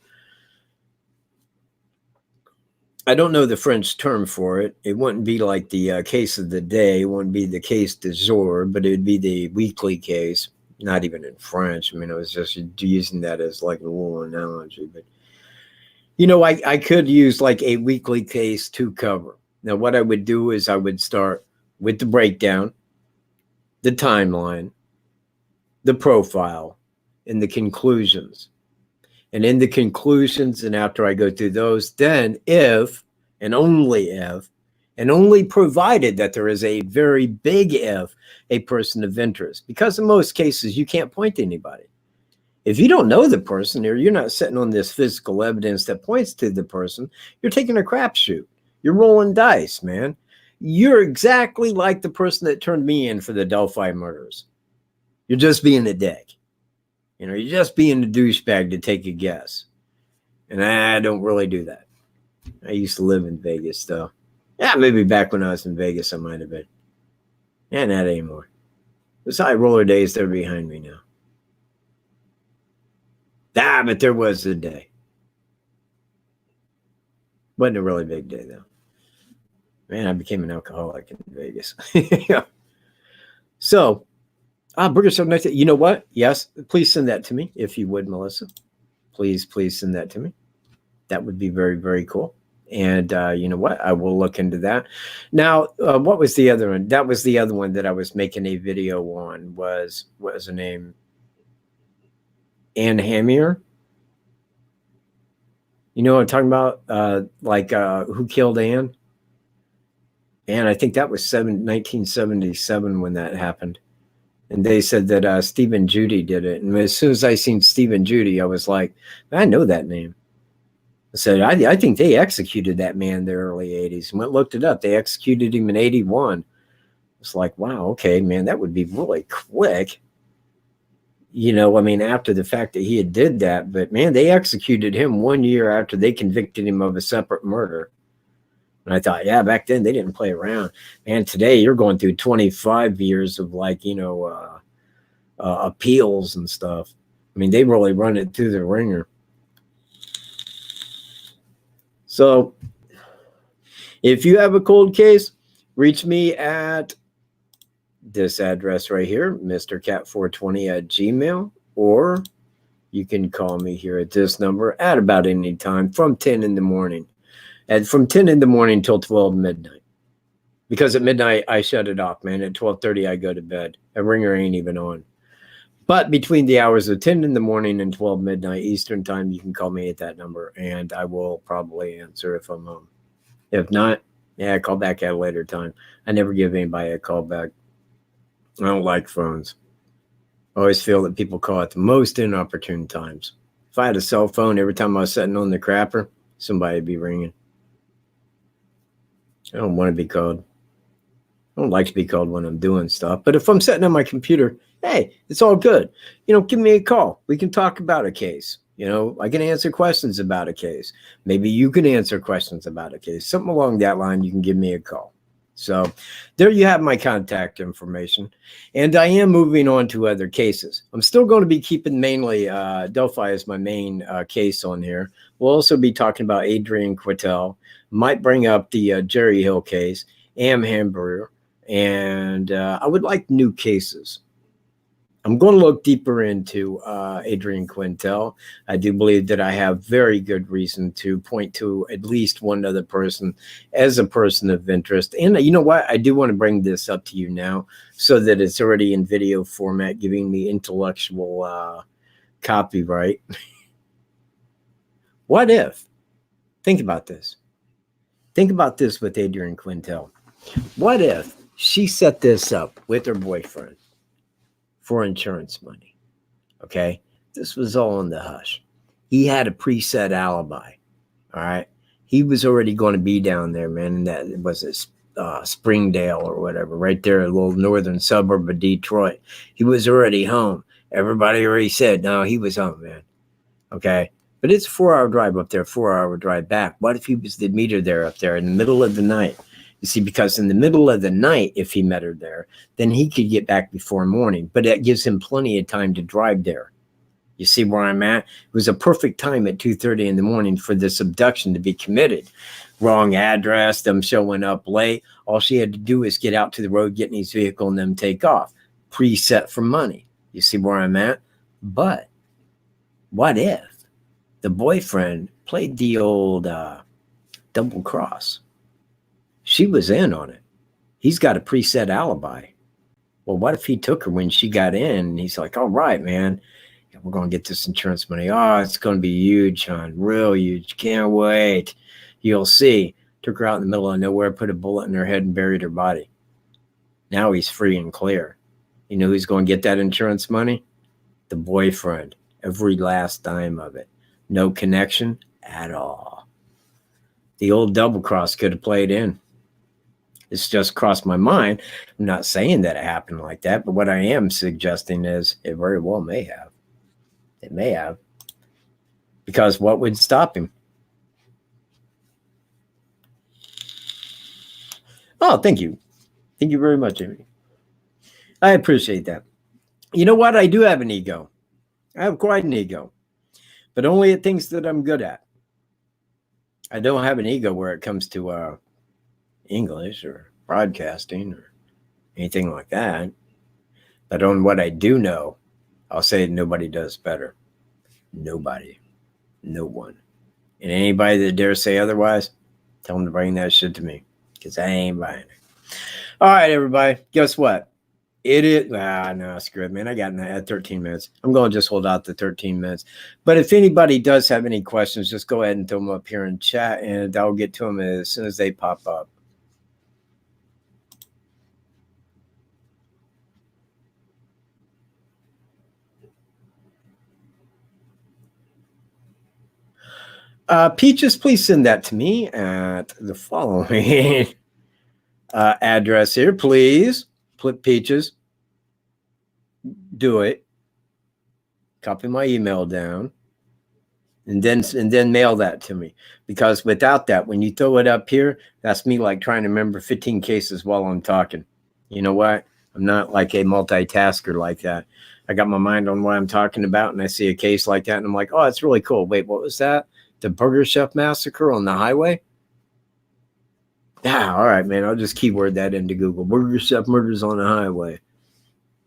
I don't know the French term for it. It wouldn't be like the case of the day. It wouldn't be the case du jour, but it would be the weekly case. Not even in French. I mean, I was just using that as like a little analogy. But, I could use like a weekly case to cover. Now, what I would do is I would start with the breakdown, the timeline, the profile, and the conclusions. And in the conclusions, and after I go through those, then if, and only provided that there is a very big if, a person of interest. Because in most cases, you can't point to anybody. If you don't know the person, or you're not sitting on this physical evidence that points to the person, you're taking a crapshoot. You're rolling dice, man. You're exactly like the person that turned me in for the Delphi murders. You're just being a dick. You're just being a douchebag to take a guess. And I don't really do that. I used to live in Vegas, though. Yeah, maybe back when I was in Vegas, I might have been. Yeah, not anymore. Those high roller days, they're behind me now. But there was a day. Wasn't a really big day, though. Man, I became an alcoholic in Vegas. Yeah. So, Burger so nice. You know what? Yes, please send that to me if you would, Melissa. Please send that to me. That would be very, very cool. And you know what? I will look into that. Now, what was the other one? That was the other one that I was making a video on. What was her name? Ann Hamier. You know what I'm talking about? Who killed Ann? And I think that was 1977 when that happened. And they said that Stephen Judy did it. And as soon as I seen Stephen Judy, I was like, I know that name. I said, I think they executed that man in the early 80s. And looked it up. They executed him in 81. It's like, wow, okay, man, that would be really quick. After the fact that he had did that. But, man, they executed him 1 year after they convicted him of a separate murder. And I thought, yeah, back then they didn't play around. Man, today you're going through 25 years of appeals and stuff. I mean, they really run it through the ringer. So if you have a cold case, reach me at this address right here, mrcat420@gmail.com, or you can call me here at this number at about any time from 10 in the morning. And from 10 in the morning till 12 midnight. Because at midnight, I shut it off, man. At 12:30, I go to bed. A ringer ain't even on. But between the hours of 10 in the morning and 12 midnight Eastern time, you can call me at that number, and I will probably answer if I'm home. If not, yeah, call back at a later time. I never give anybody a call back. I don't like phones. I always feel that people call at the most inopportune times. If I had a cell phone, every time I was sitting on the crapper, somebody would be ringing. I don't want to be called. I don't like to be called when I'm doing stuff. But if I'm sitting on my computer, hey, it's all good. Give me a call. We can talk about a case. I can answer questions about a case. Maybe you can answer questions about a case. Something along that line, you can give me a call. So there you have my contact information. And I am moving on to other cases. I'm still going to be keeping mainly Delphi as my main case on here. We'll also be talking about Adrian Quattel. Might bring up the Jerry Hill case, Am Hamburger, and I would like new cases. I'm going to look deeper into Adrian Quintel. I do believe that I have very good reason to point to at least one other person as a person of interest. And you know what? I do want to bring this up to you now so that it's already in video format, giving me intellectual copyright. What if? Think about this. Think about this with Adrian Quintel. What if she set this up with her boyfriend for insurance money? Okay. This was all in the hush. He had a preset alibi. All right. He was already going to be down there, man. And that was Springdale or whatever, right there, a little northern suburb of Detroit. He was already home. Everybody already said, no, he was home, man. Okay. But it's a 4-hour drive up there, 4-hour drive back. What if he was to meet her there up there in the middle of the night? You see, because in the middle of the night, if he met her there, then he could get back before morning. But that gives him plenty of time to drive there. You see where I'm at? It was a perfect time at 2:30 in the morning for this abduction to be committed. Wrong address, them showing up late. All she had to do is get out to the road, get in his vehicle, and then take off. Preset for money. You see where I'm at? But what if the boyfriend played the old double cross? She was in on it. He's got a preset alibi. Well, what if he took her when she got in and he's like, all right, man, we're going to get this insurance money. Oh, it's going to be huge, hon. Real huge. Can't wait. You'll see. Took her out in the middle of nowhere, put a bullet in her head and buried her body. Now he's free and clear. You know who's going to get that insurance money? The boyfriend. Every last dime of it. No connection at all. The old double cross could have played in. It's just crossed my mind. I'm not saying that it happened like that, but what I am suggesting is it very well may have. It may have. Because what would stop him? Oh, thank you. Thank you very much, Amy. I appreciate that. You know what? I do have an ego. I have quite an ego, but only at things that I'm good at. I don't have an ego where it comes to English or broadcasting or anything like that. But on what I do know, I'll say nobody does better. Nobody. No one. And anybody that dares say otherwise, tell them to bring that shit to me, because I ain't buying it. All right, everybody. Guess what? It is. No, screw it, man. I got at 13 minutes. I'm going to just hold out the 13 minutes. But if anybody does have any questions, just go ahead and throw them up here in chat, and I'll get to them as soon as they pop up. Peaches, please send that to me at the following address here, please. Peaches, do it. Copy my email down, and then mail that to me. Because without that, when you throw it up here, that's me like trying to remember 15 cases while I'm talking. You know what? I'm not like a multitasker like that. I got my mind on what I'm talking about, and I see a case like that, and I'm like, oh, that's really cool. Wait, what was that? The Burger Chef massacre on the highway? Yeah, all right, man. I'll just keyword that into Google. Burger Chef murders on the highway.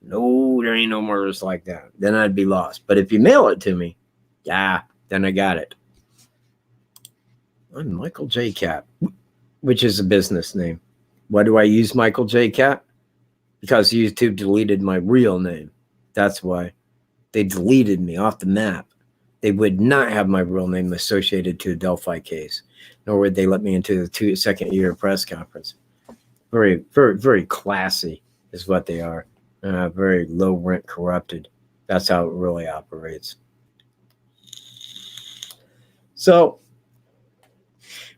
No, there ain't no murders like that. Then I'd be lost. But if you mail it to me, yeah, then I got it. I'm Michael J. Cat, which is a business name. Why do I use Michael J. Cat? Because YouTube deleted my real name. That's why. They deleted me off the map. They would not have my real name associated to a Delphi case, nor would they let me into the second year press conference. Very, very, very classy is what they are. Very low rent corrupted. That's how it really operates. So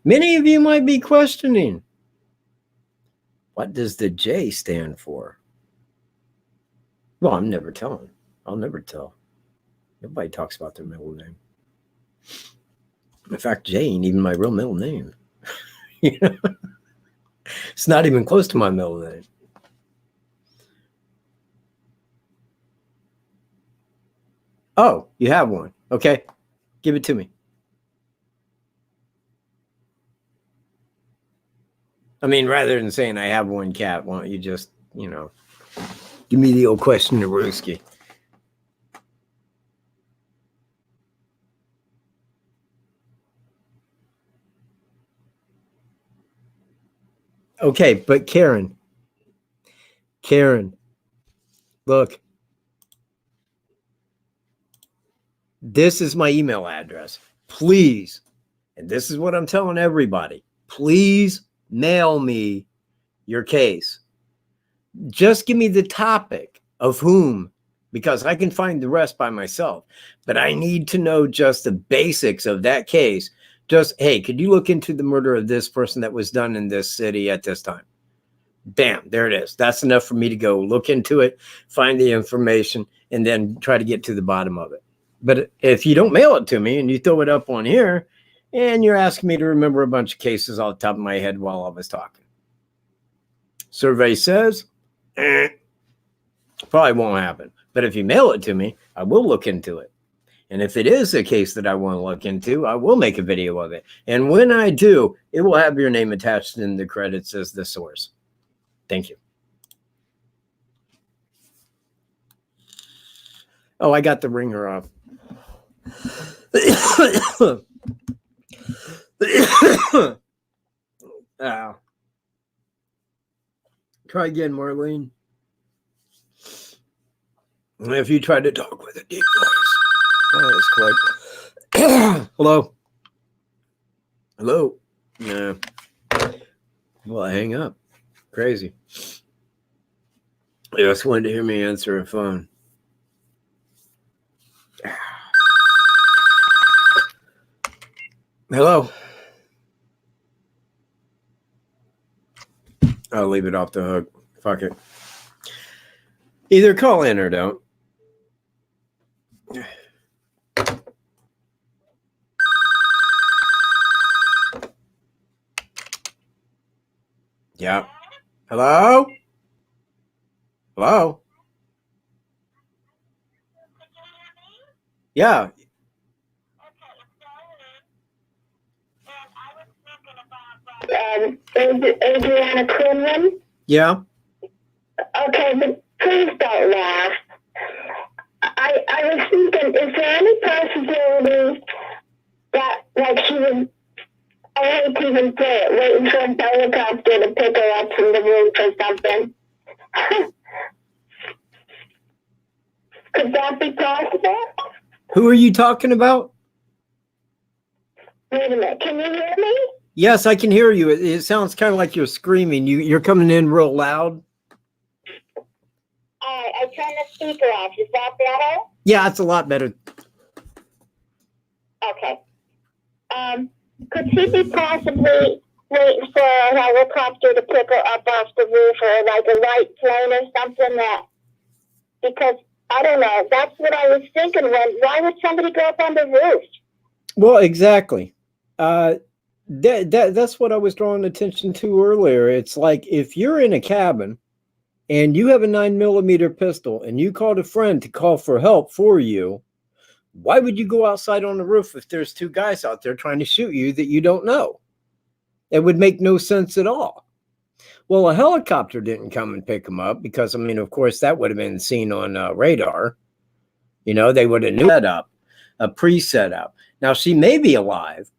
many of you might be questioning, What does the J stand for? Well, I'm never telling. I'll never tell. Nobody talks about their middle name. In fact, J ain't even my real middle name. You know? It's not even close to my middle name. Oh, you have one. Okay. Give it to me. I mean, rather than saying I have one cat, why don't you just, give me the old question to Rooski. Okay, but Karen, look, this is my email address. Please, and this is what I'm telling everybody, please mail me your case. Just give me the topic of whom, because I can find the rest by myself. But I need to know just the basics of that case. Just, hey, could you look into the murder of this person that was done in this city at this time? Bam, there it is. That's enough for me to go look into it, find the information, and then try to get to the bottom of it. But if you don't mail it to me and you throw it up on here, and you're asking me to remember a bunch of cases off the top of my head while I was talking. Survey says, probably won't happen. But if you mail it to me, I will look into it. And if it is a case that I want to look into, I will make a video of it. And when I do, it will have your name attached in the credits as the source. Thank you. Oh, I got the ringer off. Try again, Marlene. If you try to talk with a deep voice. Oh, that's quite. Hello? Hello? Yeah. Well, I hang up. Crazy. You just wanted to hear me answer a phone. Hello? I'll leave it off the hook. Fuck it. Either call in or don't. Yeah. Hello? Hello? Yeah. Adriana Quinlan? Yeah. Okay, but please don't laugh. I was thinking, is there any possibility that, like, she was, I hate to even say it, waiting for a helicopter to pick her up from the roof or something? Could that be possible? Who are you talking about? Wait a minute, can you hear me? Yes, I can hear you. It sounds kind of like you're screaming. You're coming in real loud. I turned the speaker off. Is that better? Yeah, it's a lot better. Okay. Could she be possibly waiting for a helicopter to pick her up off the roof, or like a light plane or something that, because I don't know, that's what I was thinking. Why would somebody go up on the roof? Well, exactly. That's what I was drawing attention to earlier. It's like if you're in a cabin and you have a 9mm pistol and you called a friend to call for help for you, why would you go outside on the roof if there's two guys out there trying to shoot you that you don't know? It would make no sense at all. Well, a helicopter didn't come and pick them up because, I mean, of course, that would have been seen on radar. You know, they would have knew that up, a pre-set up. Now, she may be alive,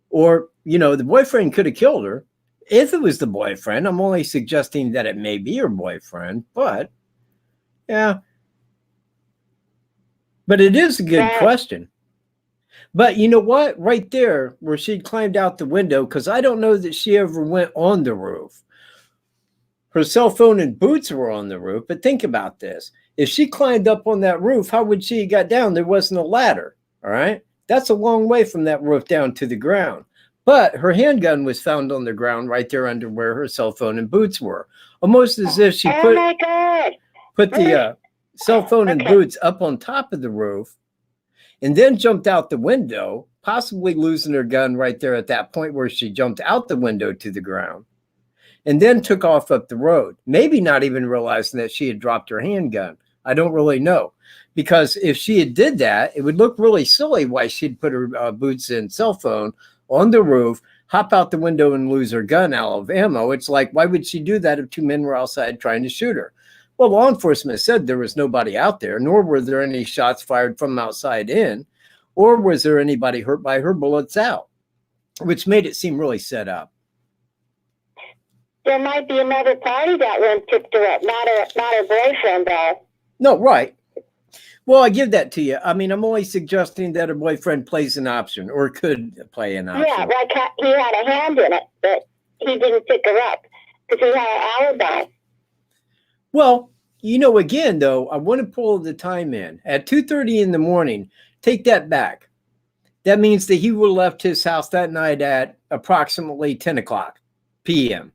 or, you know, the boyfriend could have killed her. If it was the boyfriend, I'm only suggesting that it may be her boyfriend, but, yeah. But it is a good question. But you know what? Right there, where she climbed out the window, because I don't know that she ever went on the roof. Her cell phone and boots were on the roof, but think about this. If she climbed up on that roof, how would she have got down? There wasn't a ladder, all right? That's a long way from that roof down to the ground. But her handgun was found on the ground right there under where her cell phone and boots were, almost as if she Oh my God. put the cell phone and boots up on top of the roof and then jumped out the window, possibly losing her gun right there at that point where she jumped out the window to the ground, and then took off up the road, maybe not even realizing that she had dropped her handgun. I don't really know, because if she had did that, it would look really silly why she'd put her boots and cell phone on the roof, hop out the window and lose her gun out of ammo. It's like, why would she do that if two men were outside trying to shoot her? Well, law enforcement said there was nobody out there, nor were there any shots fired from outside in, or was there anybody hurt by her bullets out, which made it seem really set up. There might be another party that went picked her up, not her boyfriend, though. No, right. Well, I give that to you. I mean, I'm only suggesting that her boyfriend plays an option or could play an option. Yeah, like he had a hand in it, but he didn't pick her up because he had an alibi. Well, you know, again, though, I want to pull the time in. At 2:30 in the morning, take that back. That means that he would have left his house that night at approximately 10 o'clock p.m.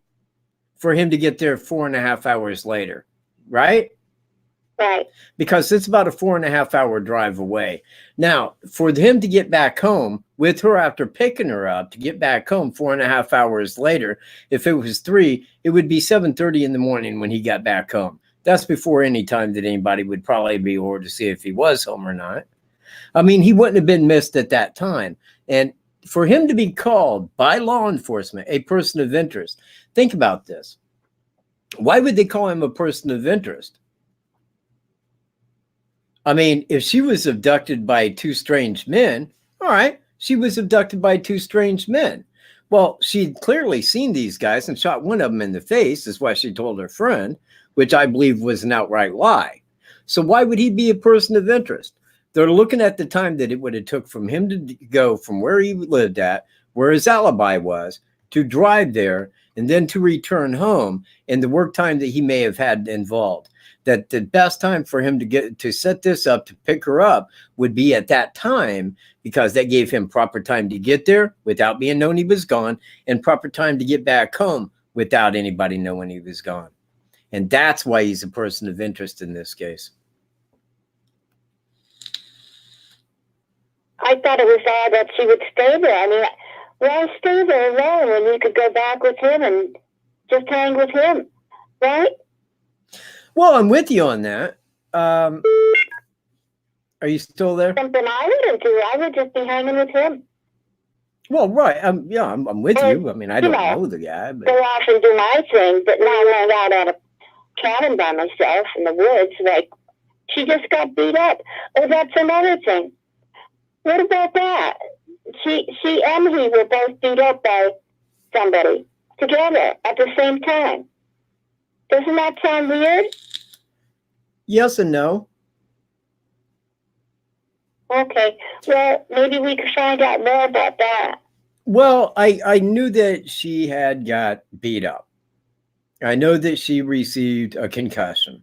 for him to get there 4.5 hours later, right? Right. Because it's about a 4.5 hour drive away. Now, for him to get back home with her after picking her up, to get back home 4.5 hours later, if it was 3, it would be 7:30 in the morning when he got back home. That's before any time that anybody would probably be over to see if he was home or not. I mean, he wouldn't have been missed at that time. And for him to be called by law enforcement a person of interest, think about this. Why would they call him a person of interest? I mean, if she was abducted by 2 strange men, all right, she was abducted by 2 strange men. Well, she'd clearly seen these guys and shot one of them in the face, is what she told her friend, which I believe was an outright lie. So why would he be a person of interest? They're looking at the time that it would have took from him to go from where he lived at, where his alibi was, to drive there, and then to return home, and the work time that he may have had involved. That the best time for him to set this up, to pick her up, would be at that time, because that gave him proper time to get there without being known he was gone, and proper time to get back home without anybody knowing he was gone. And that's why he's a person of interest in this case. I thought it was odd that she would stay there. I mean, why stay there alone when you could go back with him and just hang with him, right? Well, I'm with you on that. Are you still there? Something I wouldn't do. I would just be hanging with him. Well, right. I'm with you. I mean, I don't know the guy. But... go off and do my thing, but not hang out at a cabin by myself in the woods. Like, she just got beat up. Oh, that's another thing. What about that? She and he were both beat up by somebody together at the same time. Doesn't that sound weird? Yes and no. Okay. Well, maybe we could find out more about that. Well, I knew that she had got beat up. I know that she received a concussion.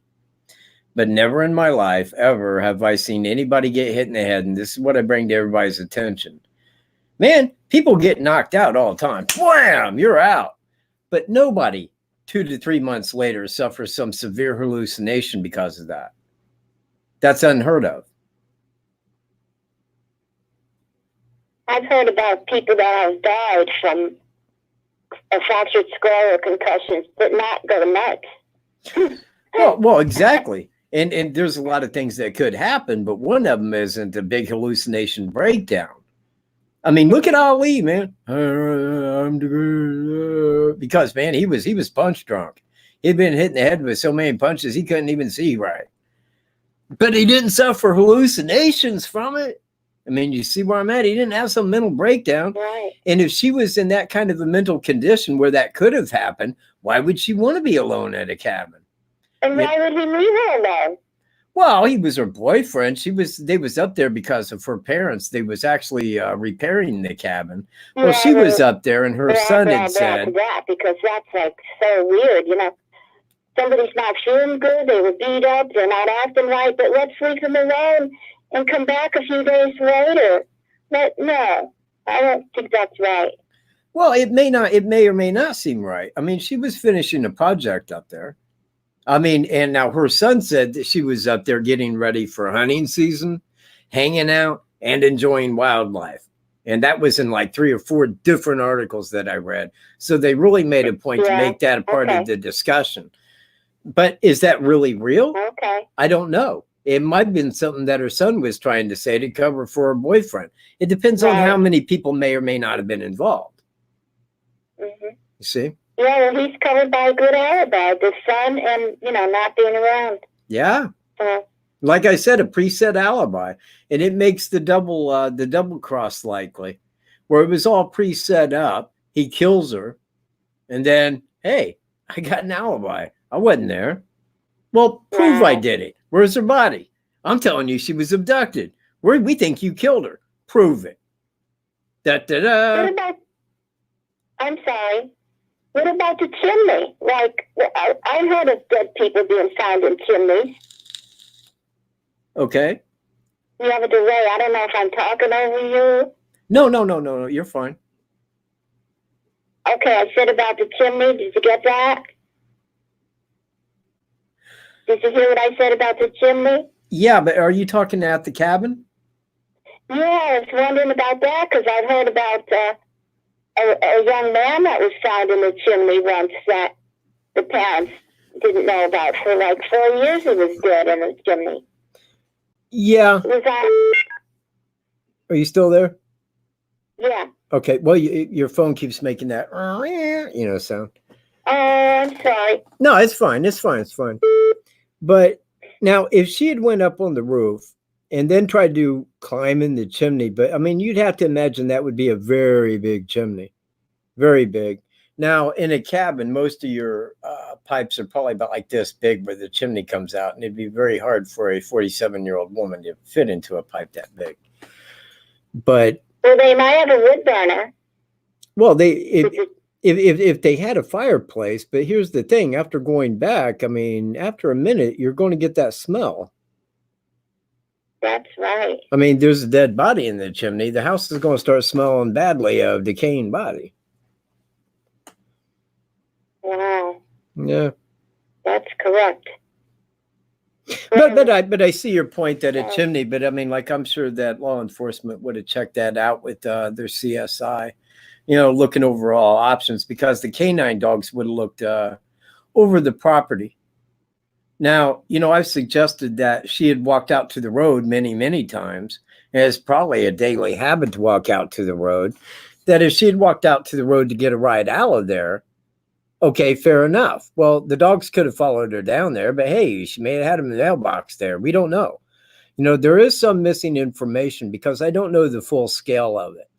But never in my life, ever, have I seen anybody get hit in the head. And this is what I bring to everybody's attention. Man, people get knocked out all the time. Wham! You're out. But nobody 2 to 3 months later suffers some severe hallucination because of that. That's unheard of. I've heard about people that have died from a fractured skull or concussions, but not go nuts. Well, exactly. And there's a lot of things that could happen, but one of them isn't a big hallucination breakdown. I mean, look at Ali, man. Because, man, he was punch drunk. He'd been hit in the head with so many punches he couldn't even see right. But he didn't suffer hallucinations from it. I mean, you see where I'm at? He didn't have some mental breakdown. Right. And if she was in that kind of a mental condition where that could have happened, why would she want to be alone at a cabin? And why would he leave her alone? Well, he was her boyfriend. They was up there because of her parents. They was actually repairing the cabin. Well, she was up there, and her son had said that, because that's like so weird, you know. Somebody's not feeling good. They were beat up. They're not acting right. But let's leave them alone and come back a few days later. But no, I don't think that's right. Well, it may or may not seem right. I mean, she was finishing a project up there. I mean, and now her son said that she was up there getting ready for hunting season, hanging out, and enjoying wildlife. And that was in like 3 or 4 different articles that I read. So they really made a point to make that a part of the discussion. But is that really real? Okay. I don't know. It might have been something that her son was trying to say to cover for her boyfriend. It depends on how many people may or may not have been involved. Mm-hmm. You see? Yeah, well, he's covered by a good alibi, the son and, not being around. Yeah. Like I said, a preset alibi. And it makes the double cross likely. Where it was all preset up, he kills her, and then, hey, I got an alibi. I wasn't there. Well, prove I did it. Where's her body? I'm telling you she was abducted. We think you killed her. Prove it. Da-da-da. I'm sorry. What about the chimney? Like, I heard of dead people being found in chimneys. Okay. You have a delay. I don't know if I'm talking over you. No. You're fine. Okay, I said about the chimney. Did you get that? Did you hear what I said about the chimney? Yeah, but are you talking at the cabin? Yeah, I was wondering about that because I've heard about a young man that was found in the chimney once that the parents didn't know about. For like 4 years he was dead in the chimney. Yeah. Are you still there? Yeah. Okay. Well, your phone keeps making that sound. Oh, I'm sorry. No, it's fine. It's fine. But now, if she had went up on the roof and then tried to climb in the chimney, but I mean, you'd have to imagine that would be a very big chimney, very big. Now, in a cabin, most of your pipes are probably about like this big where the chimney comes out, and it'd be very hard for a 47-year-old woman to fit into a pipe that big. But well, they might have a wood burner. Well, if they had a fireplace, but here's the thing: after going back, I mean, after a minute, you're going to get that smell. That's right. I mean, there's a dead body in the chimney. The house is going to start smelling badly of decaying body. Wow. Yeah. That's correct. But I see your point that a chimney, but I mean, like, I'm sure that law enforcement would have checked that out with their CSI, looking over all options, because the canine dogs would have looked over the property. Now, I've suggested that she had walked out to the road many, many times, and it's probably a daily habit to walk out to the road, that if she had walked out to the road to get a ride out of there, okay, fair enough. Well, the dogs could have followed her down there, but hey, she may have had them in the mailbox there. We don't know. There is some missing information because I don't know the full scale of it.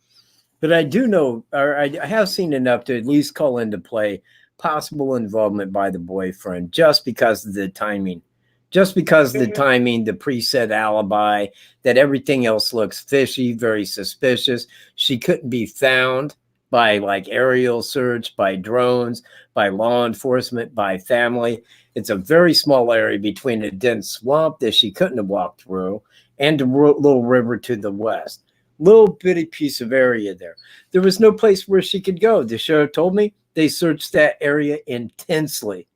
But I do know, or I have seen enough to at least call into play possible involvement by the boyfriend just because of the timing. Just because of the timing, the preset alibi, that everything else looks fishy, very suspicious. She couldn't be found by like aerial search, by drones, by law enforcement, by family. It's a very small area between a dense swamp that she couldn't have walked through and a little river to the west. Little bitty piece of area there. There was no place where she could go. The sheriff told me they searched that area intensely.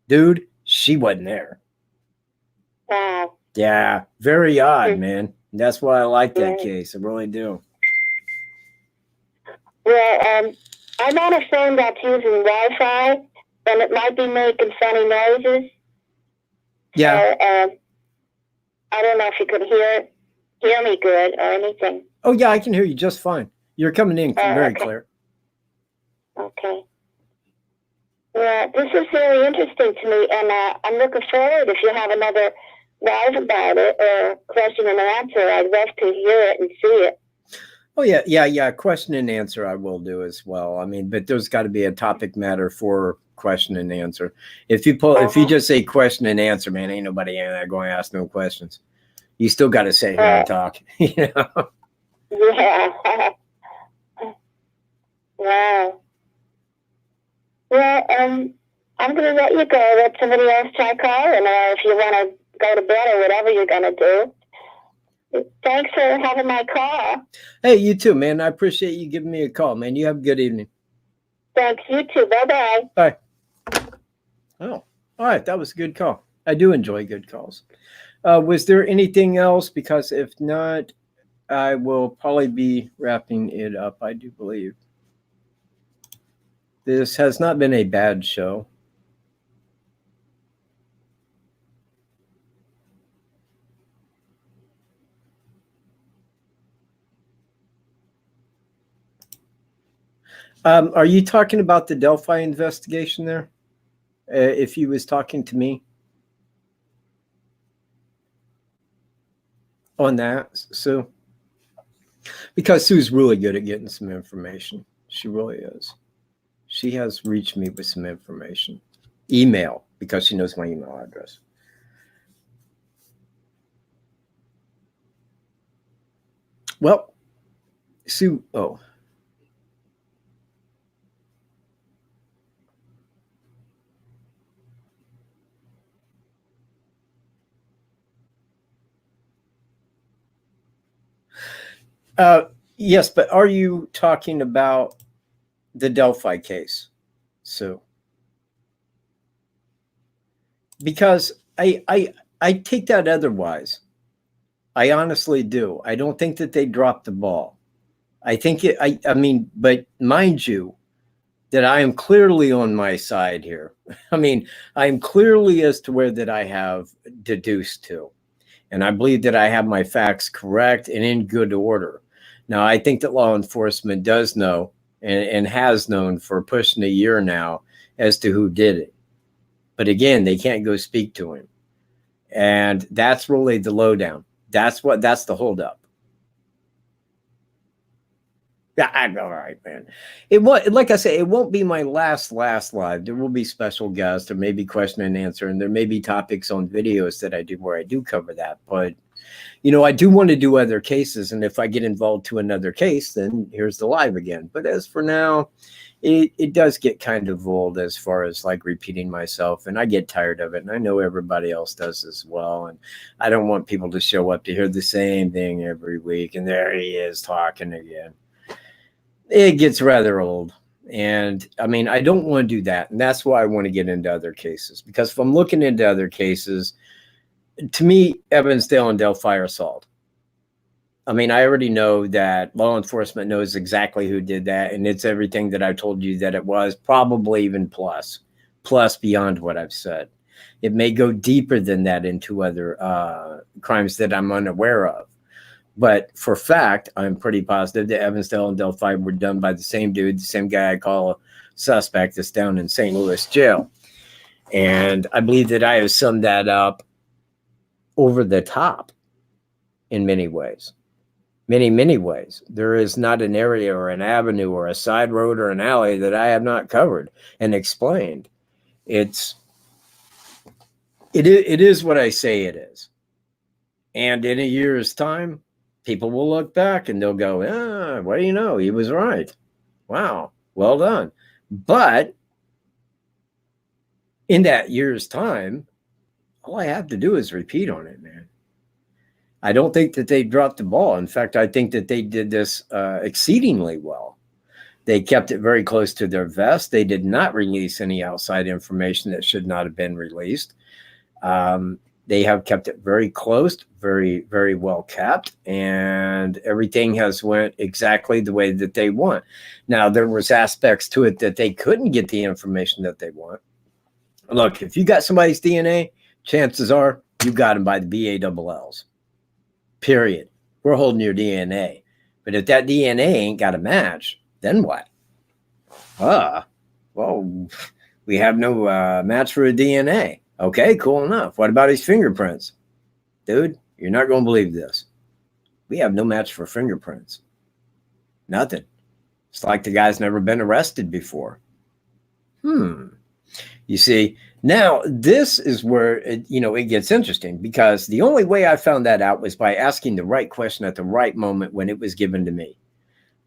Dude, she wasn't there. Wow. Yeah, very odd, man. That's why I like that case. I really do. Well, I'm on a phone that's using Wi-Fi, and it might be making funny noises. Yeah. So, I don't know if you could hear me good or anything. Oh, yeah, I can hear you just fine. You're coming in very clear. Okay. Yeah, this is very interesting to me, and I'm looking forward if you have another live about it or question and answer. I'd love to hear it and see it. Oh, yeah. Question and answer I will do as well. I mean, but there's got to be a topic matter for question and answer. If you just say question and answer, man, ain't nobody going to ask no questions. You still got to sit here and talk, Yeah. Wow. Well, I'm going to let you go. Let somebody else try calling, or if you want to go to bed or whatever you're going to do. Thanks for having my call. Hey, you too, man. I appreciate you giving me a call, man. You have a good evening. Thanks, you too. Bye-bye. Bye. Oh, all right. That was a good call. I do enjoy good calls. Was there anything else? Because if not, I will probably be wrapping it up, I do believe. This has not been a bad show. Are you talking about the Delphi investigation there? If he was talking to me on that, Sue? Because Sue's really good at getting some information. She really is. She has reached me with some information. Email, because she knows my email address. Well, Sue, oh. Yes, but are you talking about the Delphi case, Sue? Because I take that otherwise. I honestly do. I don't think that they dropped the ball. I think I mean, but mind you, that I am clearly on my side here. I mean, I am clearly as to where that I have deduced to. And I believe that I have my facts correct and in good order. Now, I think that law enforcement does know and has known for pushing a year now as to who did it. But again, they can't go speak to him. And that's really the lowdown. That's the holdup. Yeah, I'm all right, man. It won't, like I say, it won't be my last live. There will be special guests, there may be question and answer, and there may be topics on videos that I do where I do cover that. But you know, I do want to do other cases, and if I get involved to another case, then here's the live again. But as for now, it does get kind of old as far as like repeating myself, and I get tired of it, and I know everybody else does as well. And I don't want people to show up to hear the same thing every week, and there he is talking again. It gets rather old. And I mean, I don't want to do that. And that's why I want to get into other cases, because if I'm looking into other cases, to me, Evansdale and Delphi are solved. I mean, I already know that law enforcement knows exactly who did that. And it's everything that I told you that it was, probably even plus beyond what I've said. It may go deeper than that into other crimes that I'm unaware of. But for fact, I'm pretty positive that Evansdale and Delphi were done by the same dude, the same guy I call a suspect that's down in St. Louis jail. And I believe that I have summed that up over the top in many ways. Many ways. There is not an area or an avenue or a side road or an alley that I have not covered and explained. It is what I say it is. And in a year's time, people will look back and they'll go, what do you know? He was right. Wow, well done. But in that year's time, all I have to do is repeat on it, man. I don't think that they dropped the ball. In fact, I think that they did this exceedingly well. They kept it very close to their vest. They did not release any outside information that should not have been released. They have kept it very close, very, very well kept, and everything has went exactly the way that they want. Now, there was aspects to it that they couldn't get the information that they want. Look, if you got somebody's DNA, chances are you got them by the BALLs. Period. We're holding your DNA. But if that DNA ain't got a match, then what? Well, we have no match for a DNA. Okay, cool enough. What about his fingerprints? Dude, you're not going to believe this. We have no match for fingerprints. Nothing. It's like the guy's never been arrested before. You see, now this is where it gets interesting, because the only way I found that out was by asking the right question at the right moment when it was given to me.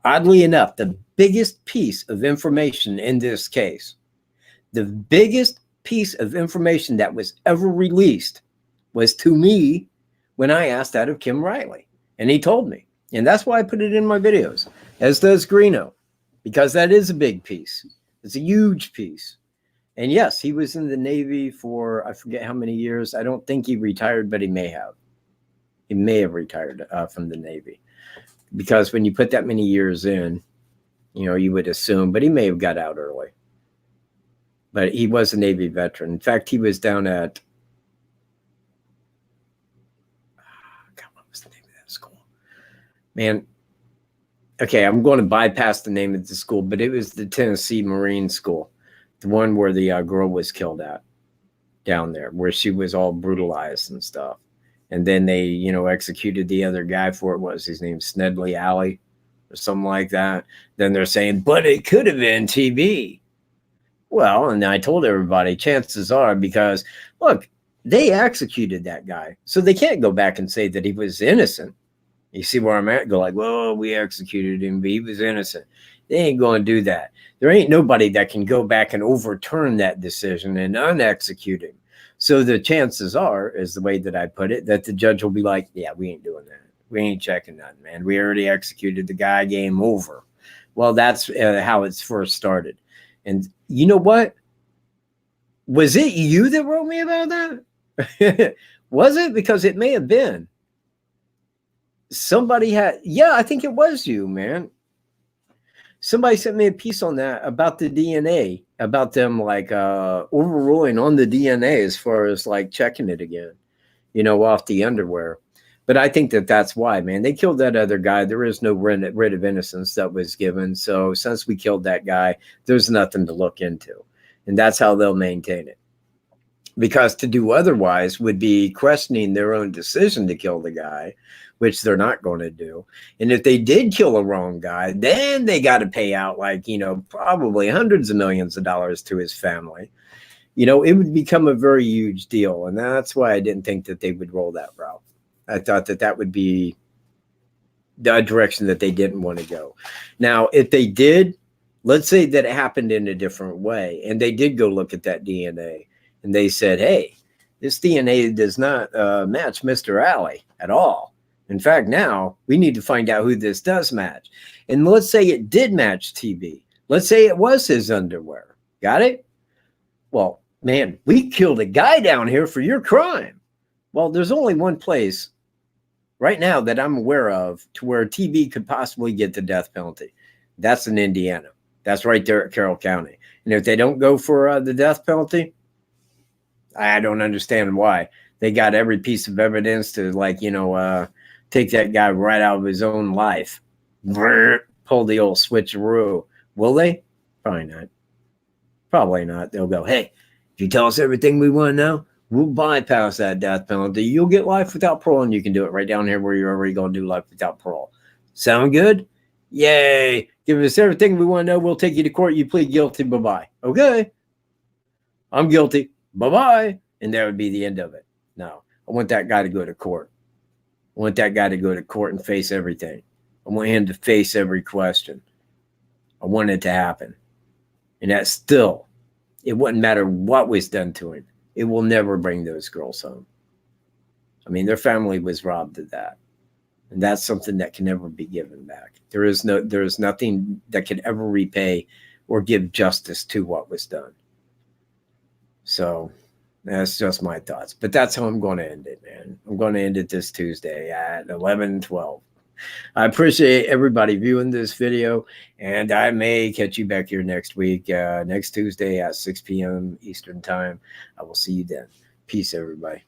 Oddly enough, the biggest piece of information in this case, the biggest piece of information that was ever released was to me when I asked that of Kim Riley, and he told me. And that's why I put it in my videos, as does Greeno, because that is a big piece. It's a huge piece. And yes, he was in the Navy for, I forget how many years. I don't think he retired, but he may have. He may have retired from the Navy. Because when you put that many years in, you would assume, but he may have got out early. But he was a Navy veteran. In fact, he was down at, God, what was the name of that school? Man, okay, I'm going to bypass the name of the school, but it was the Tennessee Marine School, the one where the girl was killed at down there, where she was all brutalized and stuff. And then they, executed the other guy for it. What was his name? Snedley Alley or something like that. Then they're saying, but it could have been TB. Well, and I told everybody, chances are, because look, they executed that guy. So they can't go back and say that he was innocent. You see where I'm at? Go like, well, we executed him, but he was innocent. They ain't going to do that. There ain't nobody that can go back and overturn that decision and unexecute him. So the chances are, is the way that I put it, that the judge will be like, yeah, we ain't doing that. We ain't checking that, man. We already executed the guy, game over. Well, that's how it's first started. And you know what? Was it you that wrote me about that? Was it? Because it may have been. Somebody had, yeah, I think it was you, man. Somebody sent me a piece on that about the DNA, about them like overruling on the DNA as far as like checking it again, off the underwear. But I think that that's why, man. They killed that other guy. There is no writ of innocence that was given. So since we killed that guy, there's nothing to look into. And that's how they'll maintain it. Because to do otherwise would be questioning their own decision to kill the guy, which they're not going to do. And if they did kill a wrong guy, then they got to pay out like, probably hundreds of millions of dollars to his family. It would become a very huge deal. And that's why I didn't think that they would roll that route. I thought that that would be the direction that they didn't want to go. Now, if they did, let's say that it happened in a different way, and they did go look at that DNA, and they said, hey, this DNA does not match Mr. Alley at all. In fact, now we need to find out who this does match. And let's say it did match TB. Let's say it was his underwear. Got it? Well, man, we killed a guy down here for your crime. Well, there's only one place right now that I'm aware of to where TB could possibly get the death penalty. That's in Indiana. That's right there at Carroll County. And if they don't go for the death penalty, I don't understand why. They got every piece of evidence to take that guy right out of his own life. Pull the old switcheroo. Will they? Probably not. Probably not. They'll go, hey, if you tell us everything we want to know, we'll bypass that death penalty. You'll get life without parole, and you can do it right down here where you're already going to do life without parole. Sound good? Yay. Give us everything we want to know. We'll take you to court. You plead guilty. Bye-bye. Okay. I'm guilty. Bye-bye. And that would be the end of it. No, I want that guy to go to court. I want that guy to go to court and face everything. I want him to face every question. I want it to happen. And that still, it wouldn't matter what was done to him. It will never bring those girls home. I mean, their family was robbed of that. And that's something that can never be given back. There is nothing that can ever repay or give justice to what was done. So that's just my thoughts. But that's how I'm going to end it, man. I'm going to end it this Tuesday at 11:12. I appreciate everybody viewing this video, and I may catch you back here next week, next Tuesday at 6 p.m. Eastern Time. I will see you then. Peace, everybody.